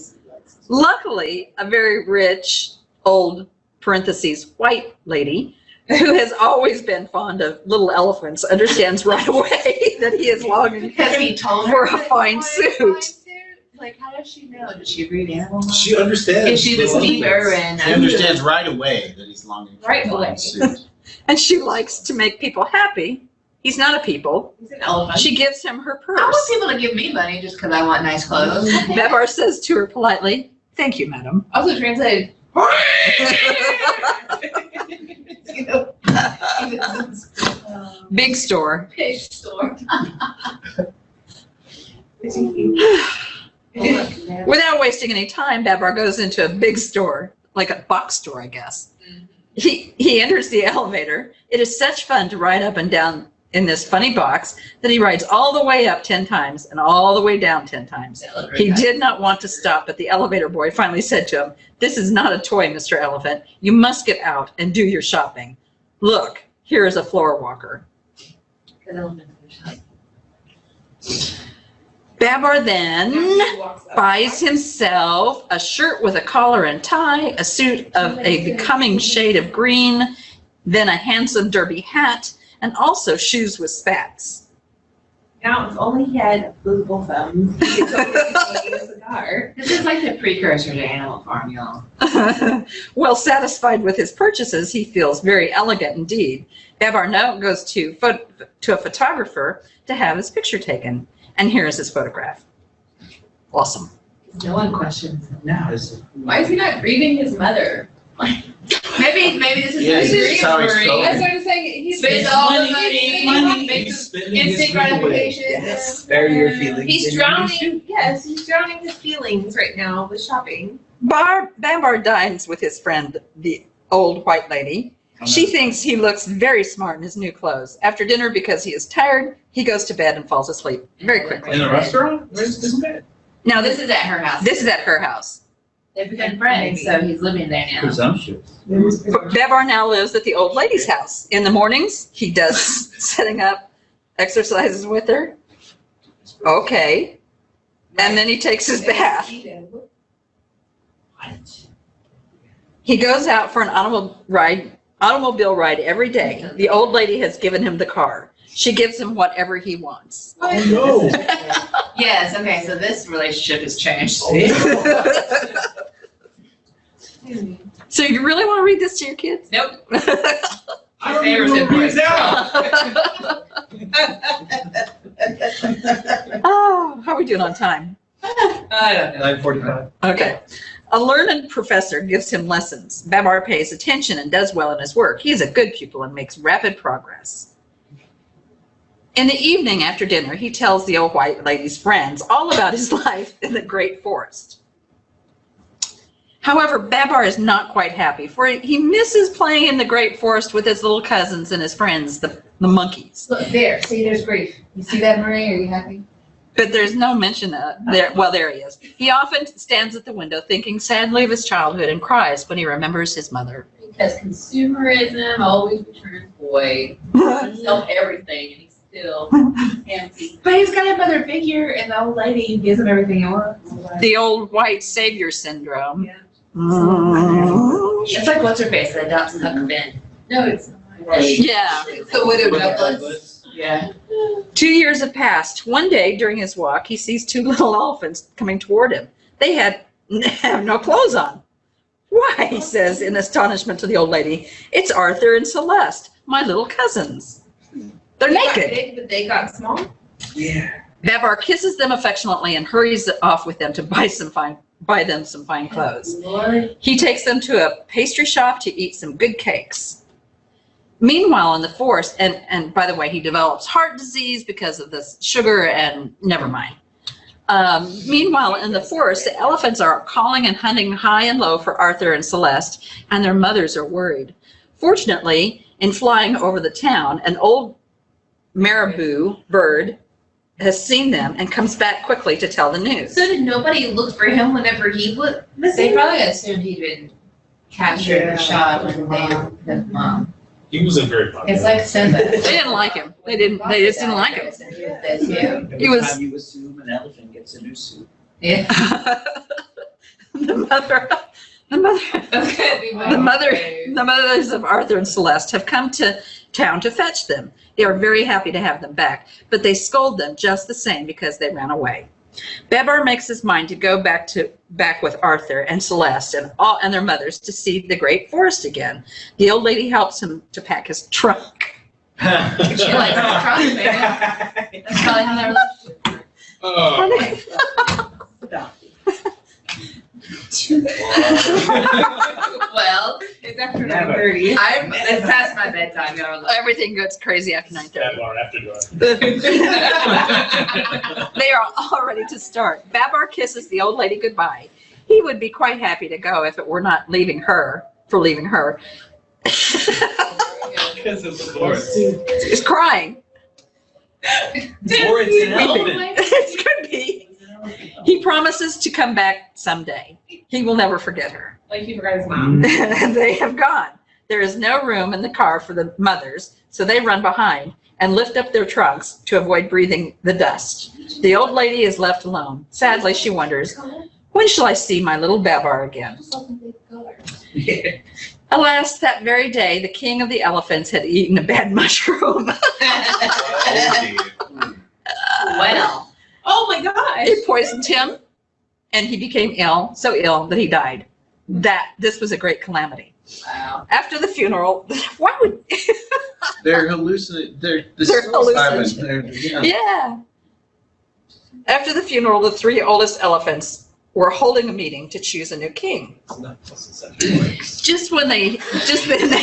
Luckily, a very rich, old, parentheses, white lady who has always been fond of little elephants understands right away that he is longing Because he told for her a fine suit. Like, how does she know? Does she read animal minds? She understands. Is she the Steve Irwin? She understands right away that he's longing for Right a away. fine suit. And she likes to make people happy. He's not a people. He's an elephant. She gives him her I purse. want people to give me money just because I want nice clothes. Babar says to her politely, "Thank you, madam." Also translated. Big store. Big store. Without wasting any time, Babar goes into a big store, like a box store, I guess. He enters the elevator. It is such fun to ride up and down in this funny box that he rides all the way up 10 times and all the way down 10 times. He did not want to stop, but the elevator boy finally said to him, "This is not a toy, Mr. Elephant. You must get out and do your shopping. Look, here is a floor walker." Babar then buys himself a shirt with a collar and tie, a suit of a becoming shade of green, then a handsome derby hat, and also shoes with spats. Now, if only he had opposable thumbs, he could totally smoke a cigar. This is like the precursor to Animal Farm, y'all. Well satisfied with his purchases, he feels very elegant indeed. Babar now goes to a photographer to have his picture taken. And here is his photograph. Awesome. No one questions him. Now, is Why is he not grieving his mother? Maybe this is Yeah, his this is how he's dream. coping. I started saying he Spends spends all the money, money, he's spending instant his money away. gratification. Yes, bury your feelings. He's in your drowning. shoe. Yes, he's drowning his feelings right now with shopping. Babar dines with his friend, the old white lady. She thinks he looks very smart in his new clothes. After dinner, because he is tired, he goes to bed and falls asleep very quickly. In the restaurant? Where's this bed? Now, This is at her house. this is at her house. They've become friends, so he's living there now. Presumptuous. Babar now lives at the old lady's house. In the mornings, he does setting up exercises with her. Okay. And then he takes his bath. He goes out for an automobile ride every day. The old lady has given him the car. She gives him whatever he wants. Oh, no. Yes, okay, so this relationship has changed. So you really want to read this to your kids? Nope. I don't even know who it's out. Oh, how are we doing on time? I don't know. 9:45. Okay. A learned professor gives him lessons. Babar pays attention and does well in his work. He is a good pupil and makes rapid progress. In the evening after dinner, he tells the old white lady's friends all about his life in the great forest. However, Babar is not quite happy, for he misses playing in the great forest with his little cousins and his friends, the monkeys. Look, there, see, there's grief. You see that, Marie? Are you happy? But there's no mention of there. Well, there he is. He often stands at the window thinking sadly of his childhood and cries when he remembers his mother. Because consumerism always returns void. Sell everything and he's still empty. But he's got a mother figure, and the old lady gives him everything he wants. The old white savior syndrome. Yeah. It's like what's her face that adopts Huck Finn. No, it's not. Yeah. The widow Douglas. Yeah. 2 years have passed. One day during his walk, he sees two little elephants coming toward him. They have no clothes on. Why, he says in astonishment to the old lady, it's Arthur and Celeste, my little cousins. They're naked. Big, but they got small. Yeah. Babar kisses them affectionately and hurries off with them to buy them some fine clothes. Lord. He takes them to a pastry shop to eat some good cakes. Meanwhile, in the forest, and by the way, he develops heart disease because of this sugar and never mind. Meanwhile, in the forest, the elephants are calling and hunting high and low for Arthur and Celeste, and their mothers are worried. Fortunately, in flying over the town, an old marabou bird has seen them and comes back quickly to tell the news. So did nobody look for him whenever he was missing? They probably assumed he'd been captured and shot when they his mom. He wasn't very popular. It's like Simba. They didn't like him. They just didn't like him. Every He was- time you assume an elephant gets a new suit. Yeah. The mothers of Arthur and Celeste have come to town to fetch them. They are very happy to have them back, but they scold them just the same because they ran away. Babar makes his mind to go back with Arthur and Celeste and their mothers to see the great forest again. The old lady helps him to pack his trunk. She likes his trunk, maybe. That's probably how that relationship Well, It's after 9:30. it's past my bedtime, y'all. Everything gets crazy after 9:30. Babar after dark. They are all ready to start. Babar kisses the old lady goodbye. He would be quite happy to go if it were not leaving her. Because of the forest. He's crying. Or it's an elephant. It could be. He promises to come back someday. He will never forget her. Like he forgot his mom. They have gone. There is no room in the car for the mothers, so they run behind and lift up their trunks to avoid breathing the dust. The old lady is left alone. Sadly, she wonders, when shall I see my little Babar again? Alas, that very day, the king of the elephants had eaten a bad mushroom. Well. Oh my gosh. It poisoned him, and he became ill, so ill that he died. This was a great calamity. Wow. After the funeral, why would? They're hallucinating. They're hallucinating. Yeah. After the funeral, the three oldest elephants were holding a meeting to choose a new king. Just then they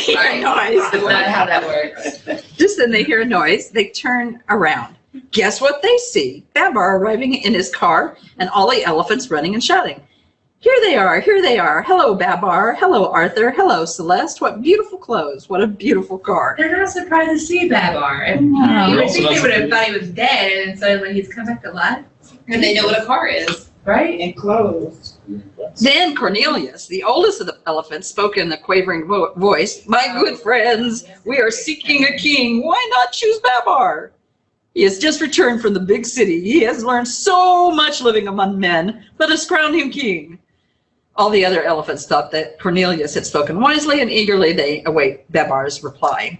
hear a noise. That's not how that works. Just then they hear a noise. They turn around. Guess what they see? Babar arriving in his car and all the elephants running and shouting. Here they are, here they are. Hello, Babar. Hello, Arthur. Hello, Celeste. What beautiful clothes. What a beautiful car. They're not surprised to see Babar. And No. you would think they would have thought he was dead, and suddenly he's come back to life. And they know what a car is, right? And clothes. Then Cornelius, the oldest of the elephants, spoke in the quavering voice, My good friends, we are seeking a king. Why not choose Babar? He has just returned from the big city. He has learned so much living among men. Let us crown him king. All the other elephants thought that Cornelius had spoken wisely, and eagerly they await Babar's reply.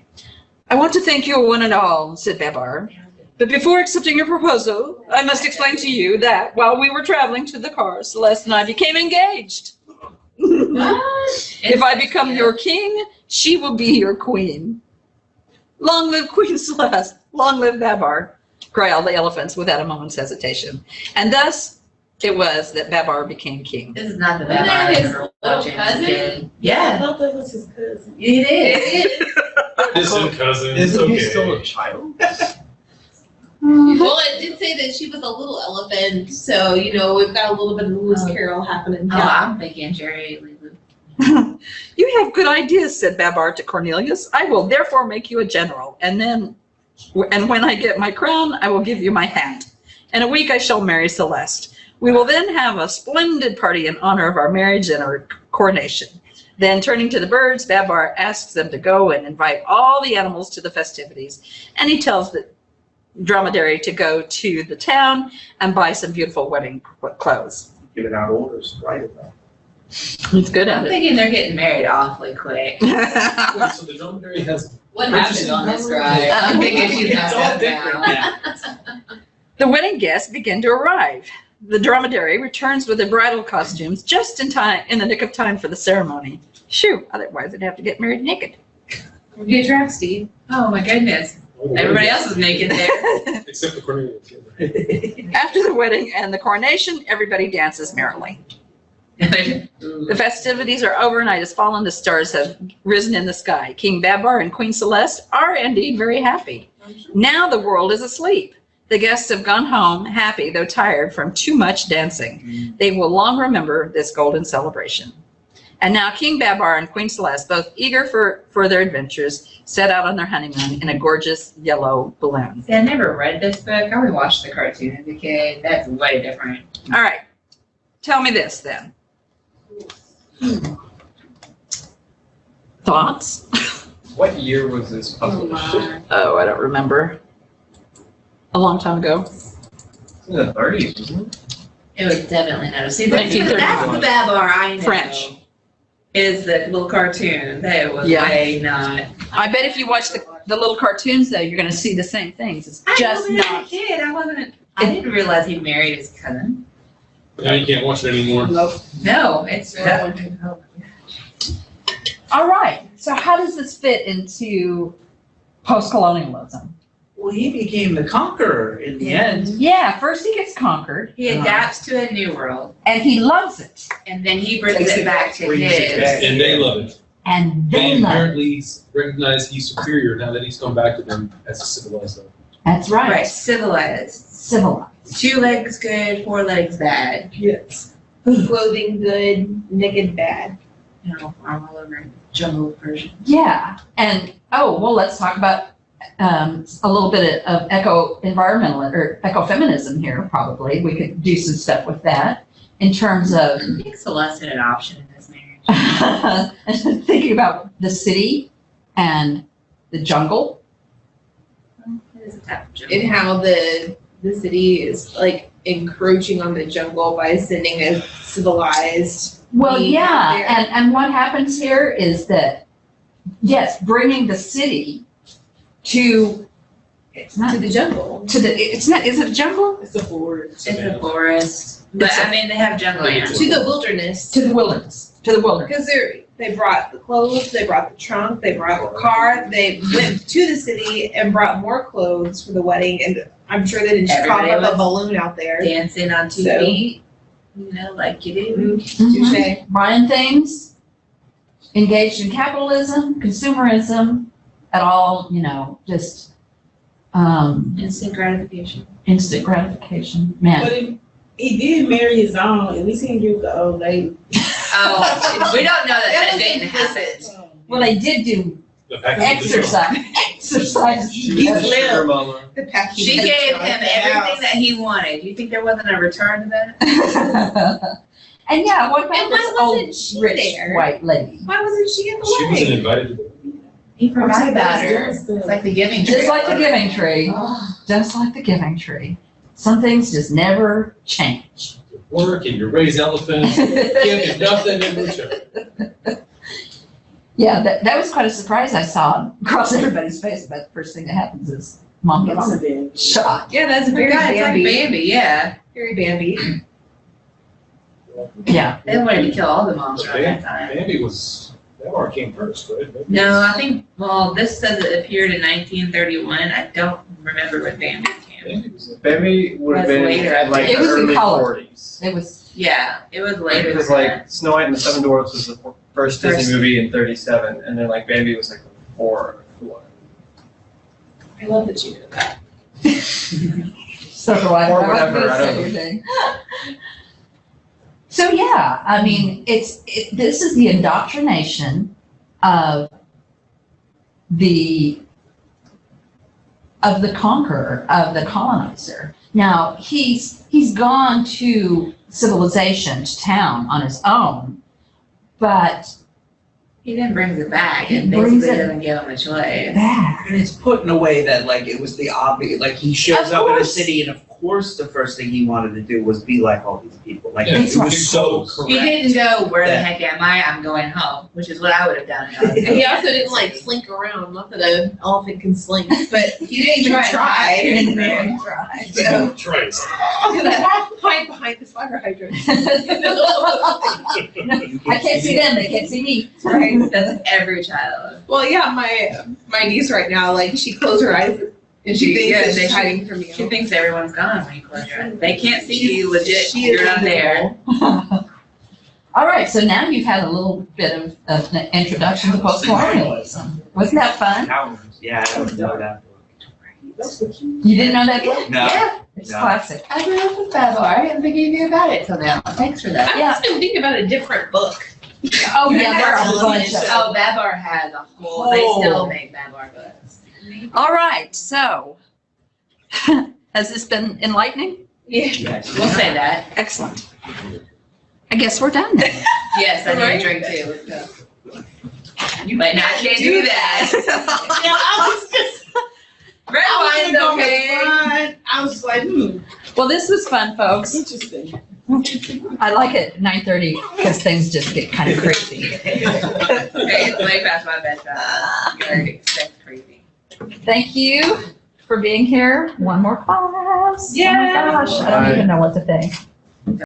I want to thank you one and all, said Babar. But before accepting your proposal, I must explain to you that while we were traveling to the car, Celeste and I became engaged. If I become your king, she will be your queen. Long live Queen Celeste, long live Babar, growled the elephants without a moment's hesitation. And thus it was that Babar became king. This is not the Isn't bad that I his remember little watching as a cousin? kid. I Yeah, thought that was his cousin. it is. Distant cousins, Isn't he okay. still a child? Well, it did say that she was a little elephant, so, you know, we've got a little bit of Lewis Carroll happening. Oh, I'm thinking Jerry Lee Lewis. You have good ideas, said Babar to Cornelius. I will therefore make you a general, and when I get my crown, I will give you my hat. In a week I shall marry Celeste. We will then have a splendid party in honor of our marriage and our coronation. Then turning to the birds, Babar asks them to go and invite all the animals to the festivities, and he tells the dromedary to go to the town and buy some beautiful wedding clothes. Giving out orders, right? He's good I'm at thinking they're getting married awfully quick. it. Wait, so the dromedary has What happened on this ride? I'm thinking she's It's not all that different now. now. The wedding guests begin to arrive. The dromedary returns with the bridal costumes just in time, in the nick of time for the ceremony. Shoo, otherwise they'd have to get married naked. Get dressed, Steve. Oh, my goodness. Everybody else was naked there. Except for Cornelius. After the wedding and the coronation, everybody dances merrily. The festivities are over, night has fallen, the stars have risen in the sky. King Babar and Queen Celeste are indeed very happy. Now the world is asleep. The guests have gone home, happy though tired from too much dancing. They will long remember this golden celebration. And now King Babar and Queen Celeste, both eager for their adventures, set out on their honeymoon in a gorgeous yellow balloon. See, I never read this book. I only watched the cartoon as a kid. That's way different. All right, tell me this then. Thoughts? What year was this published? Oh, I don't remember. A long time ago. In the 30s, wasn't it? It was definitely not. See, 1931. that's the Babar I know. French. Is the little cartoon. That was Yeah. way not. I bet if you watch the little cartoons, though, you're going to see the same things. It's just I not. was a kid. I didn't realize he married his cousin. Now you can't watch it anymore. No, it's All right. So how does this fit into post-colonialism? Well, he became the conqueror in the end. Yeah, first he gets conquered, he adapts to a new world, and he loves it, and then he brings it back to Brings it his. back. And they love it. and They they love it. apparently recognize he's superior now that he's come back to them as a civilized though. That's right. Right, civilized. Civilized. 2 legs good, 4 legs bad. Yes. Clothing good, naked bad. You know, arm all over jungle version. Yeah, and let's talk about a little bit of eco-environmental or ecofeminism here. Probably we could do some stuff with that in terms of I think Celeste had an option in this marriage. thinking about the city and the jungle. It is a type of jungle. And how the city is like encroaching on the jungle by sending a civilized. Well, being out yeah, there. and what happens here is that, yes, bringing the city to, it's not, To the jungle. is it a jungle? It's a forest. It's a forest, but I mean, they have jungle animals. To the wilderness. To the wilderness, Because they brought the clothes, they brought the trunk, they brought the car, they went to the city and brought more clothes for the wedding, and I'm sure they didn't just pop Everybody up a was balloon out there. Dancing on 2 So- feet, you know, like you do. Touche. Buying things, engaged in capitalism, consumerism, at all, just Instant gratification. instant gratification. Man, But he did marry his own. At least he didn't give the old lady. Oh, we don't know that didn't happen. well, they did do The package is exercise. She was a sugar mama. The package. She gave him everything that he wanted. You think there wasn't a return to that? And yeah, what about And why this old wasn't she rich there? white lady? Why wasn't she at the She wasn't wedding? invited to the He forgot about her. It's It's like the giving tree. Just like the giving tree. Just like the giving tree. Some things just never change. work and you raise elephants, give him nothing in return. Yeah, that was quite a surprise I saw across everybody's face, but the first thing that happens is mom gets shot. Yeah, that's very Yeah, it's like Bambi. Bambi, yeah. Very Bambi. Yeah. They wanted to kill all the moms around that time. Bambi was, that one came first, right? Bambi No, was- I think, well, this says it appeared in 1931. I don't remember when Bambi came. Bambi was a- Bambi would have That's been later, in like It the was in early color. 40s. It was, Yeah, it was later Because than like that. Snow White and the Seven Dwarfs was the first Disney movie in 37, and then like Bambi was like before one. I love that you did that. so do I. Or I was whatever, gonna I say don't your thing. So yeah, I mean, this is the indoctrination of the conqueror, of the colonizer. Now, he's gone to civilization, to town on his own, but He then brings it back He and brings basically it doesn't give them a choice. back. And it's put in a way that like it was the obvious, like he shows Of up in a course. city and of course the first thing he wanted to do was be like all these people. Like Yeah, it was he's so so correct. He didn't go, where the That- heck am I? I'm going home, which is what I would have done. And he also didn't like slink around, not that an elephant can slink, but He didn't he even tried. try. He didn't even try. So, Trace. hide behind this fire hydrant. I can't see them, they can't see me. Right. That's every child. Well, yeah, my niece right now, like she closed her eyes and she thinks that she's hiding from you. She thinks everyone's gone when you close your eyes. They can't see you legit. She You're is not there. All right, so now you've had a little bit of an introduction to postcolonialism. Wasn't that fun? Yeah, I don't know that book. You didn't know that book? No. Yeah. It's No. classic. I grew up with Babar. I didn't think anything about it till now. Thanks for that. I've just been thinking about a different book. Oh, yeah, there are a bunch of. Oh, Babar has a whole, they still make Babar books. All right, so has this been enlightening? Yeah. Yes. We'll say that. Excellent. I guess we're done then. Yes, I need a drink too. Let's go. You might not can't do that. Yeah, I was just, Red I wine's was gonna go okay. with wine. I was like, Well, this was fun, folks. interesting. I like it at 9:30 because things just get kind of crazy. Okay, it's way past my bedtime. You're expect crazy. Thank you for being here. One more class. Yeah. Oh my gosh, I don't even know what to think.